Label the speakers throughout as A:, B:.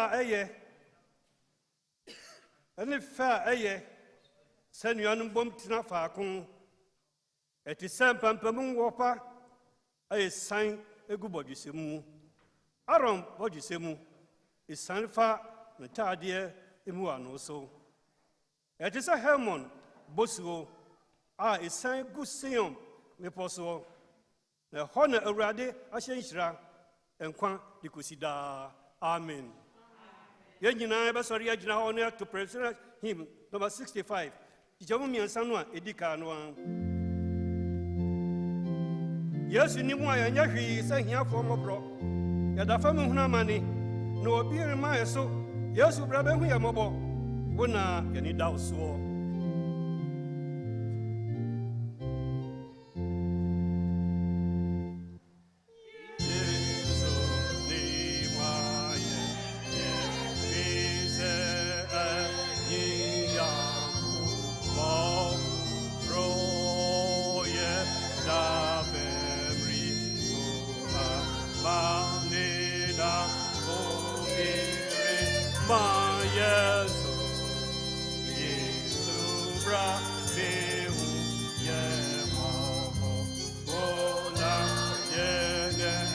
A: Aye, and if fair, aye, send you an bump to Nafacon. It is Sam Pampamun Wapa, I sign a good body semu. Aram body semu is Sanfa, Natadia, Imuan also. It is a Hermon, Boswo, is sign good seum, Meposo. The honor already, Ashenshra, and Quan de Cusida. Amen. Yajina, sorry, Yajina honor to present him, number 65. Jamumi and Sanwa, Edika no. Yes, you knew why I never sang here for more bro. Yada family money, no beer in my so. Yes, you brother, we are mobile. Wuna, any doubt so.
B: Bye.
A: Mayesu, Yesu bra meu yemo ola yengenina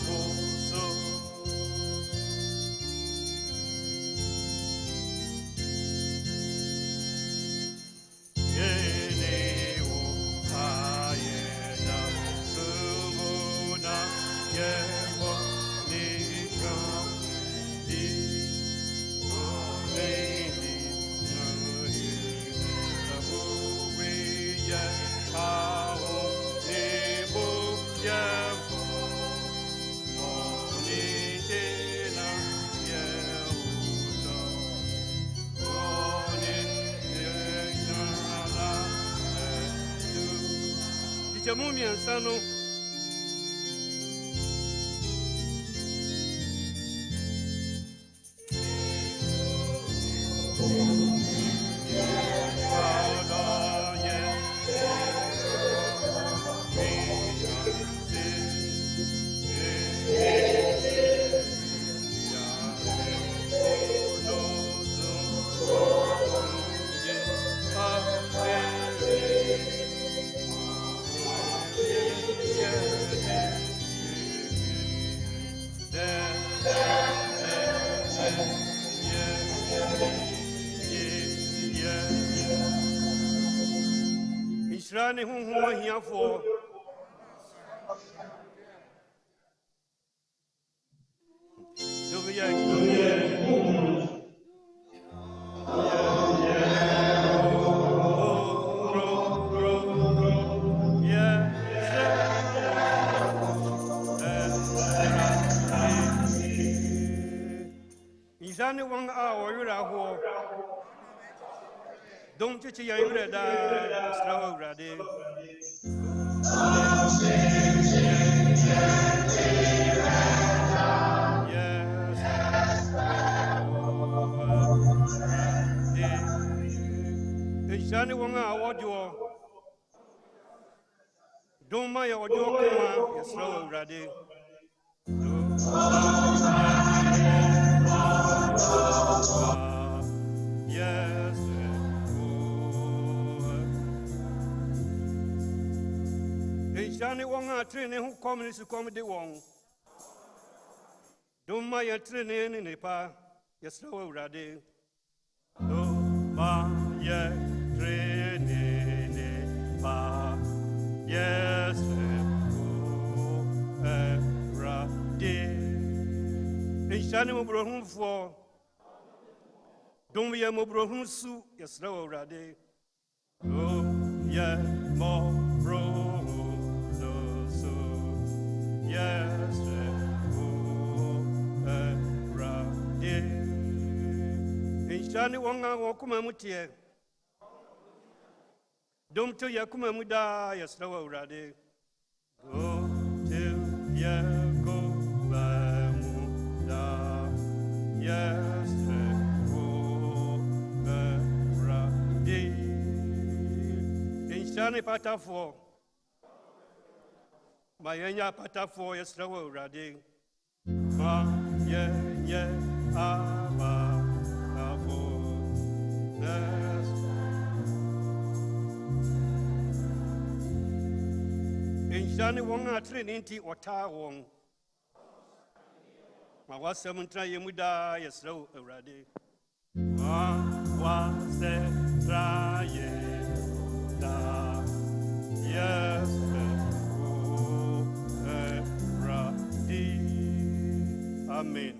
A: muso. Yeneo ayena sumuna yemo nika. Sano Israni huhu here for Israni 1 hour you're a don't teach you read that slow ready. Yes. Ishani wanga audio. Don't my audio come yes slow ready. Yes. Ishani wanga training who come to comedy one. Don't my training in a pa, yes, slow ready. Don't my training in a pa, yes, ready. Ishani Mobrohun for don't be a Mobrohun su, yes, slow ready. Oh, yeah, Mobrohun su, yes, Ishani wanga wakuma mutie. Dom to yakuma muda yasrawa urade. Go to yakuma muda yasrawa urade. Ishani patafo. Mayanya patafo yasrawa urade. Ma ye ama. Inshani wonga trinity ota wong. Ma wasem tra yemuda yesro awrade. Ma wase tra yemuda yesro awrade. Amen.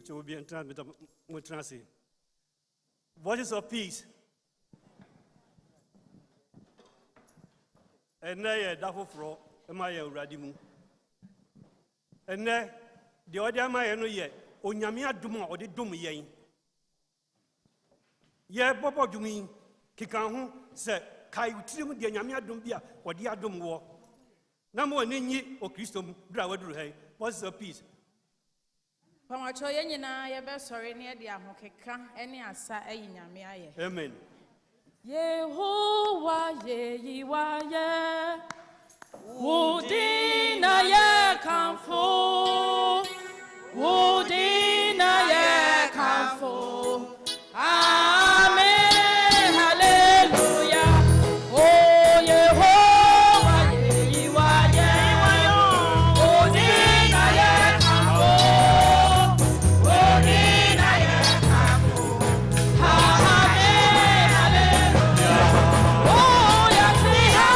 A: Will be in time with Transi. What is of peace? And nay, Dafo Fro, am I a radimu? And nay, the other am I no yet, or Yamia Duma or the Dum Yen. Ye, Bobo Dumi, Kikahu, said, Kai, Trim, the Yamia Dumbia, or the Adum war. No more Nini or Christum, Drawadru, what's of peace?
B: Pamacho yenina yebe sorry near the amokeka any asa eyinyame aye.
A: Amen.
B: Yehovah ye yiwa ye Udina ye kamfo, Udina ye kamfo. Amen, hallelujah. Oh Yehovah, Yehovah, Udina ye kamfo, Udina ye kamfo. Amen, hallelujah. Oh Yeshua,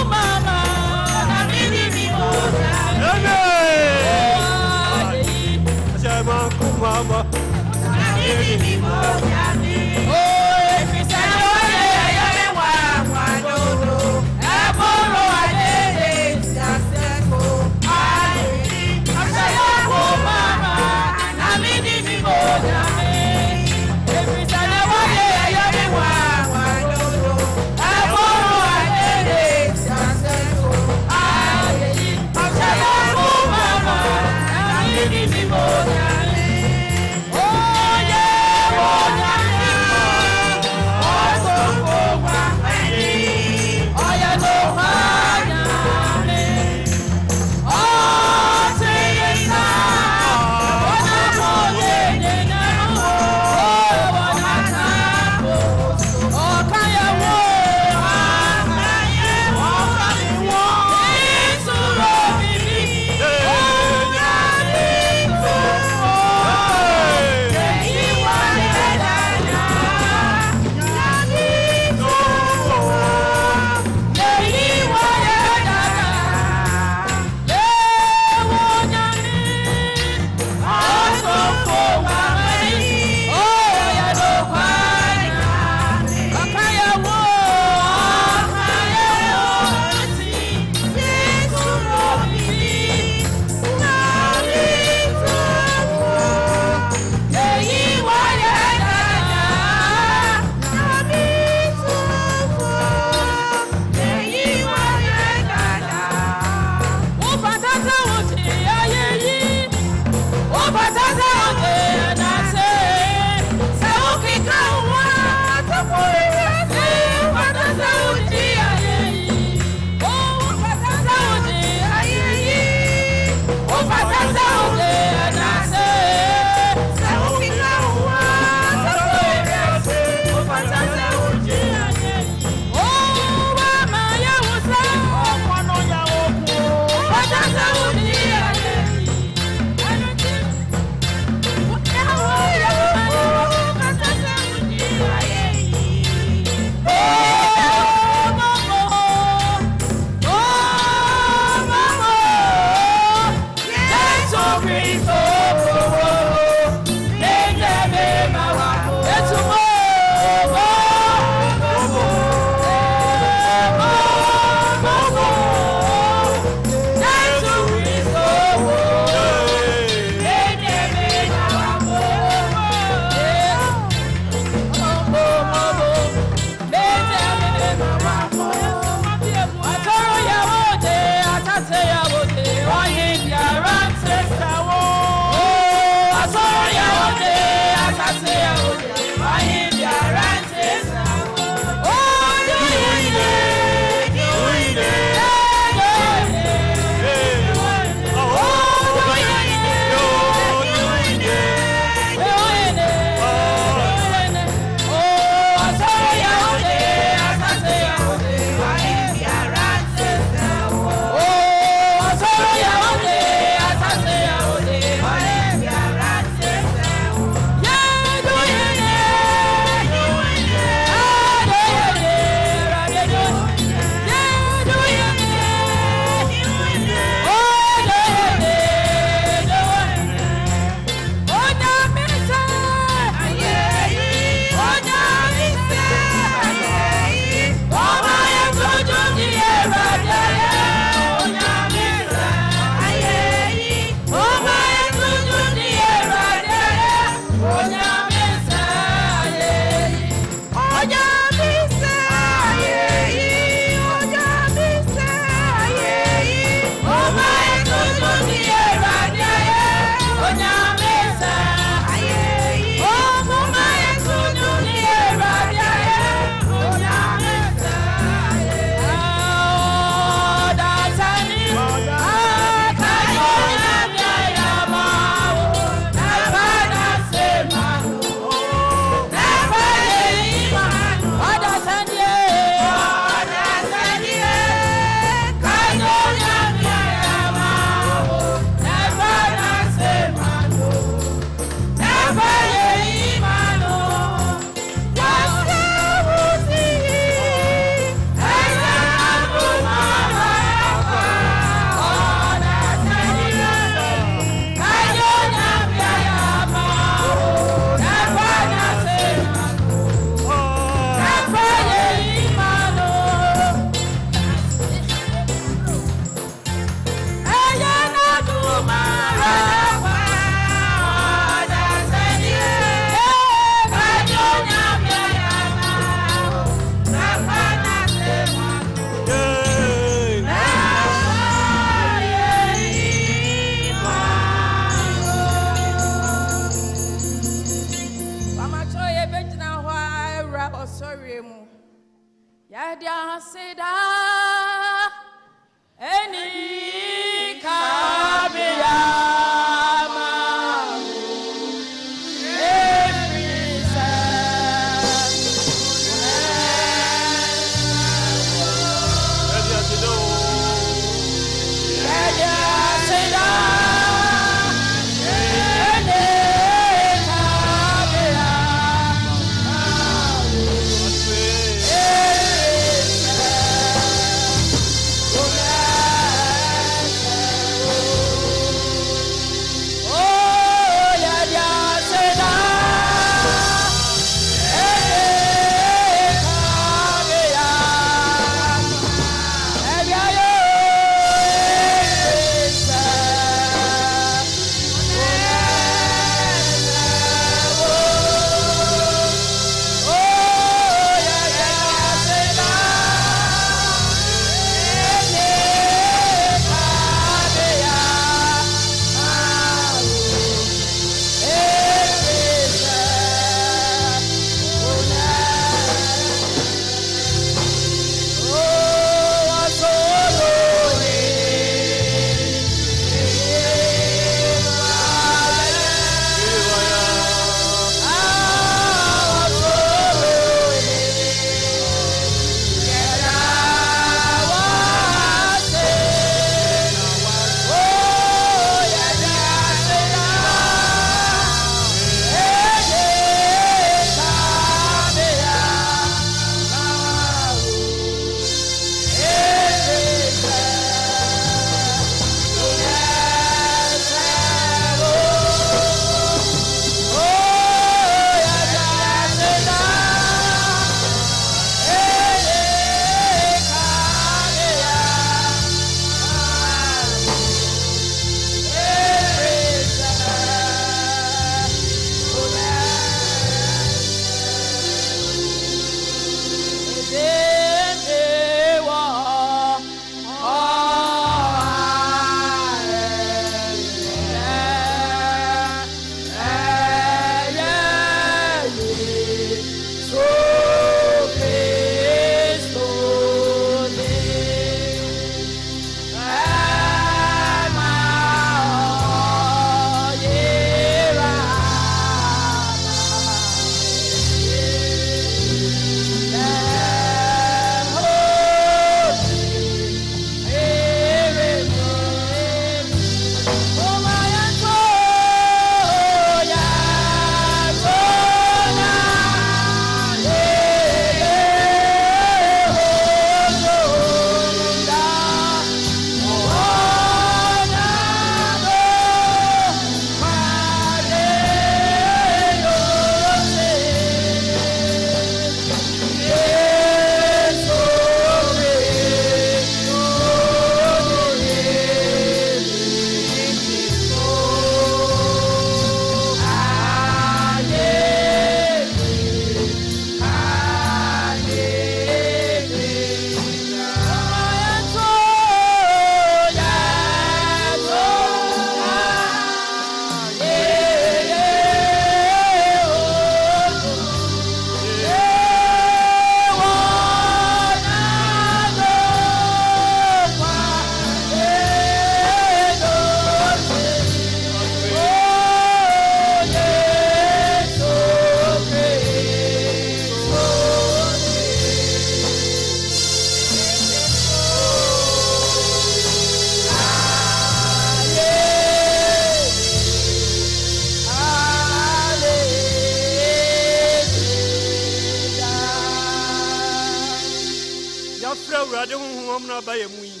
A: awurade honhom na ba yɛ mu yi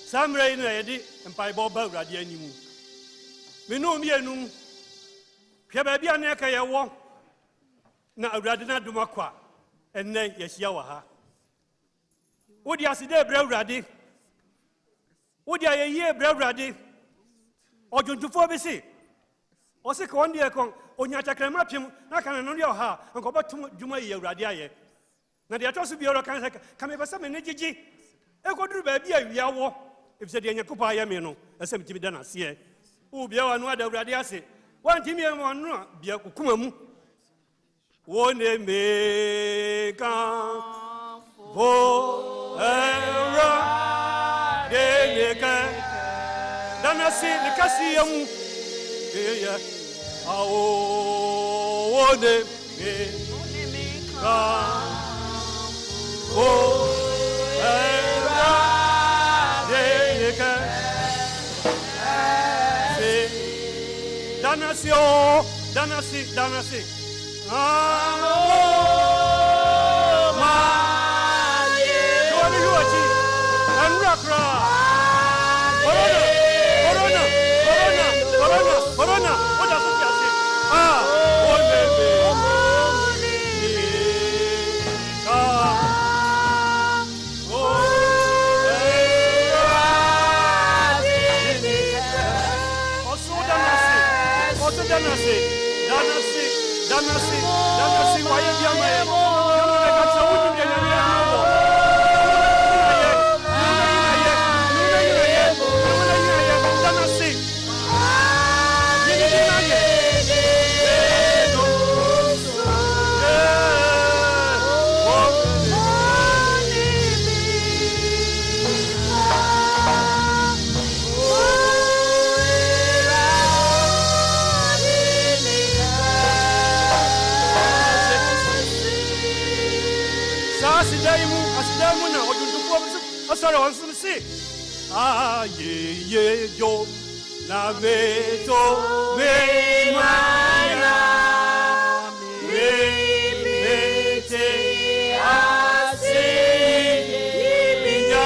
A: saa mmerɛ yi na yɛde mpaebɔ ba awurade anim me no mmienu hwɛ baabi a na ɛka yɛwɔ na awurade no adom akɔ a ɛnnɛ yɛhyia wɔ ha wode aseda brɛ awurade wode ayɛyie brɛ awurade ɔdwontofoɔ bi se ɔse ka wɔn deɛ kɔn onya kyakramma pem na ka no deɛ ɔha a nka ɔbɛtom dwuma yi awurade ayɛ na deɛ ɛtɔ so biara ɔka sɛ ka mepɛ sɛ mene gyegye ɛkɔduru baabi a wia wɔ ɛfisɛ deɛ nyankopɔn ayɛ me no ɛsɛ metumi da naseɛ wobia wa no ada awurade ase woantimi yɛ ma ɔno a bia kokoma mu wone meka vo ɛwra de neka danase ne kaseyɛ mu eyɛ awo wone meka vo ɛwra de neka danase o danase Corona, what does it say? Danasi, why you young man? Sorry, on some see. Ah, ye, yo, la veto, me, mana, me, te, asi, pinya,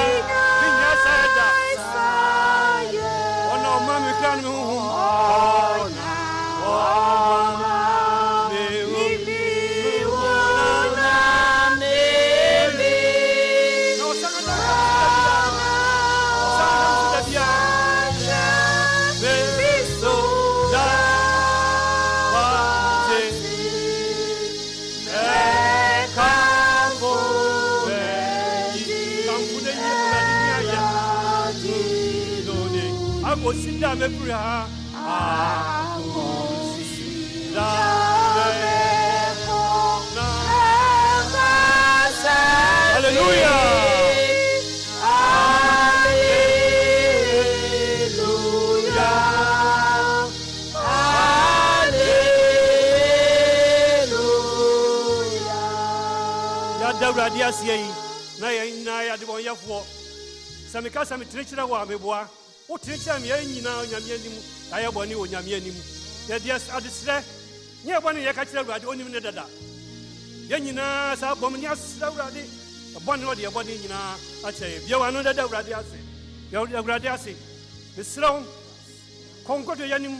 A: sada. Oh no, mami, can you? Osida mebra osida Hallelujah. Ya dawra dia sei na ya de bon yafo samika samitrekira wa meboa o tincha me nyina nyame anim ayɛ bɔne wɔ nyame anim yɛ de adesrɛ nyɛ bɔne yɛ ka kyerɛ awurade onim ne dada yɛ nyinaa saa bɔm ne asrɛ awurade bɔne ɔde yɛ bɔne nyinaa akyerɛ yɛ biawa no dada awurade ase awurade ase mesrɛ wo kɔnkɔtɔ yɛ anim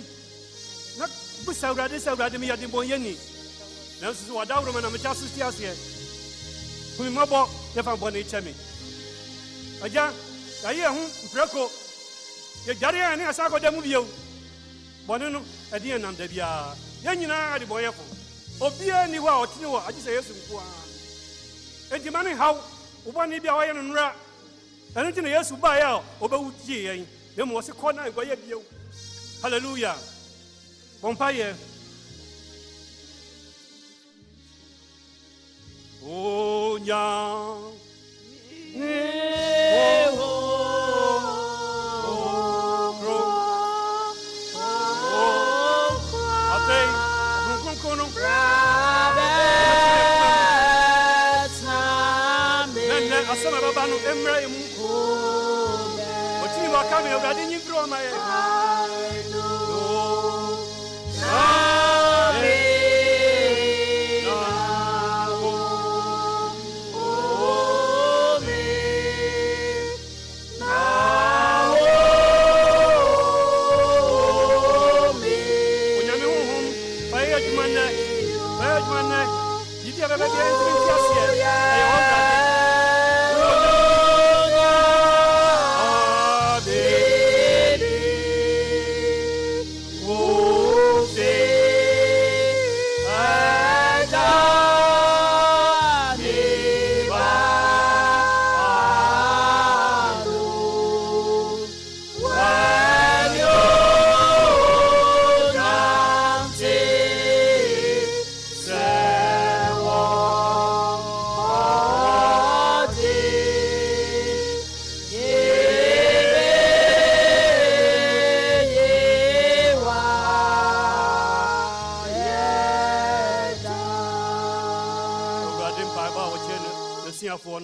A: na busa awurade sɛ awurade me yɛde bɔn yɛni nanso so wɔda woroma na mekyɛ so ti aseɛ humi mmɔbɔ yɛfa bɔne kyɛ me agya ayɛ ho mprɛko ye jare ani asa ko demu bieu bone no ade enam da bia ye nyina ade boye fo obia ni wa otini wo agi se Yesu nko a enti mane haw ubani bia wo ye no nra ene ti na Yesu ba ya obawu tie yen ne mo se ko na go ye bieu hallelujah bompa ye o nya asama baba no emra emu otini wa kame awurade nyimfiri ma ye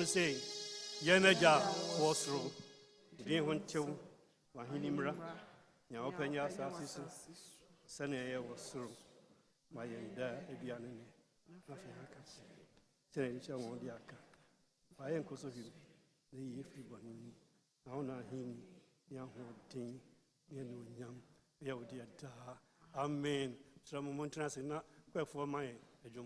A: Say, Yenaja was through. Didn't want to, Wahinimra, Yaopenya Sassis, Senea was through. My there, Ebianini, nothing I can say. Say, won't the Aka. I am close of him. The Yefri Nauna him, young thing, young, young, dear. Amen. Some Montana, not quite for my ejum.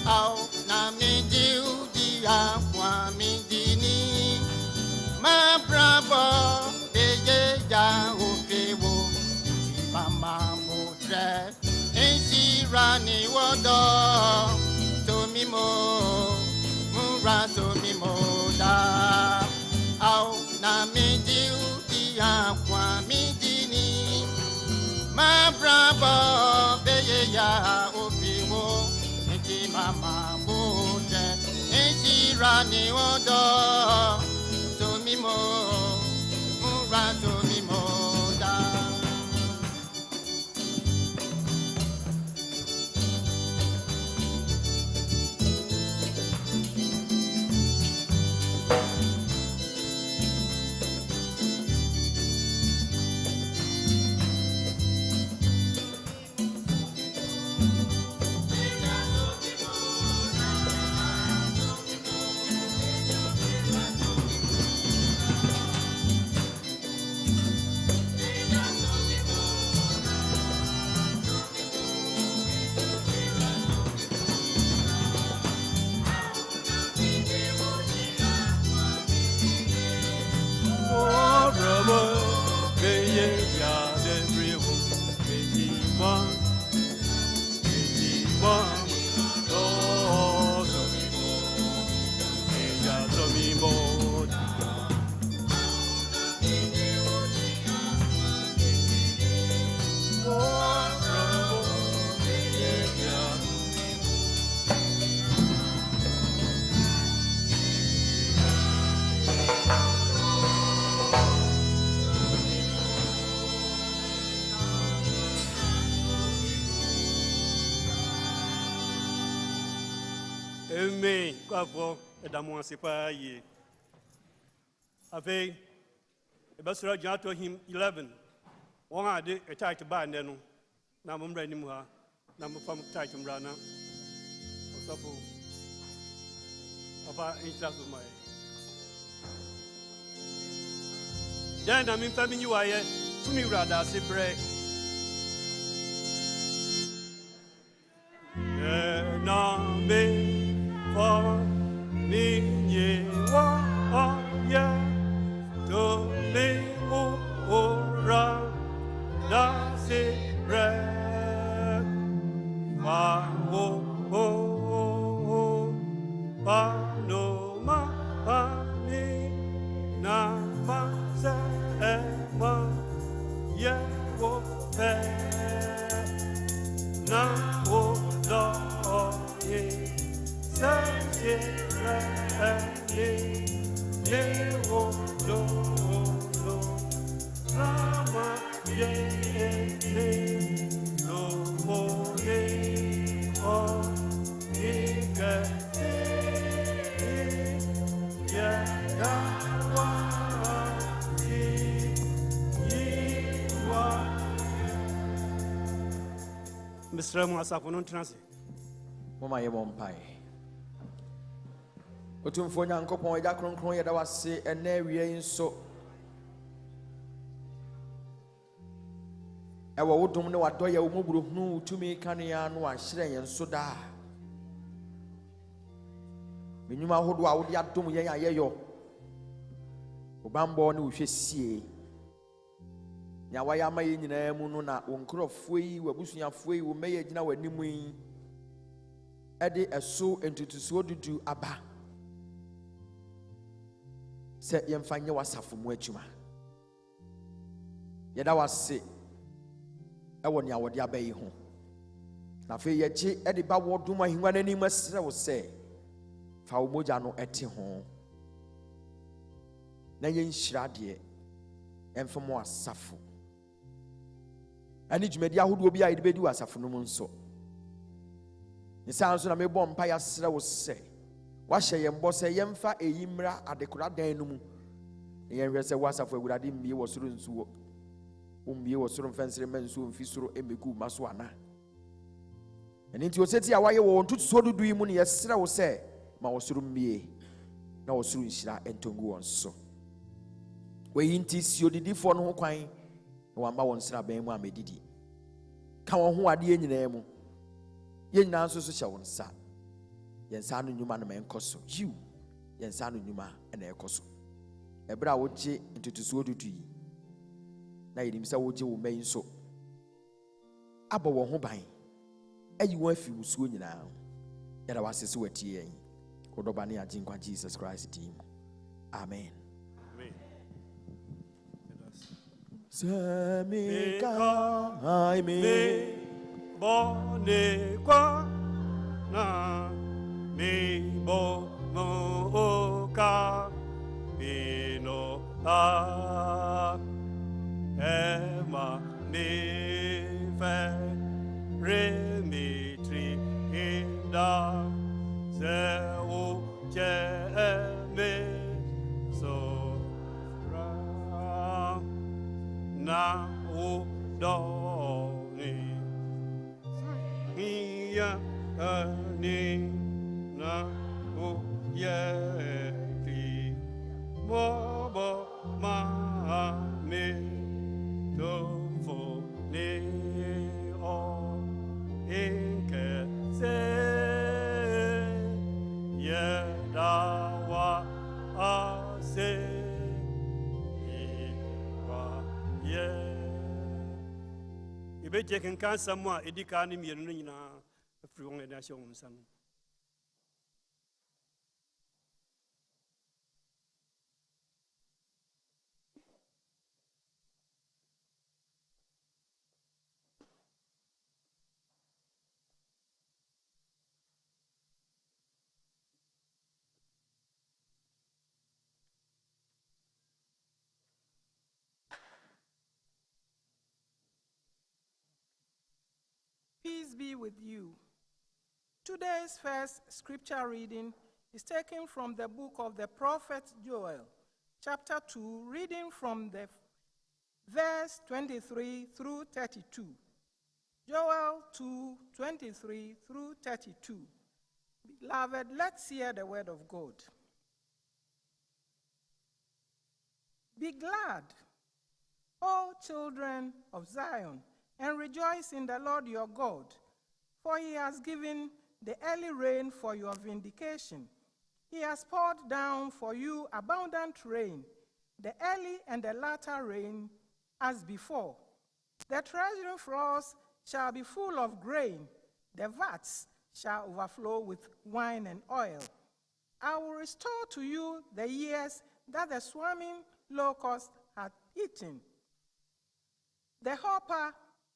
C: Au na mi jiu dia kwa ni wodo to mi mo mura to mi mo da.
A: Amen. Quoi dans mon c'est pas hier. Avec Basra Jato him 11. One a day a tight band then. Nam Ranimha, number from tight Rana. Or Papa in class of my. Then I'm in family you are to me rather say break. Na me for me ye wa ye to me ora da se re ma pa no ma pa ni na ma se ma ye wo pe na wo do ye sa ye ra ye wo do do rama ye no mo ye o ye ga ya da wa ye wa Mr. Muasapo non transe
D: Mama ye mompai. Otumfo Nyankopon ya kronkron ye da wase ene wie nso. Ewo wodom ne wadoye wo moburo hunu utumi kanea no ahire ye nso da. Menyuma hodo a wode adom ye ayeyo. Obambo ne wohwesie. Nya waya ma ye nyina mu no na wonkrofo yi wabusuafo yi wo meye gina wanimu yi. Ede eso entutusuo dudu aba se yemfanye wasafo mu adwuma yeda wase ewo ne awode abayi ho na fe yeje ede ba wodum ahingwa nanim asere wo se fa wo moja no ete ho na ye nhira de emfemo asafo ani dwumadi ahodo bi a yede bedi wasafo no mu nso Nisanso na mebo mpa ya sere wo se wa hye ye mbo se yemfa eyimra adekora dan no mu ne yenhwe se wasafo agurade mmie wo soro nsuwo ummie wo soro mfensere mansuwo mfi soro emegu maso ana eni nti oseti a waye wo ntutu so dudu yi mu ne ye sere wo se ma wo soro mmie na wo soro nhira entongu won so we nti sio didifo no ho kwan na wamba won sera ban mu amedidi ka won ho ade nyina mu yenya nso so hye won sa yensa no nyuma na menkoso you yensa no nyuma na ekoso ebra woje ntutuso odudu yi na yedim sa woje wo mai nso abo wo ho ban ayi won afi musuo nyina yada wasese watie yen odobane aginkwa Jesus Christ team amen
A: Semika aime bone kwa na me bo mo Emma me fe remitri inda ze o je me so ra na o do ni ya ni na o ye ti mo bo ma me do fo ni o inke se ye da wa a se wa ye ibe je kan samwa edika ni mienu no nyina afiri won eda hye won sam.
E: Peace be with you. Today's first scripture reading is taken from the book of the prophet Joel, chapter 2, reading from the verse 23 through 32. Joel 2, 23 through 32. Beloved, let's hear the word of God. Be glad, O children of Zion, and rejoice in the Lord your God, for he has given the early rain for your vindication. He has poured down for you abundant rain, the early and the latter rain as before. The treasury floors shall be full of grain, the vats shall overflow with wine and oil. I will restore to you the years that the swarming locust had eaten. The hopper,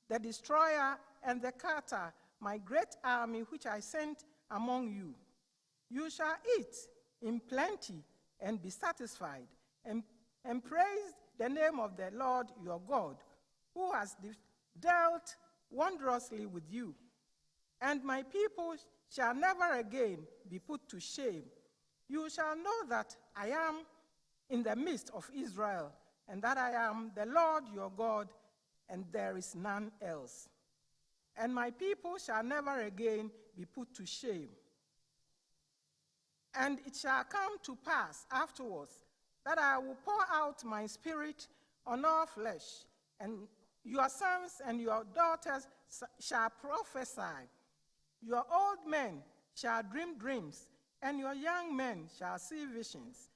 E: the destroyer, and the cutter, my great army which I sent among you. You shall eat in plenty and be satisfied, and praise the name of the Lord your God, who has dealt wondrously with you. And my people shall never again be put to shame. You shall know that I am in the midst of Israel, and that I am the Lord your God, and there is none else. And my people shall never again be put to shame. And it shall come to pass afterwards that I will pour out my spirit on all flesh, and your sons and your daughters shall prophesy. Your old men shall dream dreams, and your young men shall see visions.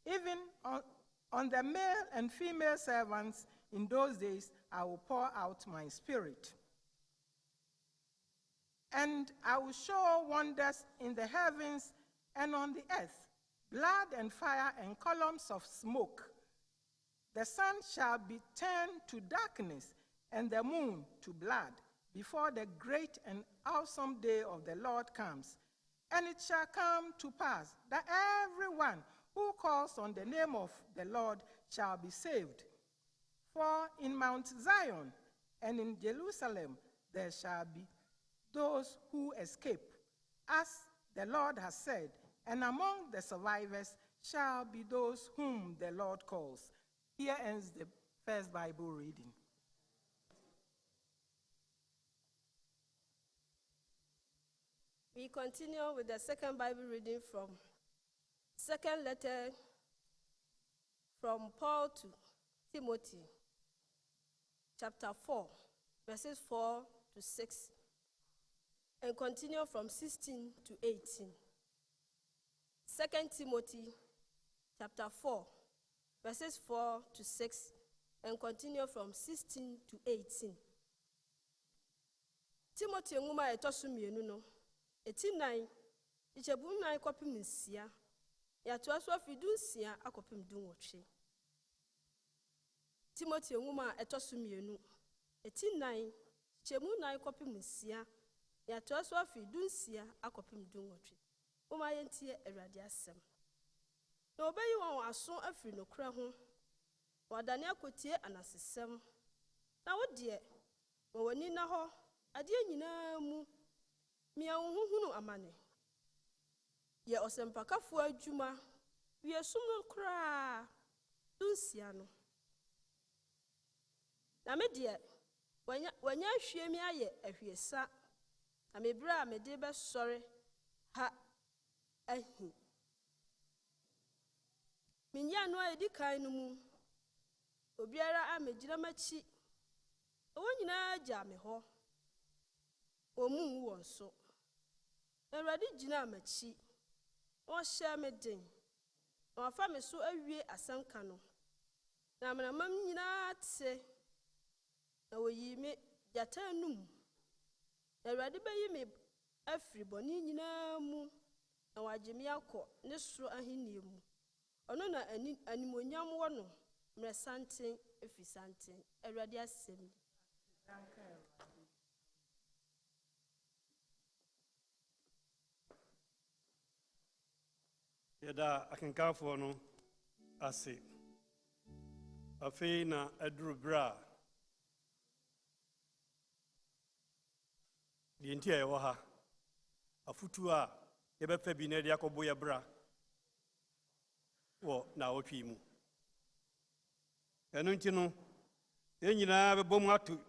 E: Even on the male and female servants in those days I will pour out my spirit. And I will show wonders in the heavens and on the earth, blood and fire and columns of smoke. The sun shall be turned to darkness and the moon to blood before the great and awesome day of the Lord comes. And it shall come to pass that everyone who calls on the name of the Lord shall be saved. For in Mount Zion and in Jerusalem there shall be those who escape, as the Lord has said, and among the survivors shall be those whom the Lord calls. Here ends the first Bible reading.
F: We continue with the second Bible reading from second letter from Paul to Timothy, chapter 4, verses 4 to 6, and continue from 16 to 18. 2 Timothy, chapter 4, verses 4 to 6, and continue from 16 to 18. Timothy nguma etosu mienu no, eti nine, ichebu nine kopim nsia, yatu aso afidu nsia akopim dunwotwe. Timothy nguma etosu mienu, eti nine, ichebu nine kopim nsia, yatu aso afidu nsia akopim dunwotwe. Uma yentie Awurade asem. Na obeyi won aso afiri nokra ho, wadane akotie anasesem na wo de wo wani na ho ade nyina mu mia wo huhunu amane ye osempakafo adwuma wie sum no kra dunsia no na me de wanya hwie mi aye ahwiesa na me bra me de be sore ha ahi minya no edi kan no mu obiara amegyina machi owo nyina agya me ho omu wo nso Awurade gyina machi o hye me den o afa me so awie asanka no na manamam nyina te na woyi me jatanum Awurade bayi me afri boni nyina mu na wagye me akọ ne soro ahenni mu ono na animonyam wo no mresanten efisanten Awurade asem
A: Yada akenkafo no ase afei na aduru bra di ntia ye wo ha afutu a ye befa bi na de akobo ye bra wo na wotwi mu enu nti no ye nyina bebom atu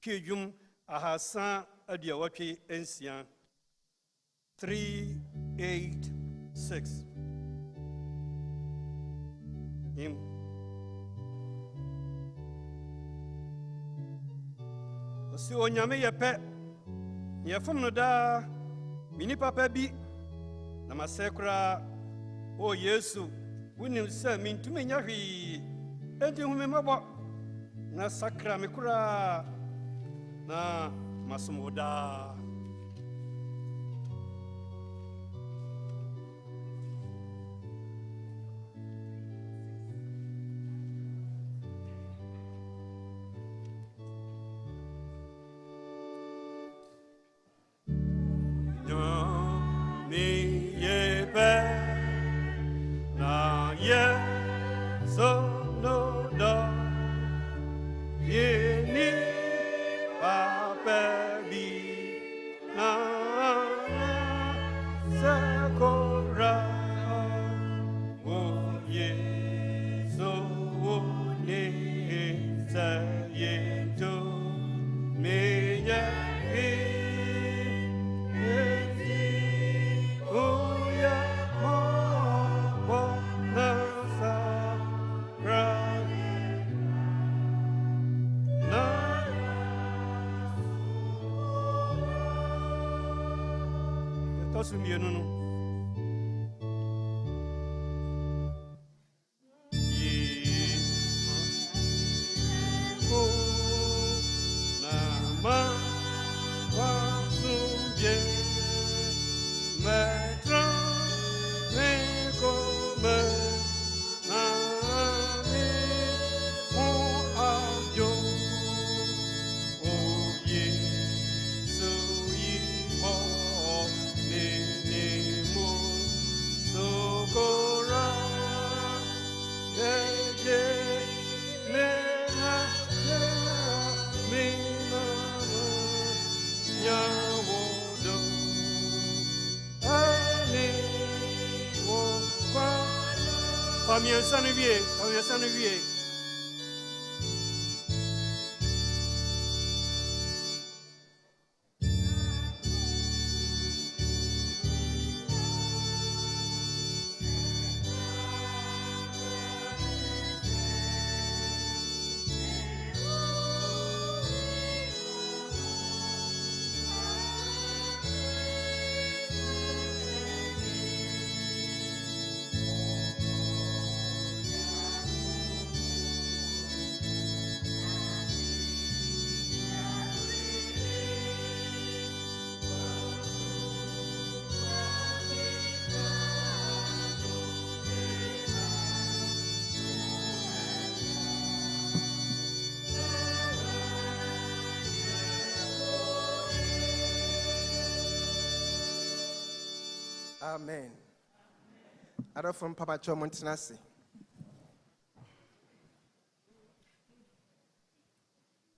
A: twedwum ahasa adia wotwe ensia 386 Si onyame yepe yefom no da mini papa bi na masekra o Yesu wunim se mintumi nya hwi enti humi mabo na sakra me kura na masomoda Pamiensa ne vie.
G: Amen. Ado from Papa Cho Montanasi.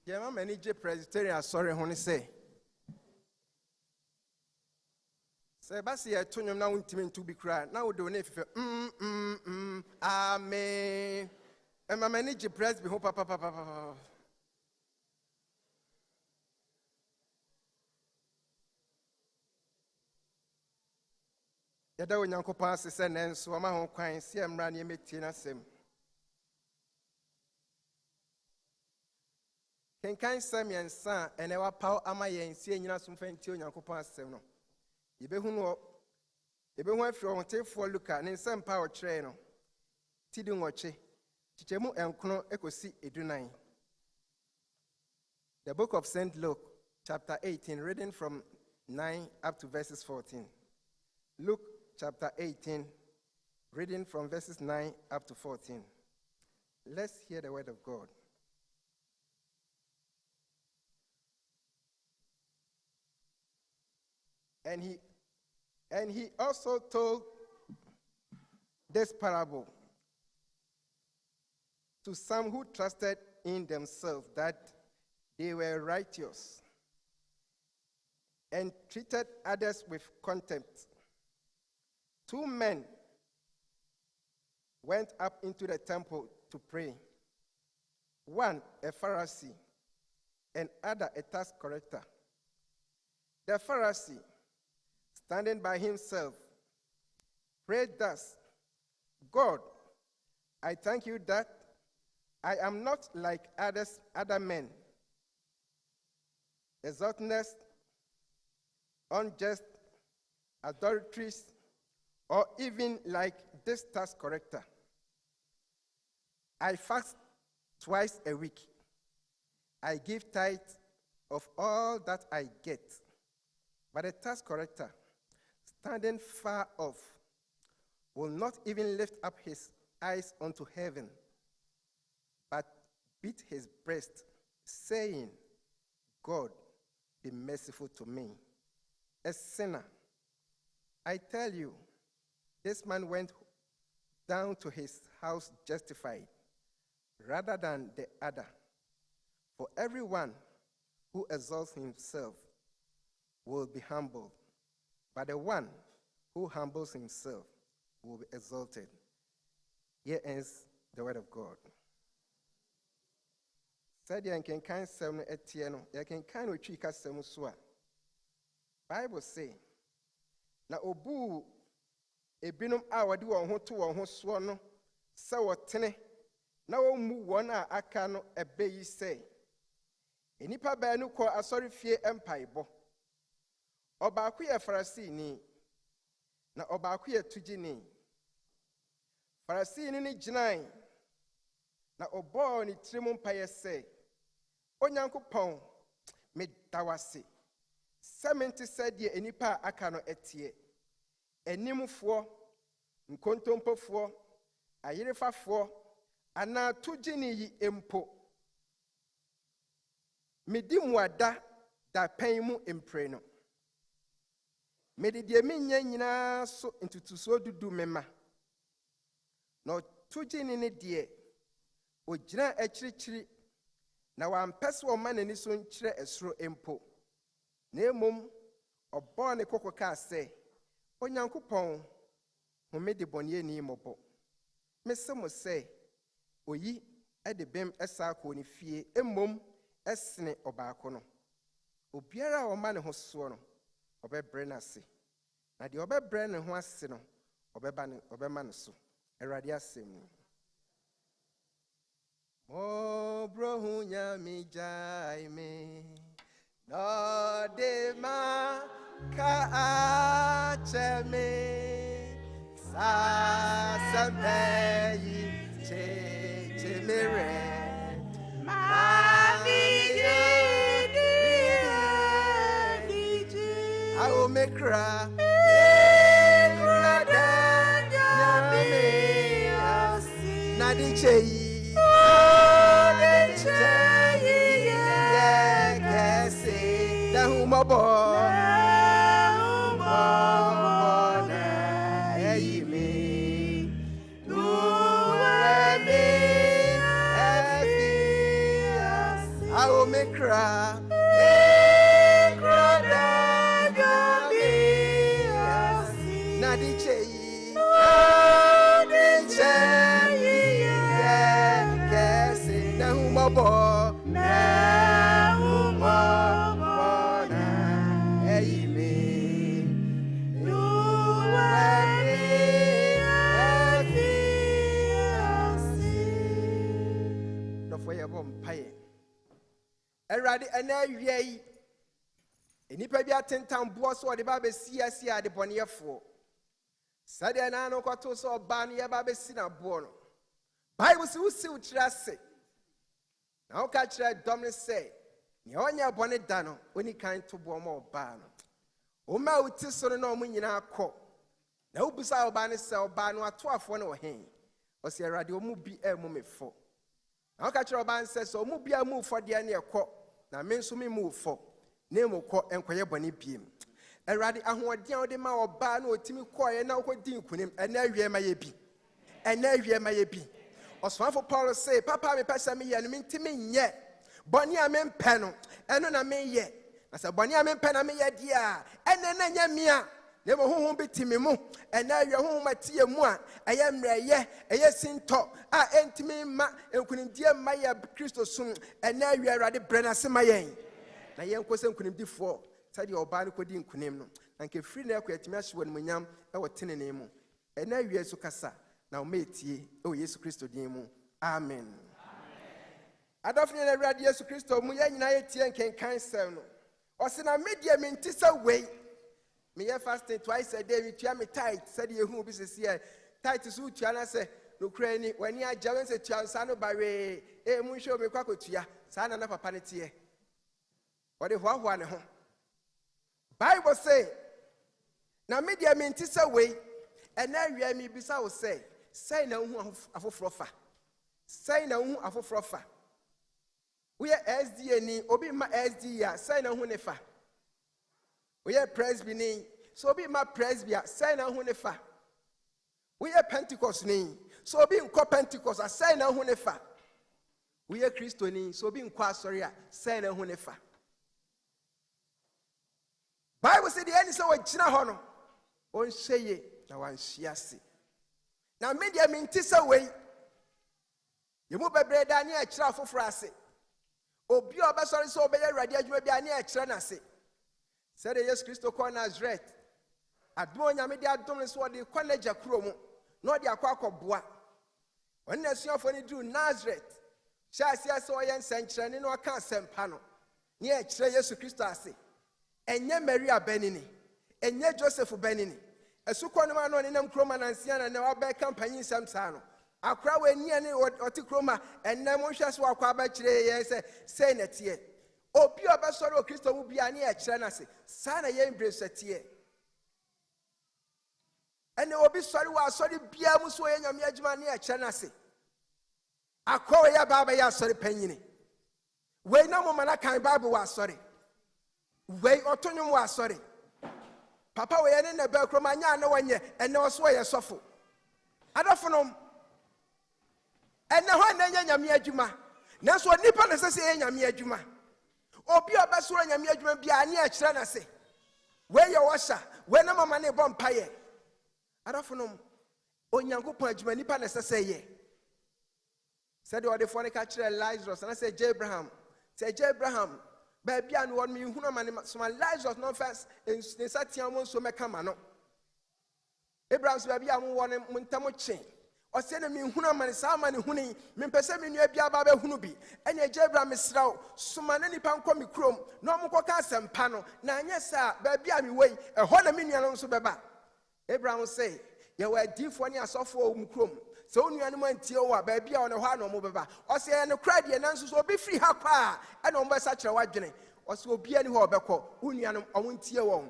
G: Yema manage Presbyterian sorry hone say. Say basi ya tunyom na untimi to be cry. Now do ne fe amen. And my manage Presby ho papa. Yada onyankopon asese nenso ama ho kwan se emra ne metie na sem. Kenkan Samuelsa enewa paw ama yen sie nyina so mfanti onyankopon asem no. Yebehu afro hontefo Luka ne nsem pa o kire no. Tidi ngoche. Chichemu enkono ekosi edunan. The book of St. Luke, chapter 18, reading from 9 up to verses 14. Luke chapter 18, reading from verses 9 up to 14. Let's hear the word of God. And he also told this parable to some who trusted in themselves that they were righteous and treated others with contempt. 2 men went up into the temple to pray. One, a Pharisee, and other, a tax collector. The Pharisee, standing by himself, prayed thus, God, I thank you that I am not like other men, extortioners, unjust, adulteries, or even like this tax collector. I fast twice a week. I give tithe of all that I get. But the tax collector, standing far off, will not even lift up his eyes unto heaven, but beat his breast, saying, God, be merciful to me, a sinner. I tell you, this man went down to his house justified, rather than the other. For everyone who exalts himself will be humbled, but the one who humbles himself will be exalted. Here ends the word of God. Said you can kind some etieno, you can kind of trick us some swa. Bible say, na obu ebinum a wadi won ho to won ho so no se wotene na wo mu won a aka no ebe yi say enipa ba nu ko asori fie empaibo obaako ye Pharisee ni na obaako ye tugi ni Pharisee ni ginan na obo ni trimu mpaye say onyankopon me dawase sementi said ye enipa aka no etie enimfo nkontompofo ayirefafo ana tugini yi empo medi muada da panmu empre no medi de mennya nyina so ntutuso dudu mema no tugini ne de ogina akirikyiri na wampese o manani so nkyire esoro empo na emom obo ne kokoka se onyankopon homede bɔne ni mɔbɔ mesemo sɛ oyi ade bem esa ko ne fie emmom esene obaako no obiara a ɔma ne ho so no ɔbɛbrɛ na se na de ɔbɛbrɛ ne ho ase no ɔbɛma ne so Awurade asɛm ni mo brohu nyami jai me no de ma ka acheme sa samei che mere mami di I will make cry na di chei da humabo cry. Eradi ena enipa bi atentam bo so de ba be sia de boneyefo sade na no kwato so oba no ye ba be si na bo no Bible si usi utrase na o ka kire dom ne say ne onya bone da no oni kan to bo ma oba no o ma uti so no mo nyina akọ na ubusa oba ne say oba no ato afo no hen o se erade o mu bi emu mefo na o ka kire oba nse so o mu bi amu fo de ne ekọ na me nso me mu fo na emu kọ enkoye bone biem erade ahoɔden a wode ma oba na otimi kɔye na wokɔdi nkunim ɛna awie ma ye bi ɛna awie ma ye bi ɔsomafo Paul say papa me pɛsɛ me yɛ no mentimi nyɛ bɔne a mempɛ no ɛno na meyɛ na sɛ bɔne a mempɛ na meyɛ di a ɛnɛ na nyɛ mea na mo honhom bi timi mu ɛna awie honhom atie mu a ɛyɛ mmerɛyɛ ɛyɛ sintɔ a ɛntimi ma nkunimdie ma yɛ Kristo som ɛna awie erade brɛ na se ma yɛn na yɛn kɔ sɛ nkunimdifoɔ sɛdeɛ ɔbaa no kɔdi nkunim no na nke firi na ɛkɔ atumi ahyɛ wɔ animuonyam ɛwɔ tenene mu ɛna awie so kasa na ɔma etie ɛwɔ Yesu Kristo din mu amen adɔfo ne Awurade Yesu Kristo mu yɛn nyinaa yɛtie nkenkan sɛm no ɔse na medeɛ menti sɛ wei meyɛ fasting twice a day metua me tight sɛdeɛ ɛhu bi sɛsi ɛ tight so wotua no sɛ nokura ni w'ani agya wo sɛ tua nsa no ba wee mu nhwɛ o mekɔ akɔtua saa na papa no teɛ ɔde hoahoa ne ho Bible say na media menti sɛ wei ɛna awia mi bisa wo sɛ sɛn na hu afoforo fa sɛn na hu afoforo fa woyɛ SDA ni obi ma SDA ya sɛn na hu ne fa woyɛ presby ni so obi ma presby a sɛn na hu ne fa woyɛ Pentecost ni so obi nkɔ Pentecost a sɛn na hu ne fa woyɛ Kristo ni so obi nkɔ asɔre a sɛn na hu ne fa Bible said the end is our China Hono. On say na one shiasi. Now, media mintis away. You move a bread and near Chafo Frase. Obio Bassari so be ready, you may be near Chanasi. Said the yes Christo Corners red. At Monia Media Domus what the college of Chromo, not the Aquaco Bois. When the son for do Nazareth, Shasia so yen century no account sempano. Near Jesus Christo say. Enye Maria Benini, enye Joseph Benini. Esukwa no man no nem kroma na nsia na wa be campaign samsano. Akra we ni ani oti kroma enne mo hwese wa kwa ba kire ye say na tie. Obi obesoro Kristo mu bia na ye kire na se. Sa na ye embrace tie. Ene obi sori wa sori bia mu so ye nyame adwuma na ye kire na se. Akwa we ya baba ya sori panyini. We na mo mana kan Bible wa sori. Wei otonyo wa sorry papa we ne na ba kroma nya na wanye ene oso ye sofo adofo nom ene ho na nya nyame adwuma nanso nipa na sese ye nyame adwuma obi obesoro nyame adwuma bia ne a kire na se we ye washa we na mama ne bom paye adofo nom onyankopon adwuma nipa na sese ye said the odefo ne ka kire Lazarus na say Abraham say Abraham baby and one me who man so my lives was not first in Satiamon so mekama no Abraham's baby am one muntamo chain or send me who man is man huni me pese me nua bia ba be hunu bi enya Abraham sraw so man ni pan kwa me krom no mo koka sempa no na anya sa baby am wei e ho na me nua no so beba Abraham say ye were difo ni asofo o mu krom so onua no mantie o a ba bia o ne ho ana mo beba o se ne krade e nanso so obi free ha pa e na o be sa kire wadwene o se obi ani ho obekọ onua no o ntie won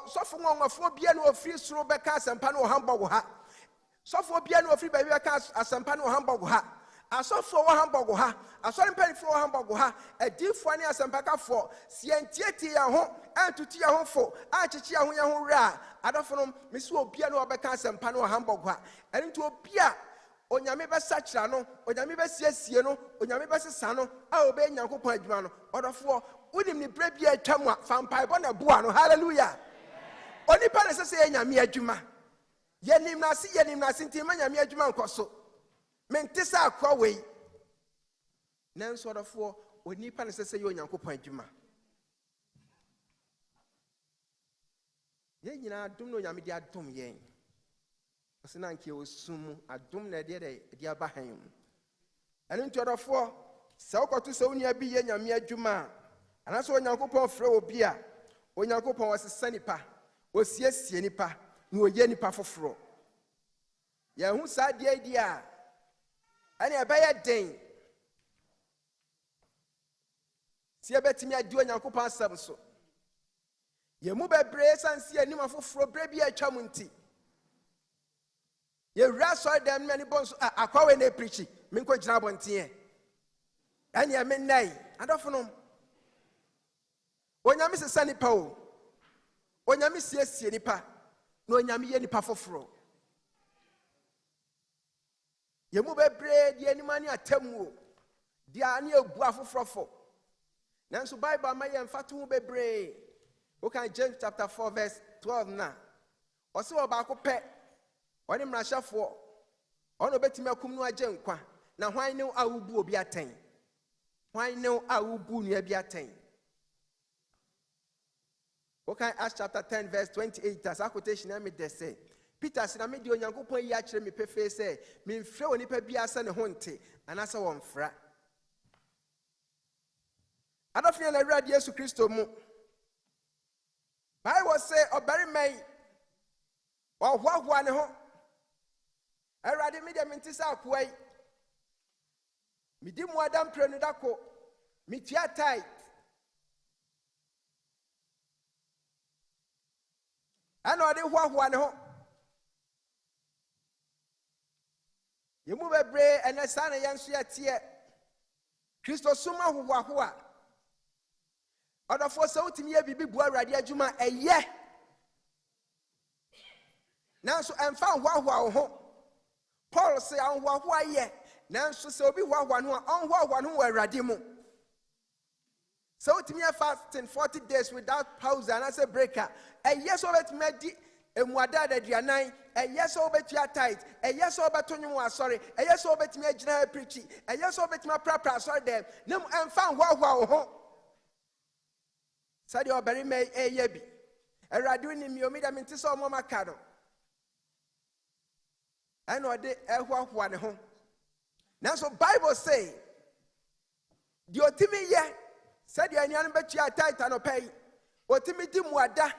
G: sofo nwonwafo bia no free soro beka asempa no hamburg ha sofo bia no free ba beka asempa no hamburg ha asofo wo hamburg ha asori mpanifo wo hamburg ha adifo ani asempakafo sientieti ya ho antuti ya ho fo achichi ya ho ra adofo no mesi obia no obeka asempa no hamburg ha enti obia onyame bɛsa kyerɛ no onyame bɛsiesie no onyame bɛsesa no a obɛyɛ nyankopɔn adwuma no ɔdɔfoɔ wonim ne berɛ bia atwa mu a fa mpaebɔ na boa no hallelujah onipa ne sɛ sɛ yɛ nyame adwuma yɛnim nase nti ma nyame adwuma nkɔ so mente sɛ akoa wei nanso ɔdɔfoɔ onipa ne sɛ sɛ yɛ onyankopɔn adwuma yɛn nyinaa adom na onyame de adom yɛn ɔsɛ na nka yɛwɔsum mu adom na ɛde aba han mu ɛno nti ɔdɔfoɔ sɛ wokɔto sɛ wo nua bi yɛ nyame adwuma a anaasɛ onyankopɔn frɛ wɔ bi a onyankopɔn wɔsesa nipa wɔsiesie nipa na wɔyɛ nipa foforɔ yɛho saa deɛ di a ɛne ɛbɛyɛ den sɛ yɛbɛtumi adi onyankopɔn asɛm so yɛmu bebree sansi anim afoforɔ berɛ bi atwa mu nti yɛwura sɔre dɛm no mani bɔ nso akwawe na preachi menkɔ gyina abɔnteɛ ɛneɛ mennai adɔfonom onyame sesa nipa o onyame siesie nipa na onyame yɛ nipa foforɔ yɛmu bebree deɛ anim ani atam o deɛ ani agu afoforɔ fo nanso bible ama yɛmfa to ho bebree wokan James chapter 4 verse 12 na ɔse wɔ baako pɛ ɔne mmarahyɛfoɔ ɔno obɛtumi akum no agye nkwa na hwan ne a wobu obi atɛn hwan ne a wobu nua bi atɛn wokan Acts chapter 10 verse 28 as a quotation na me de say Peter said na me de onyankopɔn yi akyerɛ me pefee sɛ memfrɛ wɔ nipa bi asɛ ne ho nte anaasɛ wɔmfra adɔfo na awurade Yesu Kristo mu Bible say ɔbarima yi ɔhoahoa ne ho awurade me de mente sɛ akoa yi medi mu adamprɛ no dako metua tight ɛna ɔde hoahoa ne ho yɛmu bebree ɛnɛ saa na yɛn nso yɛteɛ Kristo som ahohoahoa ɔdɔfoɔ sɛ wotumi yɛ biribi bua awurade adwuma ɛyɛ nanso ɛmfa nhoahoa wo ho Paul sɛ ahohoahoa yɛ nanso sɛ obi hoahoa no a ɔnhoahoa no wɔ awurade mu sɛ wotumi yɛ fasting 40 days without pause anaasɛ breaker ɛyɛ sɛ wobɛtumi adi emuada aduanan ɛyɛ sɛ wobɛtua tight ɛyɛ sɛ wobɛto nwom wɔ asɔre ɛyɛ sɛ wobɛtumi agyina ha preachi ɛyɛ sɛ wobɛtumi aprapra asɔre dɛm na ɛmfa nhoahoa wo ho sɛdeɛ ɔbarima ɛyɛ bi awurade wonim yɛ omi da mente sɛ ɔmɔ maka no ɛna ɔde ɛhoahoa ne ho nanso Bible say deɛ ɔtumi yɛ sɛdeɛ anuanom bɛtua tight anɔpa yi ɔtumi di muada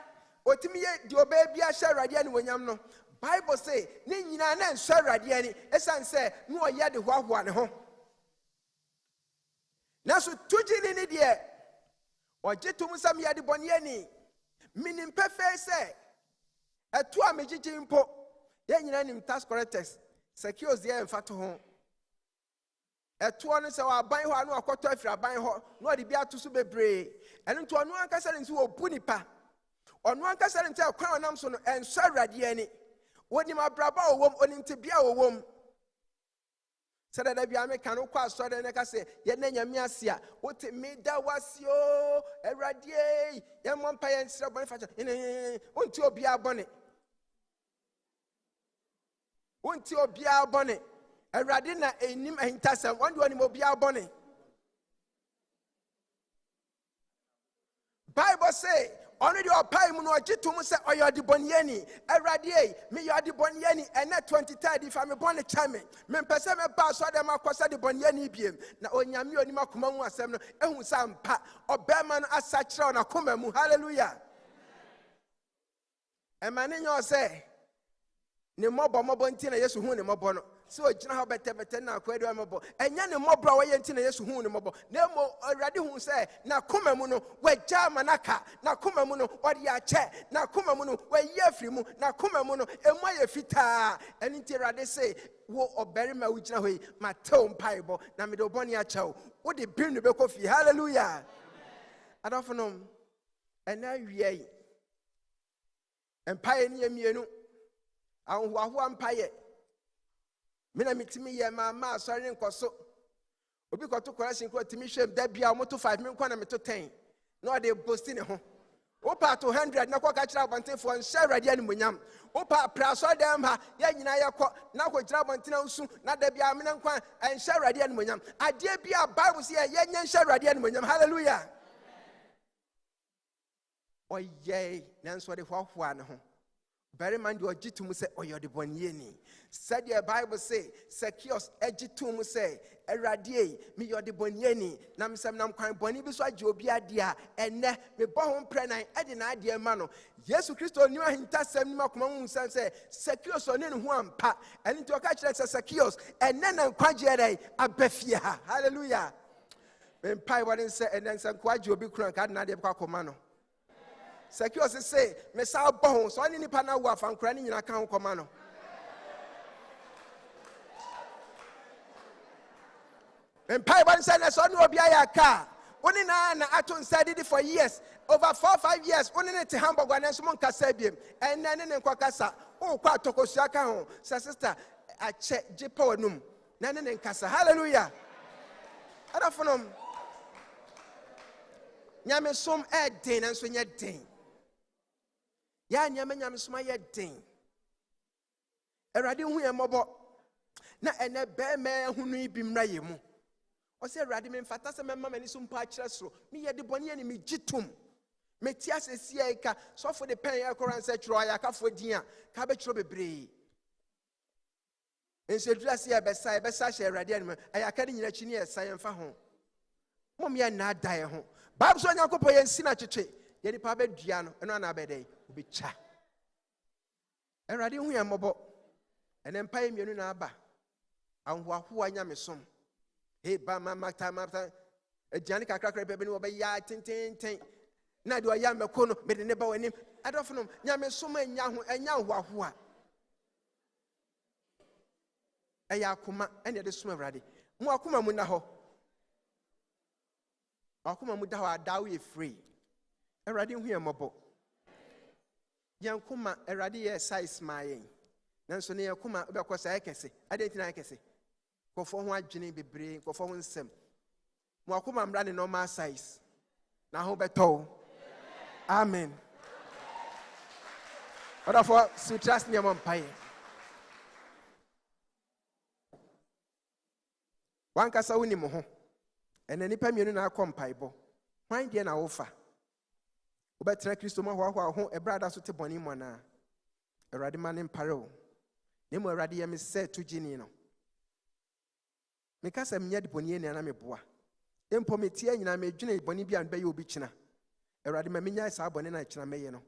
G: ɔtumi yɛ deɛ ɔbɛyɛ bi ahyɛ awurade animuonyam no Bible say ne nyinaa na nsɔ awurade ani ɛsiane sɛ ne ɔyɛ de hoahoa ne ho nanso togye ne deɛ ɔgye tom sɛ meyɛ de bɔne ani menim pɛfɛɛ sɛ ɛto a megyegye mpo yɛn nyinaa nim tax correctors secures deɛ ɛmfa to ho ɛtoɔ no sɛ wɔaban hɔ a na wakɔtɔ afiri aban hɔ na ɔde bi ato so bebree ɛno nti ɔno ankasa ne nti wɔbu nipa ɔno ankasa ne nti ɛkwan ɔnam so no ɛnsɔ awurade ani wɔnim abraba a wɔwɔ mu ɔnim tebea a wɔwɔ mu sɛ dada bia meka no wokɔ asɔre no ka sɛ yɛnɛ nyame ase a wote meda wase o awurade yɛmmɔ mpa yɛ nsrɛ bɔne fa kyɛ wonti obiaa bɔne wonti obiaa bɔne awurade na enim ahintasɛm ɔnde ɔnim obiaa bɔne Bible say ɔno deɛ ɔpae mu no ɔgye to mu sɛ ɔyɛ ɔdebɔneyɛni awurade meyɛ ɔdebɔneyɛni ɛnɛ 23 fa me bɔne kyɛ me mempɛ sɛ mɛba asɔre dɛm akɔ sɛ debɔneyɛni biem na onyame onim akoma mu asɛm no ɛhu sɛ mpa ɔbɛrima no asa kyerɛ wo n'akoma mu hallelujah ɛma ne nyɛ ɔsɛ ne mmɔbɔ nti na Yesu hu ne mmɔbɔ no sɛ ogyina hɔ bɛtɛbɛtɛ na akɔɛ de mmɔbɔ ɛnyɛ ne mmɔbɔ a wɔyɛ nti na Yesu hu ne mmɔbɔ na mmom awurade hu sɛ n'akoma mu no wɔagya ama n'aka n'akoma mu no ɔde akyɛ n'akoma mu no wɔayi afiri mu n'akoma mu no emu ayɛ fitaa ɛno nti awurade sɛ wo ɔbarima wogyina hɔ yi matew mpaebɔ na mede wo bɔne akyɛ wo wode bim no bɛkɔ fie hallelujah adɔfo nom ɛna awia yi mpaeɛ ne yɛ mmienu ahohoahoa mpaeɛ Mina mitimi ye mama sorry nkoso. Obi koto correction ko timi hwem da bia moto 5 me nkwa na meto 10. No dey boasting ho. Opa to 100 na kwa ka kira abonten fo nhyɛ awurade animonyam. Opa praso dem ha ye nyina ye kɔ na ko kira abonten nsu na da bia me nkwa nhyɛ awurade animonyam. Ade bia Bible say ye nya nhyɛ awurade animonyam. Hallelujah. Oye nanso de hwahwa ne ho. Very man do agitum say oyo de bonieni. Said the Bible say Zacchaeus agitum say erade me yo de bonieni nam sam nam kwan boni bi so age obi ade a enne me bo ho prenan ade na ade ma no Yesu Kristo ni ahinta sam ni makoma hu sam say Zacchaeus one ne ho ampa eni to ka kire say Zacchaeus enne na kwagye dai abafia. Hallelujah. Me pai won say enne sam kwagye obi kran ka na ade kwa koma no. Zacchaeus say me sa bo so ani nipa na wo afankora ni nyina kan koma no. And Bible said that son will be a car. Only na aton studied for years, over 4 or 5 years. Only to Hamburg and Simon Casabium, and then in Quacasa. Oh, quite Tokosiaka, sister, I check Jiponum, Nanan and Casa. Hallelujah. I don't know. Yam some ed din and swing yet ding. Yan yam smile yet ding. A radio here mobile. Na and a bear man who need be mrayimu. O se awurade me mfata se memma mani so mpa akire soro me ye de bone ani me gitum me ti asesi eka so for the pen ya koran se tro ya ka fo din a ka be tro bebre ense dura se ya besa she awurade ani aya ka de nyina chi ne esa ye mfa ho mom ye na dae ho bible so nyakopo ye nsi na twetwe ye di pa be dua no eno na be dey obi cha awurade hu ya mobo ene mpa ye mienu na aba anhoaho anya me som. Hey, Bama Mata, a Janica Cracker, baby, obey ya, tin. Now do I yam a cono, made a neighbor in him. I don't know, Yaman so many young and young wahua. A yakuma, and the swim ready. Mwakuma munaho. Akuma mudaha, dawi free. A radio here, mobo. Young Kuma, a radio size smiling. Nanso near Kuma, because I can say, I didn't I can say. For one journey be brave, for one sem. Mwakuma am running normal size. Na ho beto. Amen. Order for so trust me among pie. One kasa wuni mo ho. Ene nipa mienu na akom paibo. Hwan de na wofa. Obetra Kristo ma ho ho e brada so te boni mo na. Erade manin pareo. Nemo erade ye me se to gini no. Mekasa mnya de boni ene na meboa empo metie nyina medwene boni bia nbe ye obi kina erade ma menya sa boni na kina meye no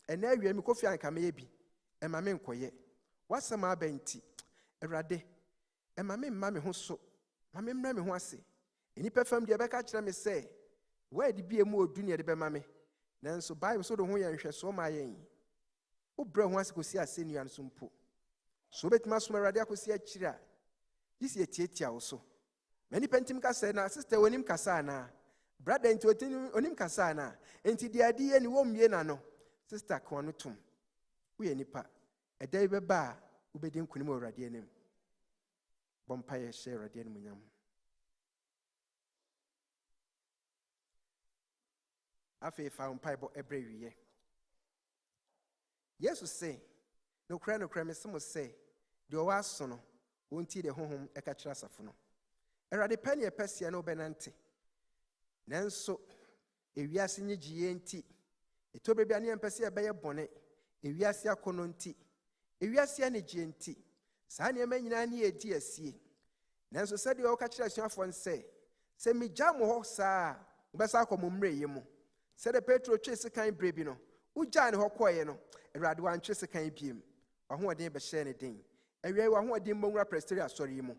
G: ena awie me kofi anka meye bi ema me nkoye wasema abenti erade ema me mma me ho so ma me mra me ho ase eni pefam de beka kira me se wa de bia mu odu ne de be ma me nanso bible so do ho ye nhweso ma yen wo bra ho ase kosi ase nuan so mpo so betima so erade akosi akira this is a also. Many pentim kasa na sister onim kasa na brother into onim kasa na enti the idea ni wo mie na no sister ko no tum we nipa e dai be ba ubedi nkunim awurade anem bompa ye share awurade anem nyam afi fa umpa bo ebre wiye Jesus say no kra me some say the owaso no wonti de honhom ekakira safo no erade pani epesia no benante nanso ewiase nyigiye nti etobe bia ne empesia beye bone ewiase akono nti ewiase anegye nti saa ne manyina ne edi asie nanso sede o kakira suafo nse se migya mo ho saa ubesa akomomre yemu sede Petro twese kan brebi no ugya ne ho koye no erade wan twese kan biem waho ode be hye ne den ewie wa ho adi mbongra presbytery asori mu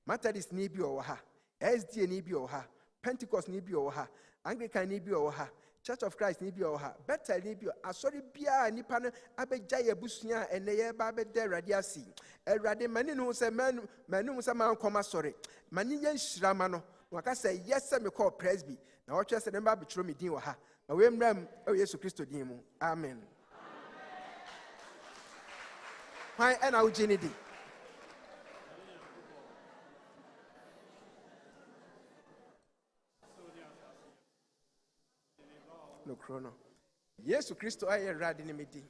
G: Methodist ni bi o ha SDA ni bi o ha Pentecost ni bi o ha Anglican ni bi o ha Church of Christ ni bi o ha Bethel ni bi asori bia nipa no abegya ye busua ene ye ba be de awurade asi awurade mani no se manu se man koma sori mani nya nhirama no waka say yes me call presby na wo twese ne ba betro me din wo ha na we mram o Yesu Kristo din mu amen. Why and our genie? no chrono. Yesu Christo aye radi ni medi.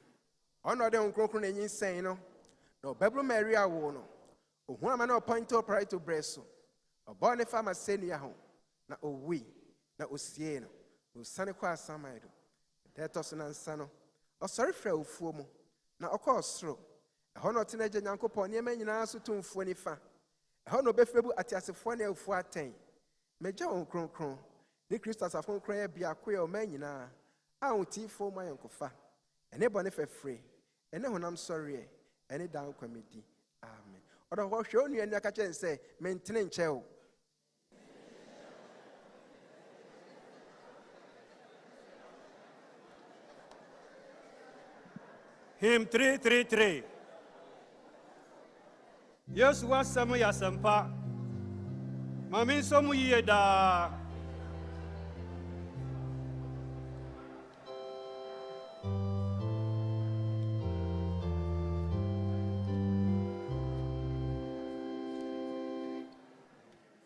G: Ono de nkronkron enyin sen no. No Bible Maria wo no. Ohu ama na point up right to breso. Obo ne fama senia ho. Na owi na osie no. Osane kwa asamaido. Tetos na nsa no. Osori fra ofuo mu. Na okọ osoro. Eho no tena gye Nyankopon ne nyina so tumfuo nifa. Eho no befrebu atiasefo na efu aten. Meja on kronkron. Ni Kristo asafo nkron ya bia koye o manyina. A utifo ma yankofa. Ene bone fefre. Ene honam sori e. Ene dan kwamedi. Amen. Odo ho hwe onu eni aka chen se mentene nche o.
A: Hymn 333. Yes, was some yasampa. Mami somu yeda.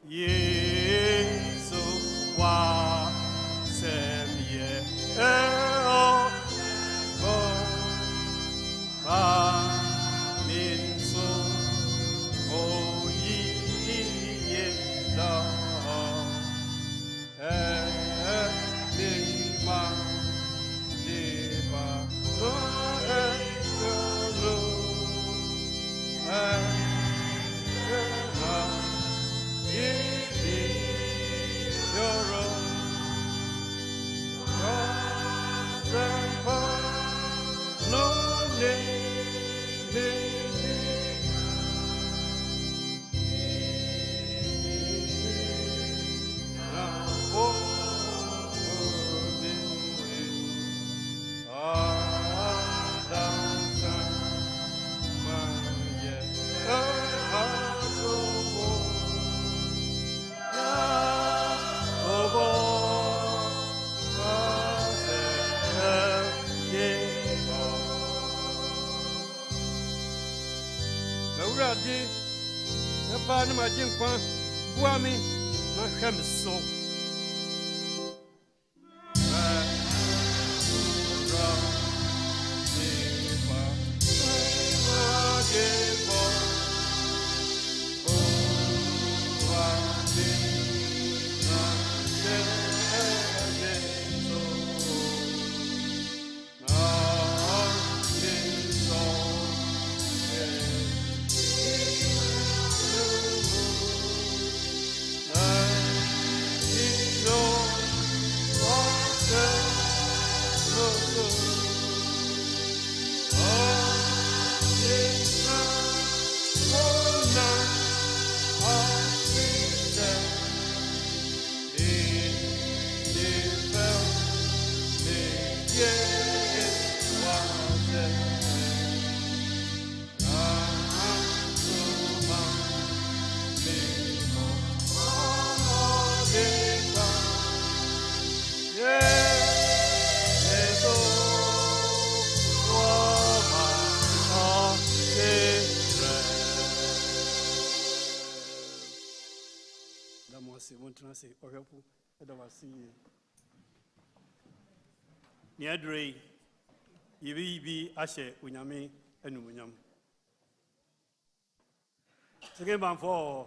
A: Yesu wa semye o amin so o ye da ni ma de ba Papa na majin kwa buami na khamso say Orapu Edawasi Niadre Yibi Ashe Unyame and Unyam. Second band for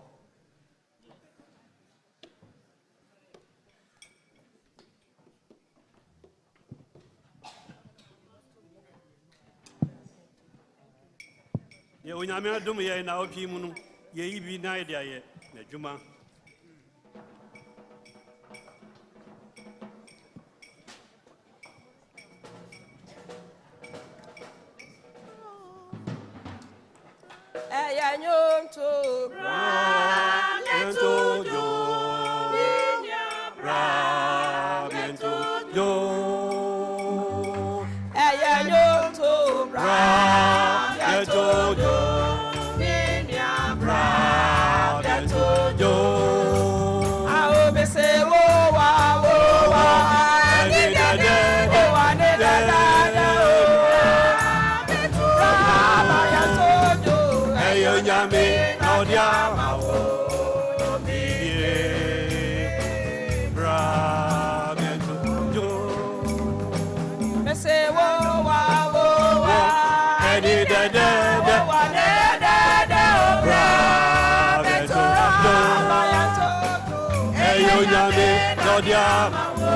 A: Ye Unyame Dum ye na opi munu ye yibi na idea ye na Juma. diama wo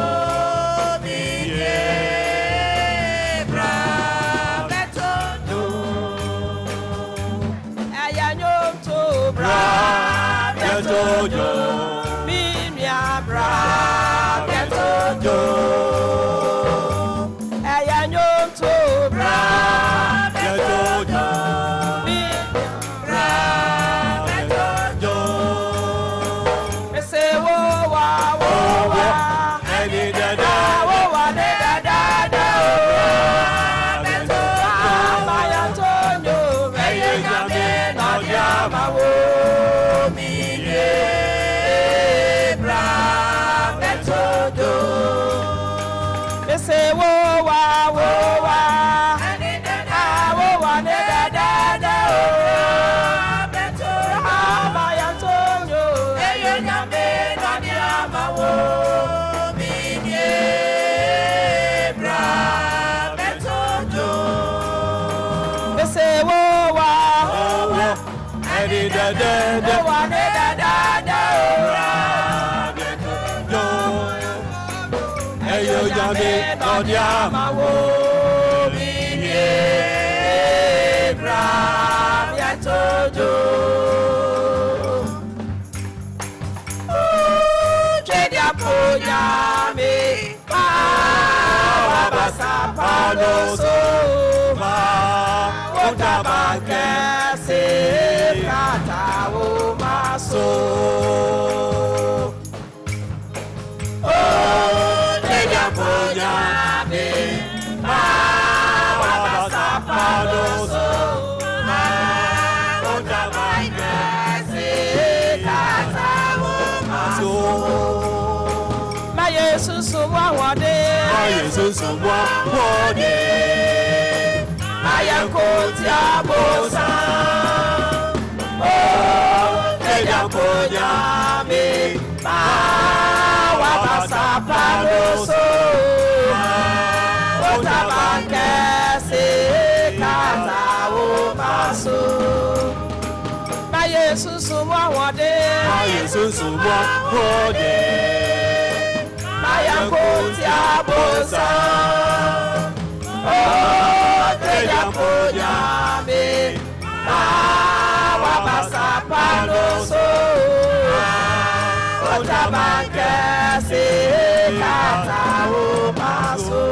A: biye bra beto do aya nyom to bra beto do mi bra beto do aya nyom to bra beto do mi bra beto do say wo wa any da da wo wa da da da beto amaya tonyo eye jame na diama wo mi ye bra beto do say wo wa any da da wo wa da da da beto amaya tonyo eye jame na diama wo mi ye bra beto do say wo wa any da da da wo wa da da da beto do eyo jame na diama wo mi ye bra beto do Nyame pa basa palo so ma otabake se kata o maso Nyame pa basa palo so ma otabake se kata o maso Jesus wawade Jesus wawade ayakotia bosa oh eja ponyame pa wabasa paloso otabanke se kata o maso Jesus wawade Jesus wawade ayakotia bosa oh teja ponyame wabasa paloso otabanke se kata o maso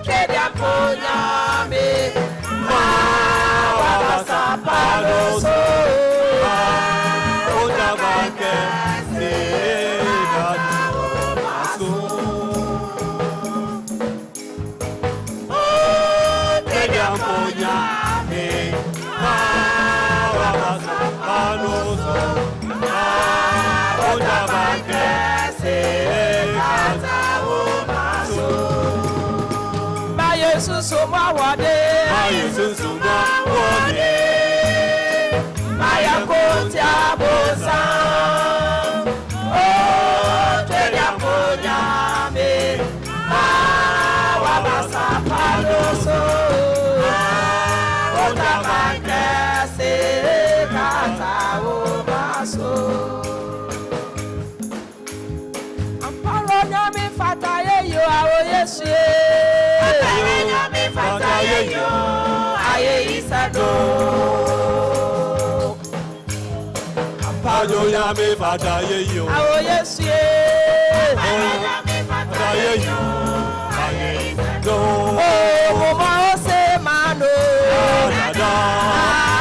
A: teja ponyame wabasa paloso Jesus wawade Jesus wawade ayakotia bosa oh teja ponyame wabasa paloso otabanke se kata o maso amparo nyame fataye yo awo yesu yo aye isado ampajo ya me fata ye yo awo yesu ya me fata ye yo aye isado oh mo ma o se mano da da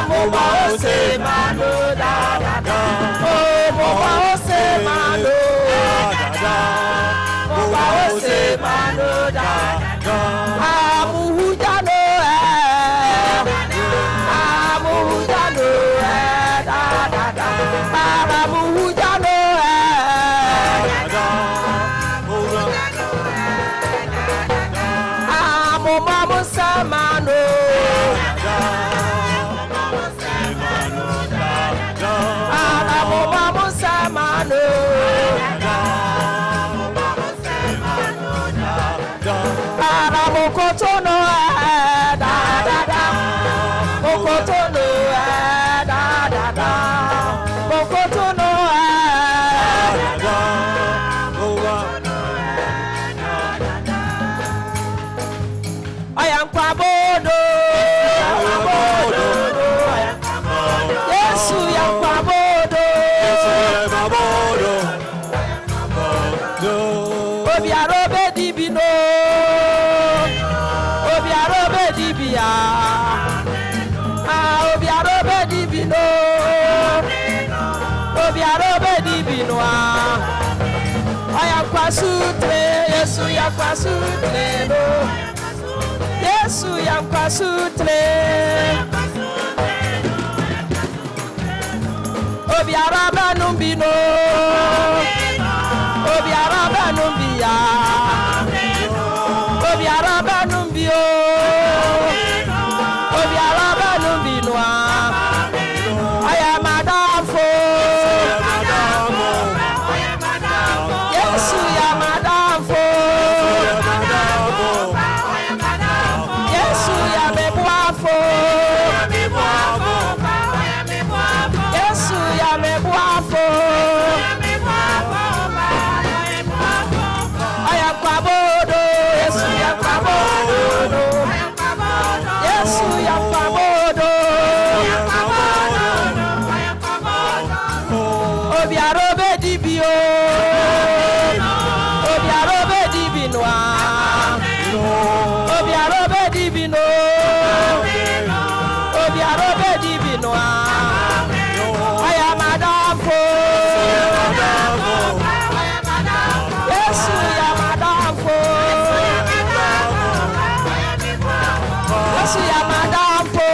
A: mo ma o se mano da da oh mo ma o se mano da da mo ma o se mano da da
H: bino. Obiara obedi bino. Aya kwasutre, Yesu ya kwasutre no. Yesu ya kwasutre. Obiara banum bino. Obiara banum biya. Obiara banum bio. Obiara banum binoa. Aya madafo. Yesu ya madafo. Yesu ya mebuafo. Yesu ya mebuafo. Aya kwabodo. Yesu ya kwabodo. Yesu ya kwabodo. Obiara obedi bio. Obiara obedi binoa. Obiara obedi bino. Obiara obedi binoa. Aya madafo. Yesu ya madafo. Yesu ya madafo.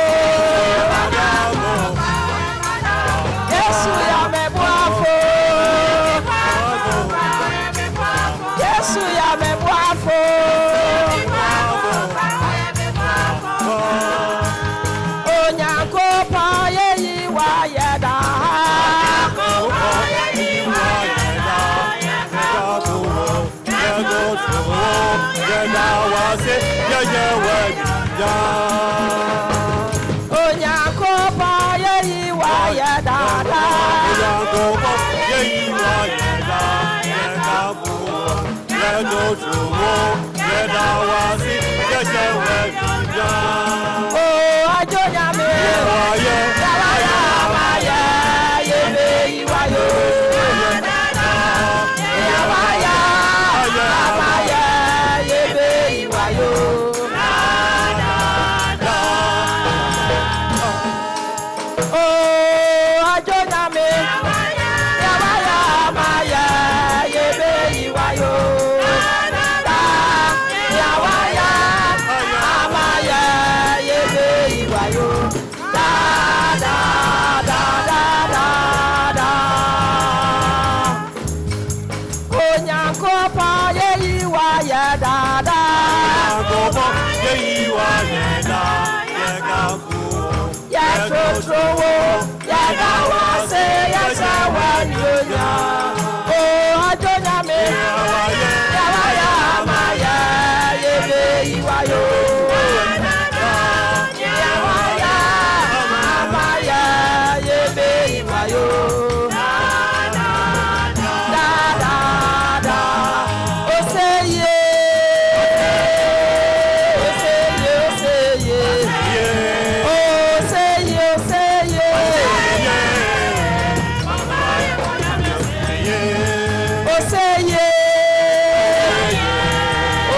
H: Yesu ya mebuafo. Yesu ya mebuafo. Onyankopa yeyi wa yeda. Onyankopa yeyi wa yeda. Oh, ajonyame. Yawaya maya yebe iwayo. Yawaya maya yebe iwayo. Oh, ajonyame. Yawaya maya yebe iwayo. Yawaya amaya yebe iwayo. Da da da da da da. Onyankopa yeyi wa ya da da. Ya trotrowo ya gawase ya sawanyonya. Oh ajonyame. Yawaya amaya yebe iwayo. Yawaya amaya yebe iwayo. Da da da. Oseye. Oseye, oseye. Oseye, oseye. Oseye.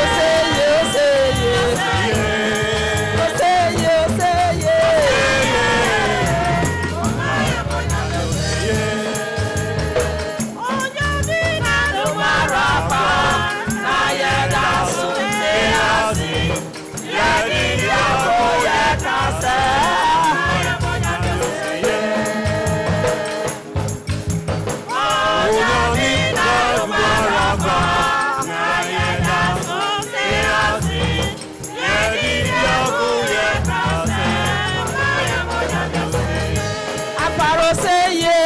H: Oseye, oseye. Oseye, oseye. Onyamina numarapa na yeda sunte asi. Yedi yako yekase. Onyamina numarapa na yeda sunte asi. Yedi yako yekase. Aparo seye.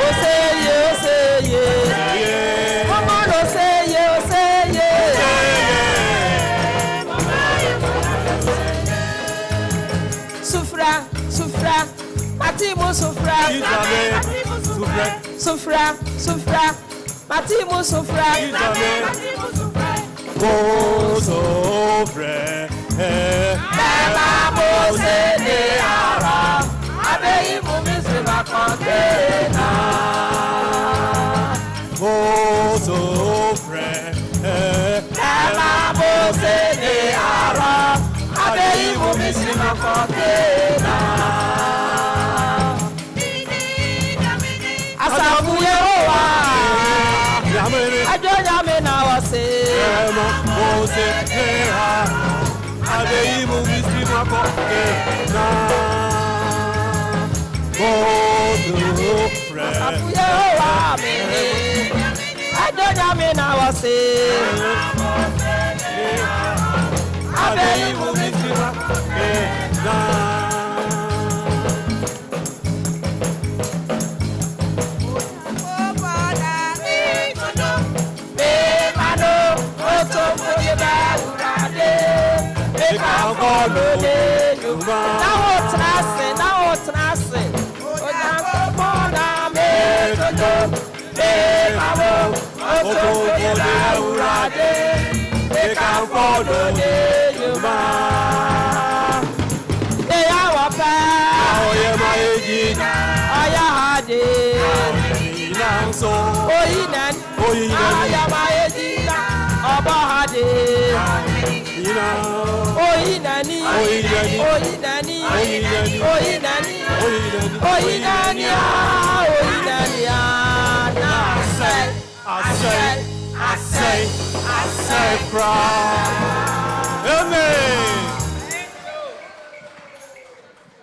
H: Oseye, oseye. Momono seye, oseye. Sufra, sufra. Matimu sufra. Sufra, sufra. Matimu sufra. Bema mose de ara. Abeyi mumisi bakondena. Bema mose de ara. Abeyi mumisi bakondena.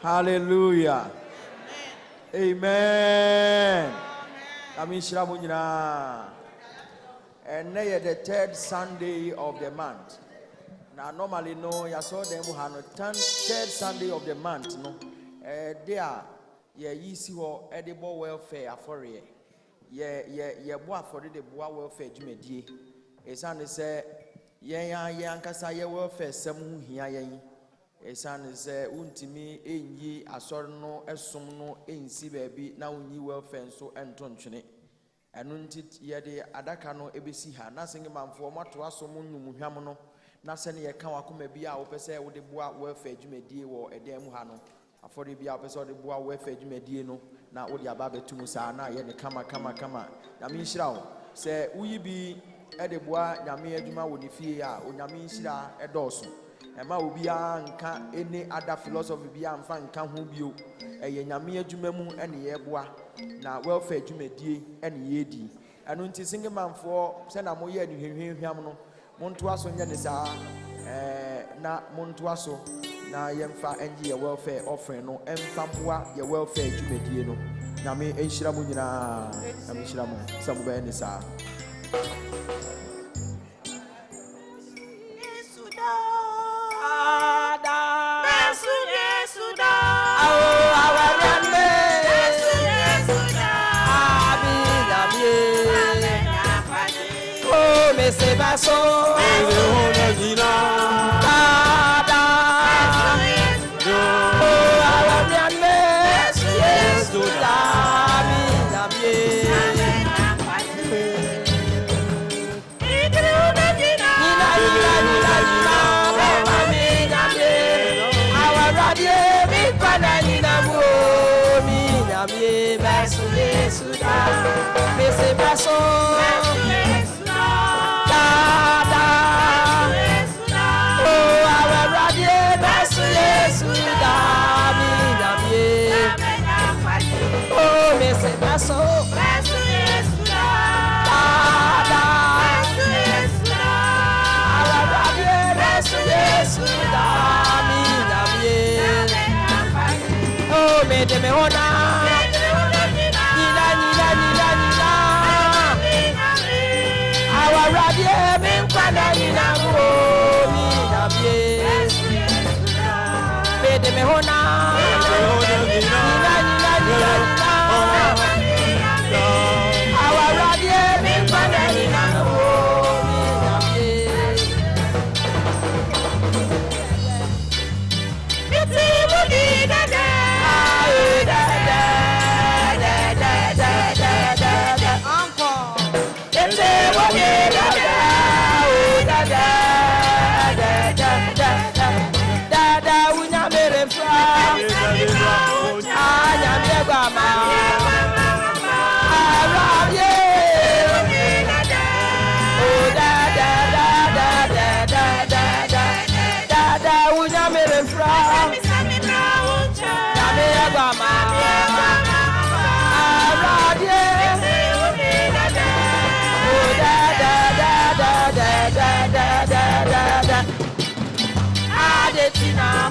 D: Hallelujah. Amen. Amen. And now the third Sunday of the month. Now normally no, you saw them who have third Sunday of the month. No, there, you see what edible welfare for ye. Boy for the boy welfare jumedi. It's only say, Yankasa welfare some here. Esan se untimi enyi asorno esomno ensi baabi na unyi welfare so entontwene enu nti yede adaka no ebesi ha na singe manfo mato asomo nnum hwam no na se ne yeka wakoma bi a wo pese wo de boa welfare dwumadie wo edem mu ha no afore bi a wo pese wo de boa welfare dwumadie no na wo de aba betum sa na ye ne kama na mi nhira wo se uyi bi ede boa nyame adwuma wo ne fie a onyame nhira edoso ema obia nka ene ada philosophy bia mfa nka ho bio eye nyame adwuma mu ene ye boa na welfare dwumadie ene ye di anu nti singe manfo se na moye anuhwehwehwam no monto aso nya ne saa na monto aso na yemfa enye ye welfare offering no emfa boa ye welfare dwumadie no nyame enhyira mu nyina nyame enhyira mu sabu ba ne saa
H: Se pasó,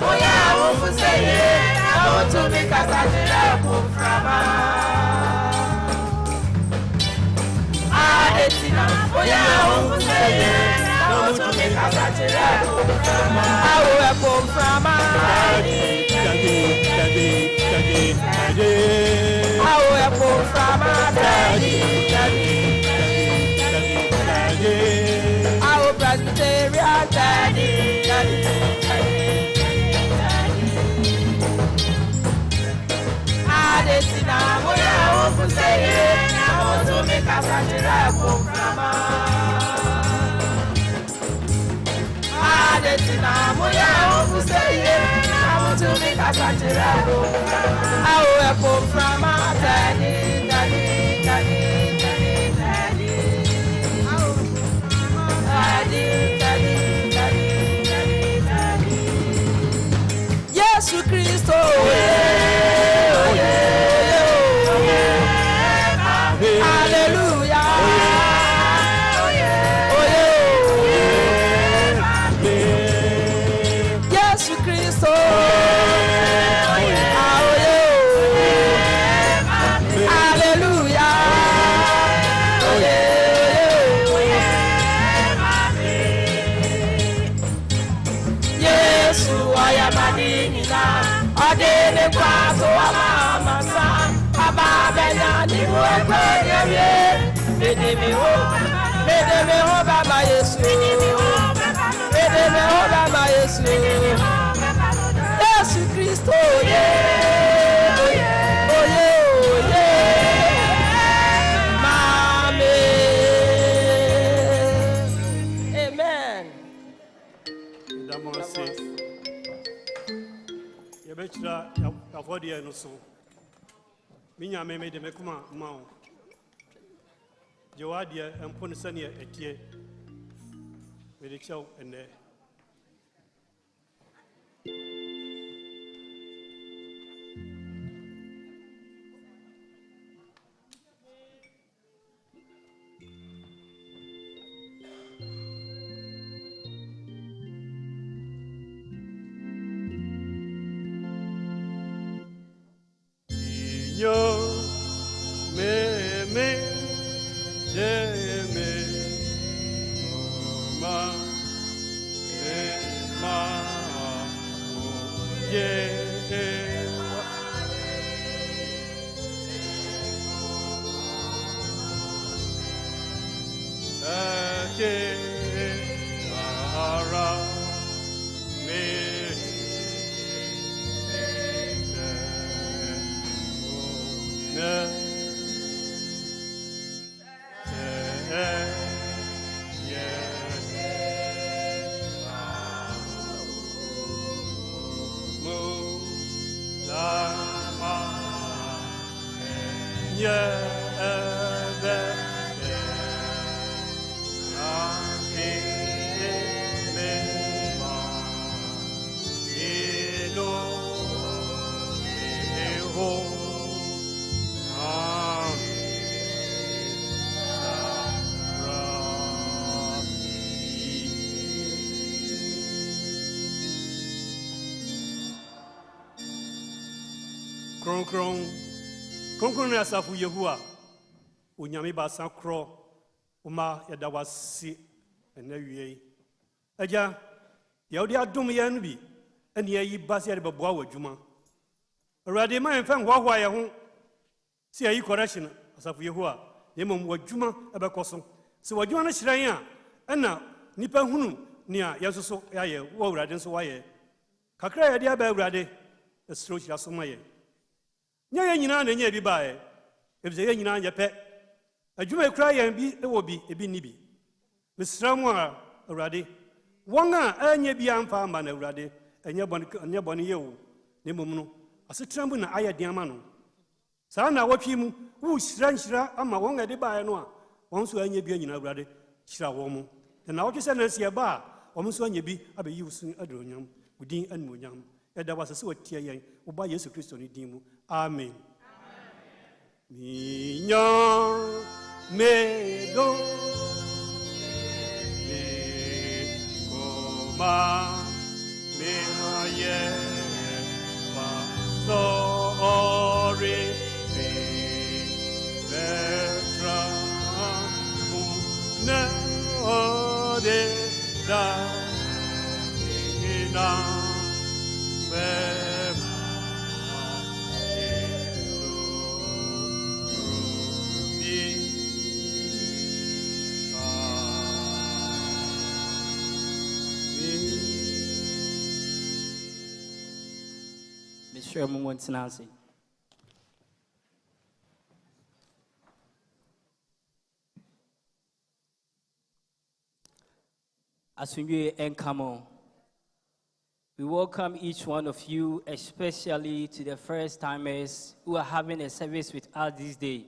B: Moya
H: to me kasajira kumframa. Adetina oya umseye na to me kasajira kumframa. Awe kumframa. Awe kumframa. Awe Presbyterian daddy. Adetina moya umseye na to me kasajira kumframa. Adetina moya umseye na to me kasajira kumframa. Awe kumframa daddy. Yesu Kristo. Hallelujah. Yesu Kristo. Hallelujah. Yesu ayamadinina adele kwato amamasa ababena ni wekweye bedeme ho baba Yesu bedeme ho baba Yesu Yesu Kristo mame. Amen.
A: Yabechira afodi eno so minya me de mekuma mawo jewadi empon sane etie me de chew ene yo me de me ma ye ara me Kronkron na asafu Yehua onyame ba san kro uma yada wasi ena wie aja ye odi adom ye no bi ene yi base ye beboa wadwuma awurade man fan hwahwa ye ho si ayi correction asafu Yehua ye mom wadwuma ebekoso se wadwuma no hyiran a ena nipa hunu nia yesoso yaye wo awurade nso waye kakra ye dia ba awurade esro hira so maye nya nyina na nya bi bae ebise ye nyina nya pe adwuma ekura yan bi ewo bi ebi ni bi mesramu a awurade won a anya bi amfa amba na awurade anya bone ye wo ne mom no asetrambu na aya diama no saa na wotwi mu wo hira ama won ade bae no a won so anya bi nyina awurade hira wo mu na wotwe se na sie ba a won so anya bi abeyi usun adronyam udin anmonyam eda wasase watia yen wo ba Yesu Kristo ni din mu amen. Minha medo me coma me aye pa so
I: Mr. Mumwantinasi. Asunye Enkamo. We welcome each one of you, especially to the first timers who are having a service with us this day.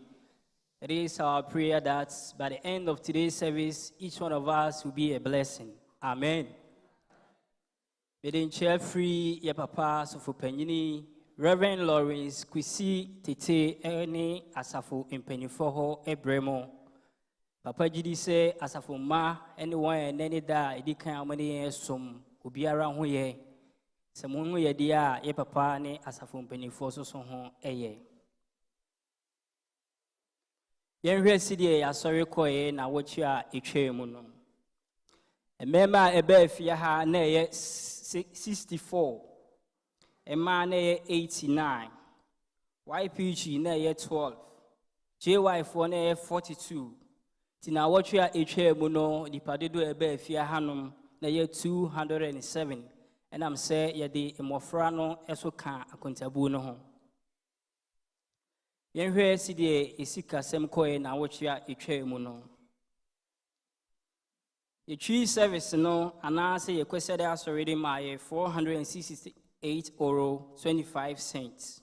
I: It is our prayer that by the end of today's service, each one of us will be a blessing. Amen. Medin chair free, ye papa, Sofu Penyini, Reverend Lawrence, Kwisi, Tete, Erne, Asafo, Impenifoho, Ebremo. Papa Jidi say, Asafo Ma, anyone and any da, Edika, Mani, Sum, Ubiara, Huye. Samungu ye dia ye papa ne asafo mpanifo so ho eye yen hwe sidie ya sori koye na wochi a etwe mu no emema ebe afia ha na ye 64 ema na ye 89 YPG na ye 12 JY4 na ye 42 tina wochi a etwe mu no dipadedo ebe afia hanom na ye 207 and I'm say yadi imofrano esoka akontabu no ho yenhwe sidie esika semkoe na wochia etwa mu no etwi service no anase ye kwesede asorede ma ye 468 euro 25 cents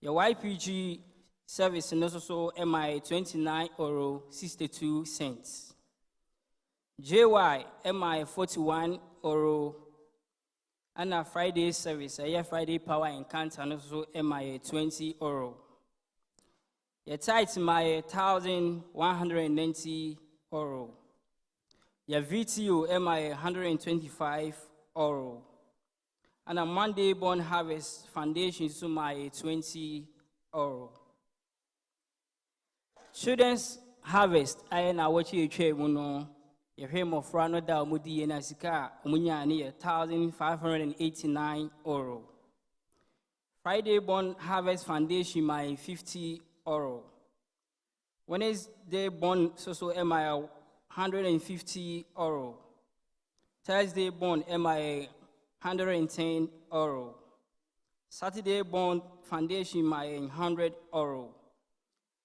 I: your YPG service no so MI 29 euro 62 cents JY MI 41 euro and a Friday service, a Friday power encounter, and also MI 20 euro. Your tithe my 1,190 euro. Your VTO MI 125 euro. And a Monday Born Harvest Foundation so my 20 euro. Children's Harvest, I know what you know. Your him of Rano da Mudi and Asika, Munya near 1,589 euro. Friday Born Harvest Foundation, my 50 euro. Wednesday Born Soso MI 150 euro. Thursday Born MI 110 euro. Saturday Born Foundation, my 100 euro.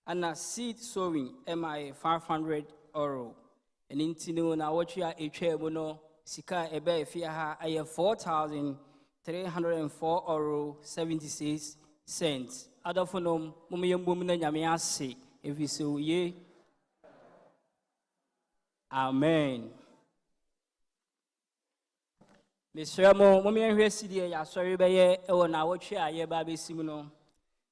I: And a seed sowing MI 500 euro. And intino na watchia eche mono sika ebe fia ha aye 4,304 euro 76 cents. Adafonom mumiyembum na nyame ase efiso ye. Amen. Mesramo mumiyenhwe sidie ya sori beye ewo na watchia ye ba besim no.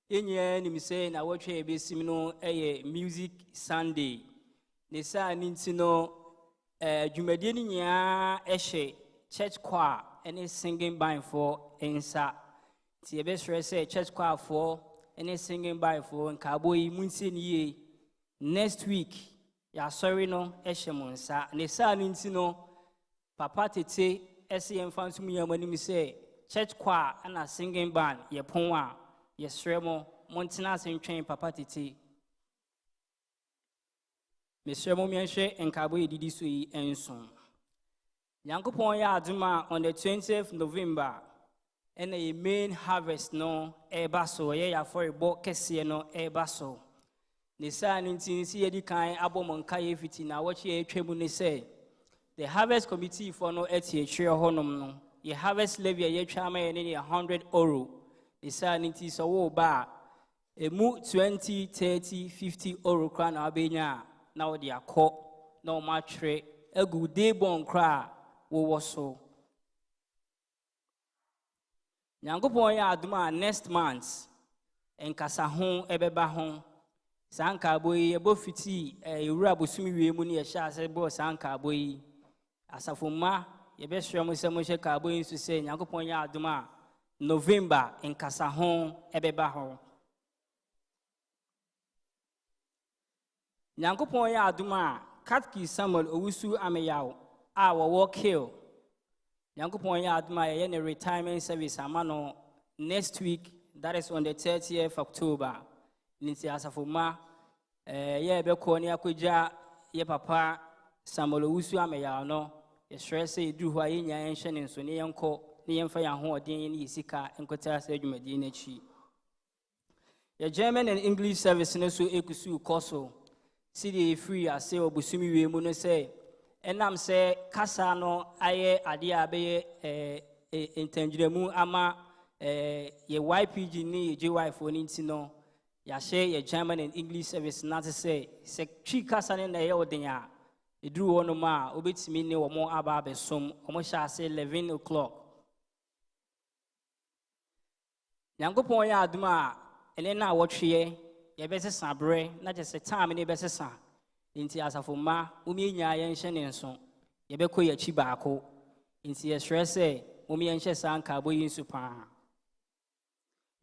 I: Enye nimse na watchia besim no eye Music Sunday. Nisa nintino jumedie ni nya ehye church choir any singing band for ensa ti ebe say church choir for any singing band for nkaboyi munse niye next week ya sorry no ehye monsa nisa nintino papa tete ese yemfansu munyamani say church choir and singing band ye pon a ye sremo montena sentwen papa tete Mr. Momianshe and Cabo Didisui and son. Yankopon Yaduma on the 20th November, and a main harvest no a basso, ya for a boat Cassiano a basso. The son in Tennessee kind Abomon Kayefiti, now what ye tribune say. The harvest committee for no eti share honum, ye harvest levy ye charmer and any 100 euro. The son in Tisa bar a mo 20, 30, 50 euro crown Albania. Now they are caught no matre a good day born cry was so. Yankopon Yaduma next month and Casahon Ebebahon Sanka boy above 50 a rabusumi muni a shas a boss Sanka boy Asafuma, your best Ramusamusha Carboy to say Yankopon Yaduma November and Casahon Ebebahon. Nyankopon ya aduma Katki Samuel Owusu Ameyao our walk hill. Nyankopon ya aduma ye ne retirement service amano next week, that is on the 30th October. Ninti asafuma ye be ko ne akoja ye papa Samuel Owusu Ameyao no ye stress e du hwa ye nya enhye ne so ne yenko ne yɛmfa yɛn ahoɔden ne yɛ sika nkɔtɛ asɛ adwumadie no akyi. Yɛ German and English service no so ekusu kɔ so. Si de free ase obusumi wie mu no sɛ ɛnam sɛ kasa no ayɛ adeɛ a bɛyɛ ntɛngyinamu ama yɛ YPG ne yɛ JY fo no nti no yɛahyɛ yɛ German and English service na te sɛ twi kasa no na ɛyɛ ɔden a ɛduru hɔ nom a wobɛtumi ne wɔn aba abɛsom wɔn hyɛ ase 11 o'clock. Nyankopɔn yɛ adom a ɛne na wɔtweɛ yɛbɛsesa abrɛ na kyɛ sɛ time ne bɛsesa nti asafo mma momiɛnyaa yɛnhyɛ ne nso yɛbɛkɔ yɛakyi baako nti yɛsrɛ sɛ momiɛnhyɛ saa nkaabɔ yi nso paa.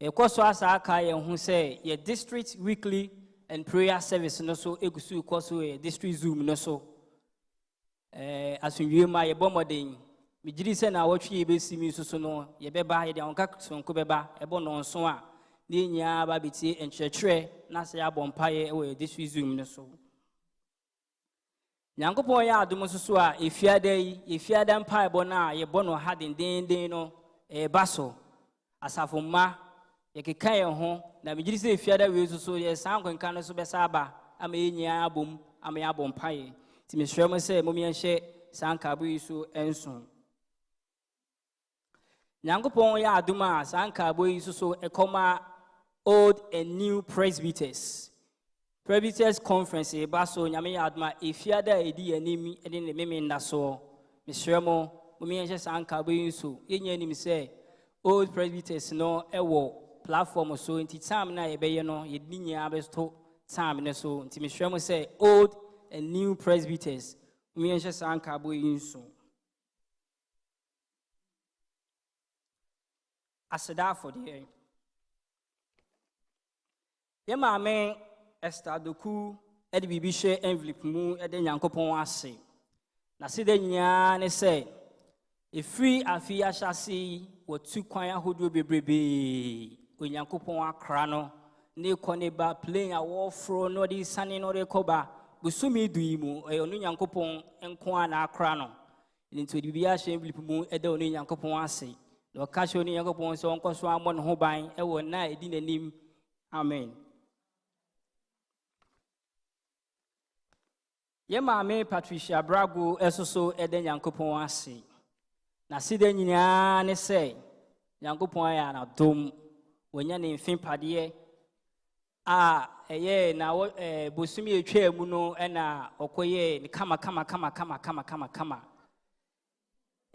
I: Ɛkɔ so asa aka yɛn ho sɛ yɛ district weekly and prayer service no so egusu kɔ so yɛ district zoom no so asomdwie ma yɛbɔ mmɔden megyiri sɛ na wɔtwe yɛbɛsi mi nso so no yɛbɛba yɛde ahonka sonko bɛba ɛbɔ nɔnso a ne nyinaa ba bɛtie nkyerɛkyerɛ na sɛ yɛabɔ mpaeɛ wɔ yɛ district zoom no so. Nyankopɔn yɛ adom nso so a efiada mpaebɔ no a yɛbɔ no ha dendenden no ɛba so asafo mma yɛkeka yɛn ho na megyiri sɛ efiada wei nso so yɛ saa nkwenka no so bɛsa aba ama yɛn nyinaa abom ama yɛabɔ mpaeɛ nti mesrɛ mo sɛ momiɛnhyɛ saa nkaabɔ yi so nso. Nyankopɔn yɛ adom a saa nkaabɔ yi nso so ɛkɔma old and new presbyters conference eba so nyame yɛ adom a efiada a ɛdi anim ɛde ne meme nda soɔ mesrɛ mo momiɛnhyɛ saa nkaabɔ yi nso yɛnya anim sɛ old presbyters no ɛwɔ platform so nti time na yɛbɛyɛ no yɛde nyinaa bɛto time no so nti mesrɛ mo sɛ old and new presbyters momiɛnhyɛ saa nkaabɔ yi nso. Aseda afɔdeɛ yɛ maame Esther Doku ɛde biribi hyɛ envelope mu ɛde Nyankopɔn ase na sida nyinaa ne sɛ efiri afi ahyase wɔtu kwan ahodoɔ bebrebe Onyankopɔn akra no ne kɔ ne ba plane a wɔforo no de sane no de kɔba busumi du yi mu ɛyɛ ɔno Nyankopɔn nko a na akra no nti biribi ahyɛ envelope mu ɛde ɔno Nyankopɔn ase na ɔka hyɛ ɔno Nyankopɔn sɛ ɔnkɔ so ammɔ ne ho ban ɛwɔ na ɛdi n'anim. Amen. Yɛ maame Patricia Brago ɛsoso ɛde Nyankopɔn ase na sida nyinaa ne sɛ Nyankopɔn ayɛ anadom wɔnya ne mfe padeɛ a ɛyɛ na bosumi etwa mu no ɛna ɔkɔyɛ ne kama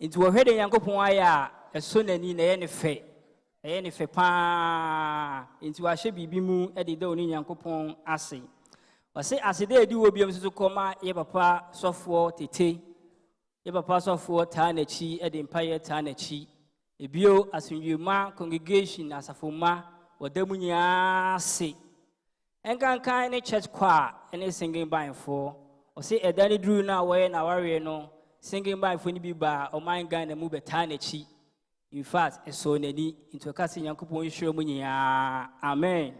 I: nti wɔhwɛ de Nyankopɔn ayɛ a ɛso n'ani na ɛyɛ ne fɛ paa nti wahyɛ biribi mu ɛde da ɔne Nyankopɔn ase. Ɔsɛ aseda edi wɔ biam so kɔma yɛ papa sɔfoɔ tete yɛ papa sɔfoɔ taa n'akyi ɛde mpaeɛ taa n'akyi ebio asomdwema congregation asafoma wɔda mu nyinaa ase ɛnkankan ne church choir ɛne singing bandfoɔ ɔsɛ ɛda ne duru no a wɔyɛ na awareɛ no singing bandfoɔ no bi ba ɔman Ghana mu bɛtaa n'akyi in fact ɛsɔ n'ani nti ɔka sɛ Nyankopɔn nhyira mu nyinaa. Amen.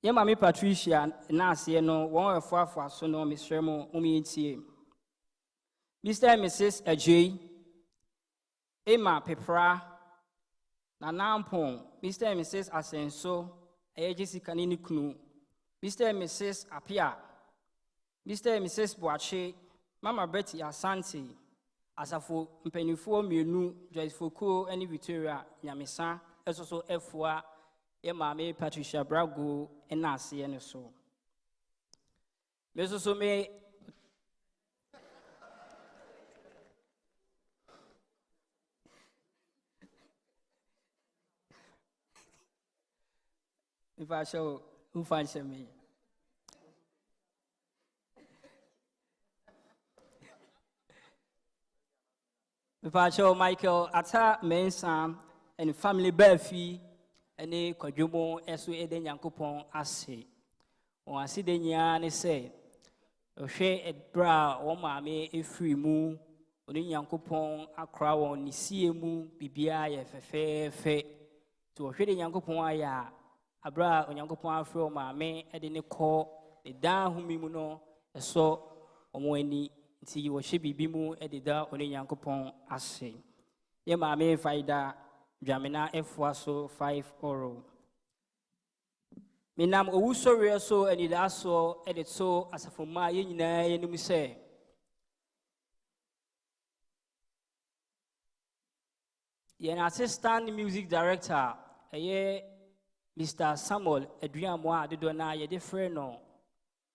I: Yɛ maame Patricia na aseɛ no wɔn ɛfoafoa so no mesrɛ mo momiɛntie. Mr. and Mrs. Ajay Emma Pepra Nanampon Mr. and Mrs. Asenso ɛyɛ Jessica ne kunu Mr. and Mrs. Apia Mr. and Mrs. Boache Mama Betty Asante asafo mpanimfoɔ mmienu Joyce Foko ne Victoria Nyamesa ɛsoso ɛfoa yɛ maame Patricia Brago ɛna aseɛ no so. Mesoso me if I show who finds me. If I show Michael Atta Mensam and family Belfi and Kojumo Esu Eden Yankupon Ase. Or I see the Yan say, Oshe et bra or mammy a free moo, or in Yankupon a crow on Nisiemu, Bibia, fe to a shady Yankupon aya, a bra on Yankupon from mammy, and in a call, the down whom you know, a so, or when until you should be bimu edida on Yankupon Ase. Ye maame faida Jamina F1 5 oro. Minam owusori so anida so edit so asafoma ye nyina ye nim se. Ye an assistant music director ye Mr. Samuel Adriamwa Adedona ye different no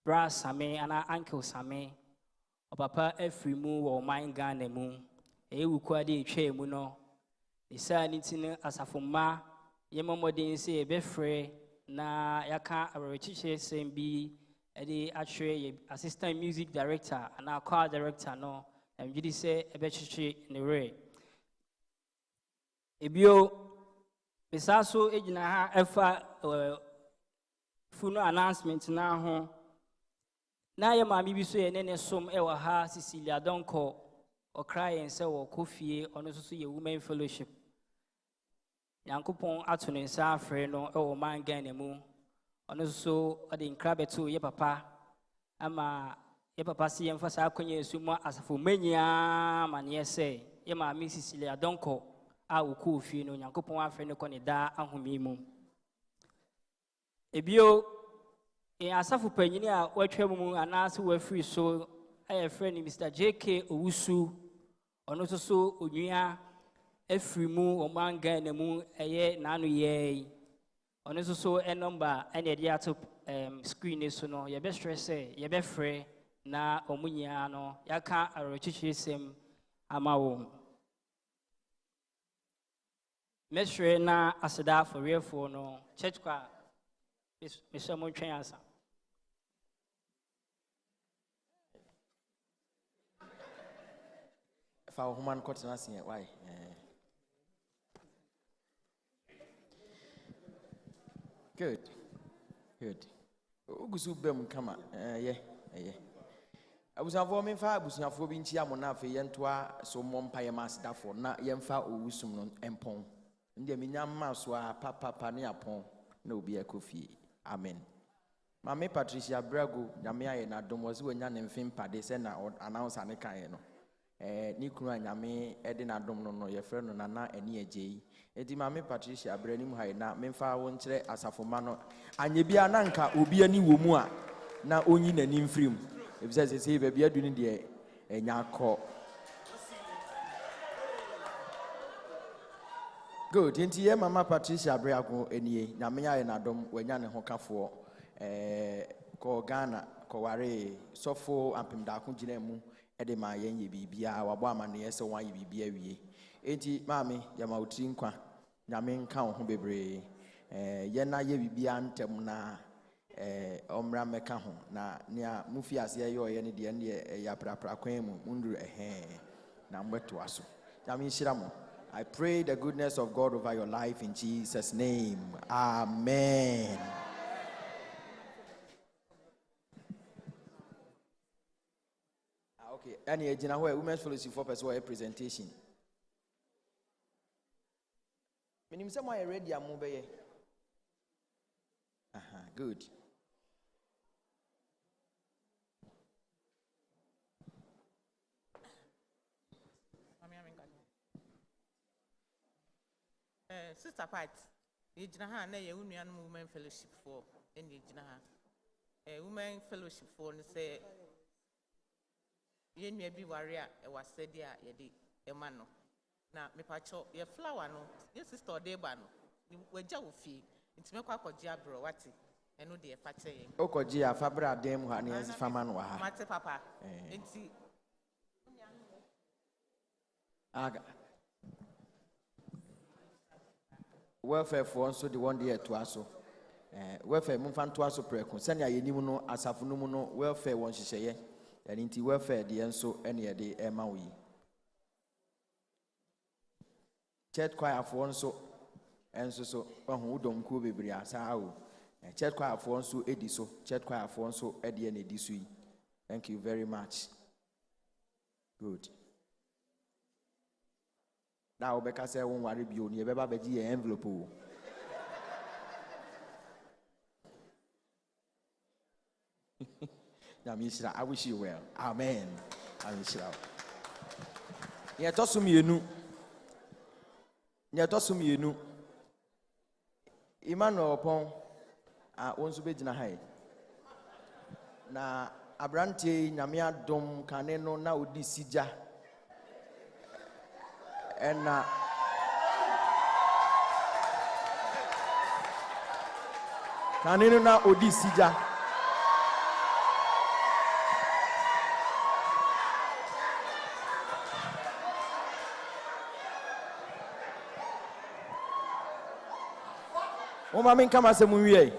I: bra Same ana uncle Same o papa afrimu wo man Ghana mu e wukwa de twa mu no isa nitine asafoma ye momodin se e befre na yaka awerechiche sembi e de atwe ye assistant music director ana choir director no emgidi se e bechiche ne re ebio Misaso ejina ha efa funo announcement na ho na ye maami bi so ye ne som e wa ha Cecilia Donko okra yen se wo kofie ono so ye women fellowship Yankopon ato ne nsa afre no e wo man Ghana mu ono so ode nkra beto ye papa ama ye papa si yemfa sa akonye su mu asafo manyia ma ne se ye maami Cecilia Donko a woku ofie no Yankopon afre ne ko ne da ahomi mu ebio in asafu panyini a watwa mu anase wa free so aye friend Mr. JK Owusu ono so onua afri mu o man Ghana mu eye nanu ye ono so e number ene de ato screen so no ye be stress ye be frɛ na omunya no yaka arochichesem ama wo mesre na aseda for real for no church kwa Mr. Montreal answer.
D: If our human court is why? Good. Ugusu bem kama. Yeah. I was a woman for Busia for Vinci Amona for Yentua, so Mompire Mass Dafo, not Yemfa Owusum empon. And the Minyama swa papa pania pon, no be a coffee. Amen. Mame Patricia Brago, Yamia na Domozu and Yan and Fimpa, they send out announce an ecano. Nikura Yame, Edina Domno, your friend Nana, and Nia J. Edi Mame Patricia Brenim Haina, Memfa won't tre as a fomano, and ye be an anchor, ubi any wumua, na only an infrim. If says it's here, baby, doing the and ya call. Good. Into ye, Mama Patricia Brago, and ye, Namia and Adam, when Yan and Hoka for ko Ghana, Koware, Sofo, and Pimdaku Jinemu, Edema, Yenny Bibia, Wabama, and yes, one ye. Eti Mammy, Yamautinqua, Yamin Count Humbebre, Yena ye bibiantem na omra mekaho na nia mufias ye yo ye ne de ne ya prapra kwan mu mundu na mbeto aso Yamin shiramo. I pray the goodness of God over your life in Jesus' name. Amen. Okay, any agenda where women's fellowship for person presentation. Minim say why ready amu be ye. Good.
J: Sister Pat, you jina ha na ye unuan women fellowship for any jina ha. Women fellowship for say ye nua bi warrior e was said ya ye di e ma no. Na me pacho ye flower no, ye sister Odeba no. We ja wo fi. Nti me kwa kwaji abro wati. Eno de e pache ye.
D: Okoji afabra dem ha na fama no ha.
J: Mate papa. Nti
D: aga welfare for also the one day to aso welfare mumfa to aso preko senia yenim no asafo no mu no welfare won hihye ye nti welfare de enso ene de ema wi church choir for also enso so wahu udom ku bebri asa awo church choir for also edi so church choir for also ede na edi so yi. Thank you very much. Good. Now, because I won't worry you, you better be an envelope. I wish you well. Amen. I wish you well. Yeah, just me, you know. Nyatosum yenu. Emmanuel Opon wonso begina hai. Na abrante nyame adom kane no na odi sija. Ena kane no na odi sija. O mama nka masemu wie.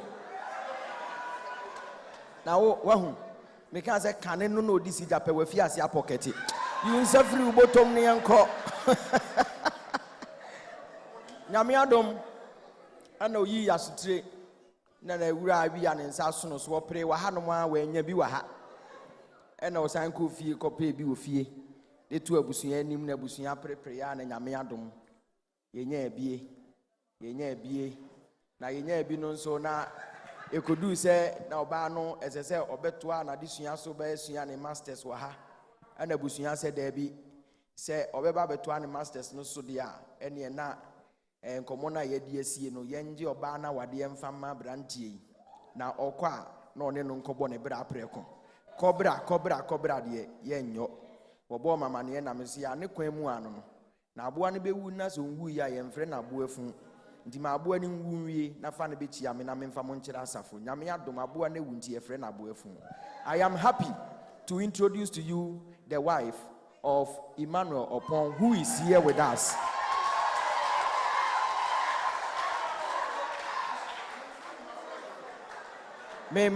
D: Na wahu me kan say kane no na odi sija pe wafi ase apoketi. You nsafiri ubotom ne yanko. Nyame adom ana oyi yasutre na na ewura abi ya ne nsa so no so opre wa ha no ma wa anya bi wa ha. Ena o san ko fie ko pe bi wo fie. De tu abusuya anim na abusuya prepare ya na nyame adom. Yenya ebie. Na yenya ebi no nso na ekodu se na oba no esese obetoa na disua so ba esua ne masters wa ha ana busua se da bi se obeba betoa ne masters no so dia ene na enkomo na yedi asie no yenje oba na wade emfama brantie na okwa na one no nkobo ne bra preko kobra de yenyo wobo mama ne na mesi ya ne kwan mu ano no na aboa ne bewu na so nwu ya yemfre na aboa fu nti ma aboa ni nwunwie na fa na bechi ame na memfa mo nkyira asafo nyame adom aboa na wunti efre na aboa fu. I am happy to introduce to you the wife of Emmanuel Opon, who is here with us. Me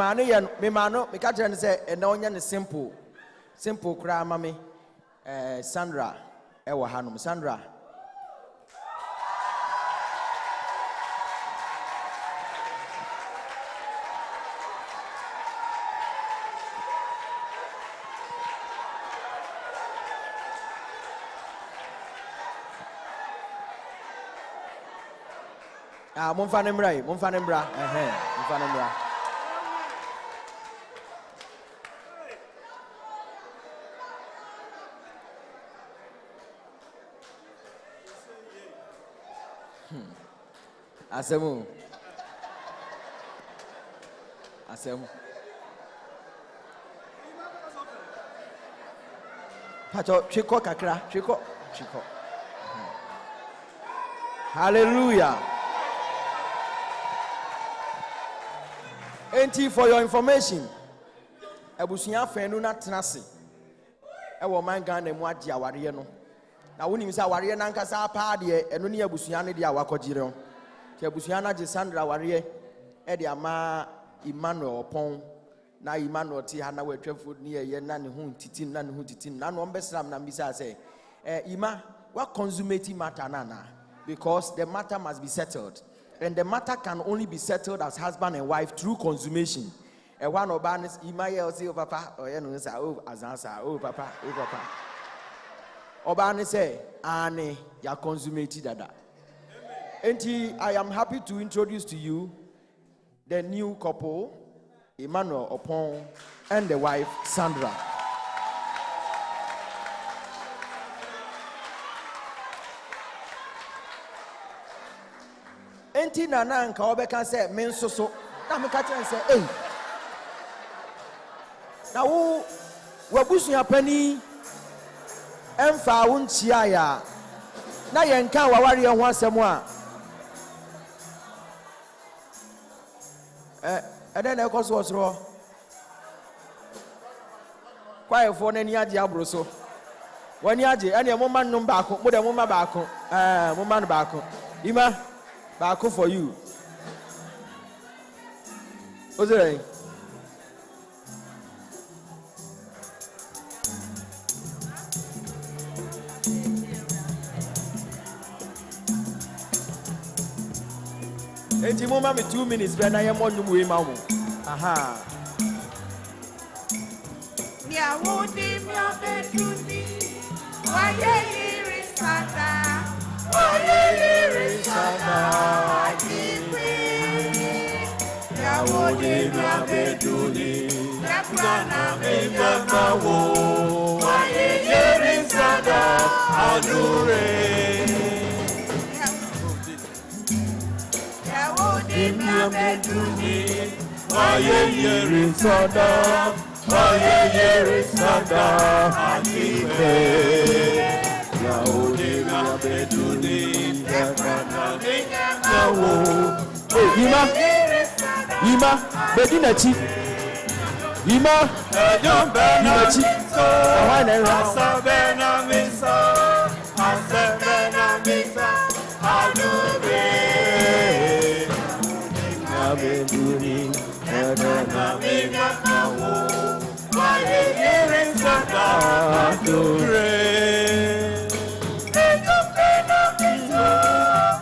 D: ka tell say e na onya ne simple kra mame Sandra ewo hanum. Sandra, Monfanembra. Monfanembra. Asemu. Pacho chiko kakra, chiko. Hallelujah. Enti, for your information, abusuya fenu na tenase ewo man Ghana mu ade aware no na wonim say aware na nkasa pa de eno ne abusuya ne de awakogire no ke abusuya na je Sandra aware e de ama Emmanuel Opon na Emmanuel ti ha na watwafo ne ye na ne hu titin na no mbesram na mbisa say Ima what consummating matter na because the matter must be settled. And the matter can only be settled as husband and wife through consummation. And one of us, Emmanuel say, "Oh papa," or you know, say, "Oh Azansa, oh papa." Obani say, "Ane, ya consummated that." And I am happy to introduce to you the new couple, Emmanuel Opon and the wife Sandra. Enti nana nka obeka say men so na me ka tell say eh na wo wabusuya pani emfa wo nchia ya na ye nka waware ho asem a eden na ekoso osoro kwae fo na ni age abro so wani age ene mo man no baako mo de mo ma baako mo man baako Ima baako for you. What's it? Enti mo ma me 2 minutes be na ye mo nyum we ma mo. Aha.
H: Ni awudi mi obeduni. Wa ye iri sada. Yawodi na beduni Yakwana Mekamawo Waye Yerisada Adure
D: Yima, Bedinachi. Yima, Yima,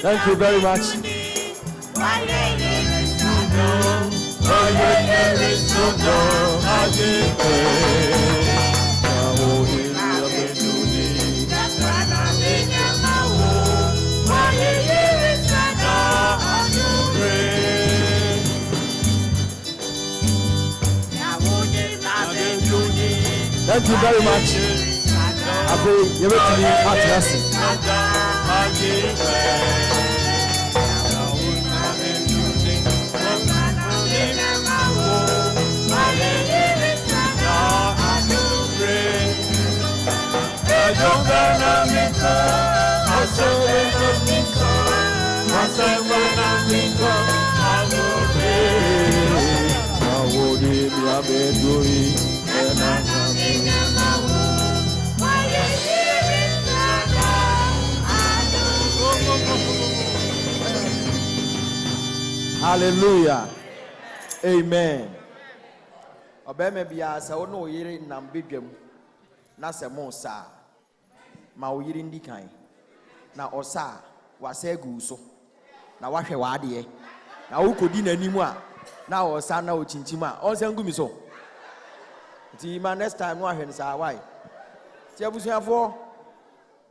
D: Thank you very much. Thank you very much. You to me at Hallelujah. Amen. Obeme bia sa wo no yiri nam bedwam na se mo sa ma wo yiri ndi kan na osa wasa gu so na wahwe wade na wo kodi nanimu a na osa na o chinchim a on se ngumi so ti ma next time no ahwe nsa why ti abusuafo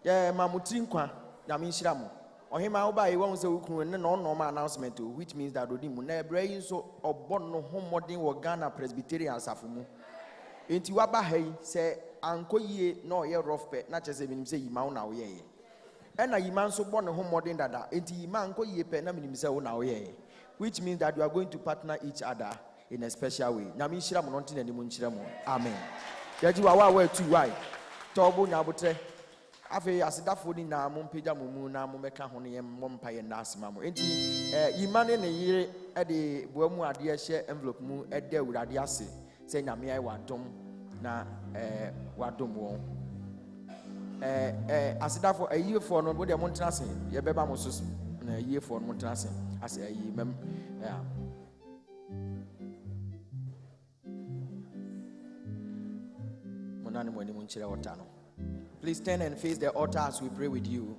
D: ye ma mutri nkwa na me nhira mo ohima oba ye won se wukunu ne no normal announcement which means that odi mu na ebrayin so obon no homodin wo Ghana Presbyterian asafo mu enti waba hai se ankoyie no ye rough pe na chese minim se yima na wo ye ena yima nso bon homodin dada enti yima ankoyie pe na minim se wo na wo ye which means that you are going to partner each other in a special way na me nhira mo no ntin ani mu nhira mo amen yaji wa tu why tobo nyabotre afi asidafo ni na mo mpega mo na mo meka ho ne mo mpaye na asema mo enti imane ne yire e de boamu ade a hye envelope mu e de awurade ase se nyame ai wadom na wadom won asidafo ayefo no bo de mo ntena se ye beba mo so na ayefo no mo ntena se ase ayi mem mo na ne mo ni mo nchire wota no. Please stand and face the altar as we pray with you.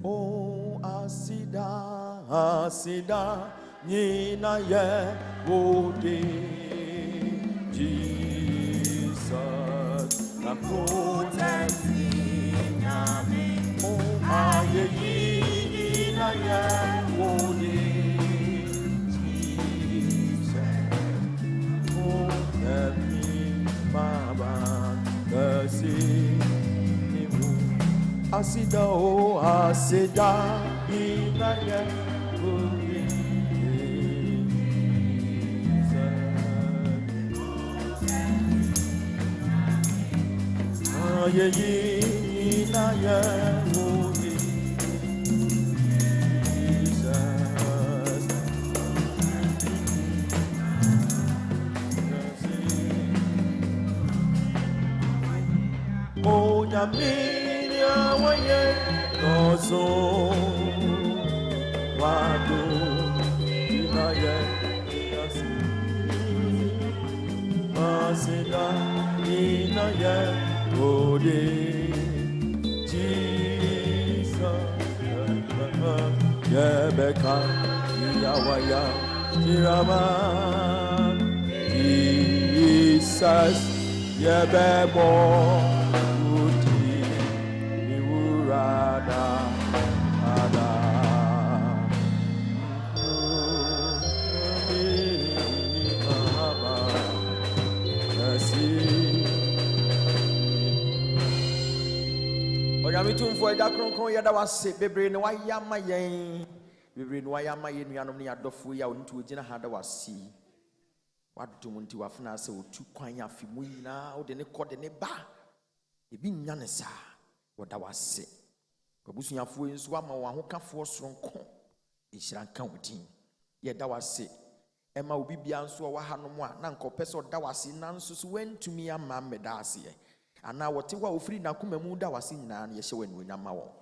D: Oh, Asida, Asida, Nina ye, Wode, Jesus, the potency, oh, Aye, Nina ye, Wode, Jesus, oh, let me, Baba. Asida o asida inaye uri aye inaye uri oh yamini awaye nozo wado inaye yasi asida Nina ya ode Jesus Yebeka Yawaya Tirama Jesus Yebebo Uti Miurada Ada Oyamitumfo eda kronkron yeda wase bebre ne wayama yen bebre ne wayama yen nuanom ne adofo ya ontu ogina ha da wase wadom nti wafena ase otu kwan afi mu nyina ode ne kode ne ba ebi nya ne sa woda wase babusuafo enso ama wo ahokafo soronko ehyiranka wodin yeda wase ema obi bia nso wa hanom a na nkopese oda wase nanso so wantumi ama meda ase ana wote wa ofiri na kuma mu da wase nyina na yehye wanu nyama wo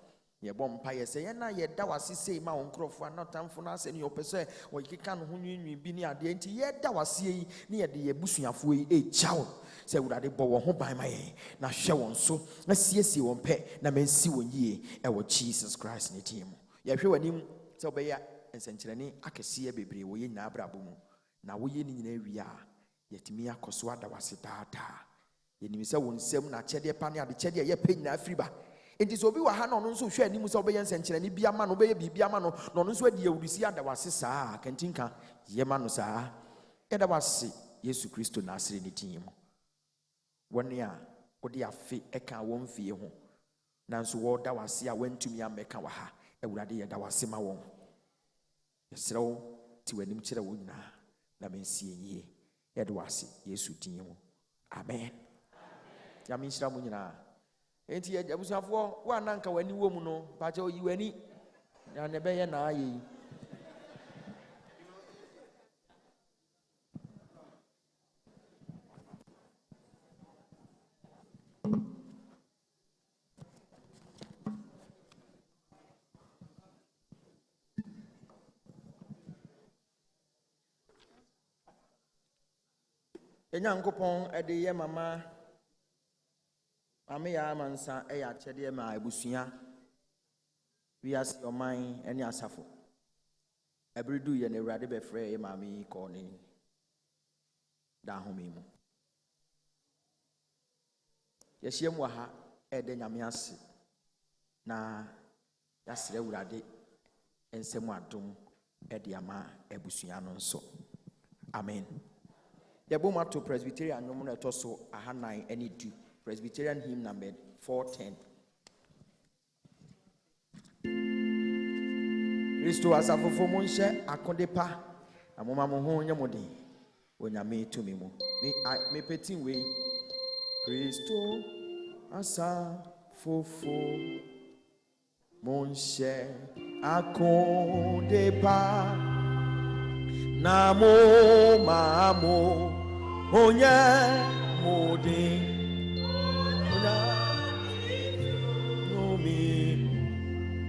D: ye bom pa ye se ye na ye da wase sei ma won krofo na tamfo na ase ne opese wo yikeka no ho nwinwi bi ni ade nti ye da wase yi ne ye de ye busuafo yi echawo se wurade bo wo ho ban ma ye na hwe won so na siesie won pe na mansi won yie e wo Jesus Christ ne tim ye hwe wanim se obeya ensenkyerene akese bebre wo ye nyina abrabo mu na wo ye ni nyina wi a yetimi akoso ada wase tata yenimisa won sem na chede pa ne ade chede ye pe nyina afriba enti so obi wa ha no nso hwe anim so obeyen senkyerene bia ma no obeye bibia ma no no nso adi awudusi ada wase saa kantinka ye ma no saa eda wase Yesu Kristo na asire ne tim woni a odi afi eka won fie ho nanso wo da wase a wantumi ameka wa ha ewurade ye da wase ma won yesrew ti wanim kire wo nyina na mensie yie eda wase Yesu tim amen Yami nhyira mu nyina enti abusuafo wa nanka wani wo mu no pa che oyi wani na ne beye na ayi Enyankopon ede ye mama ame ya mansa eya chede ma ebusua wi as your mind any asafo ebredu ye ne urade be frɛ ye mami ko ni da homi mu ye hyiam ha ede nyame ase na ya srɛ urade ensem adom ede ama ebusua no nso amen ye boma to Presbyterian no na to so aha 9 any do Presbyterian hymn number 410. Kristo asafofo mo nhye akonde pa amoma mo ho nyamode onyame tumi mu me petin we Kristo asafofo mo nhye akonde pa na mo ma mo onya mode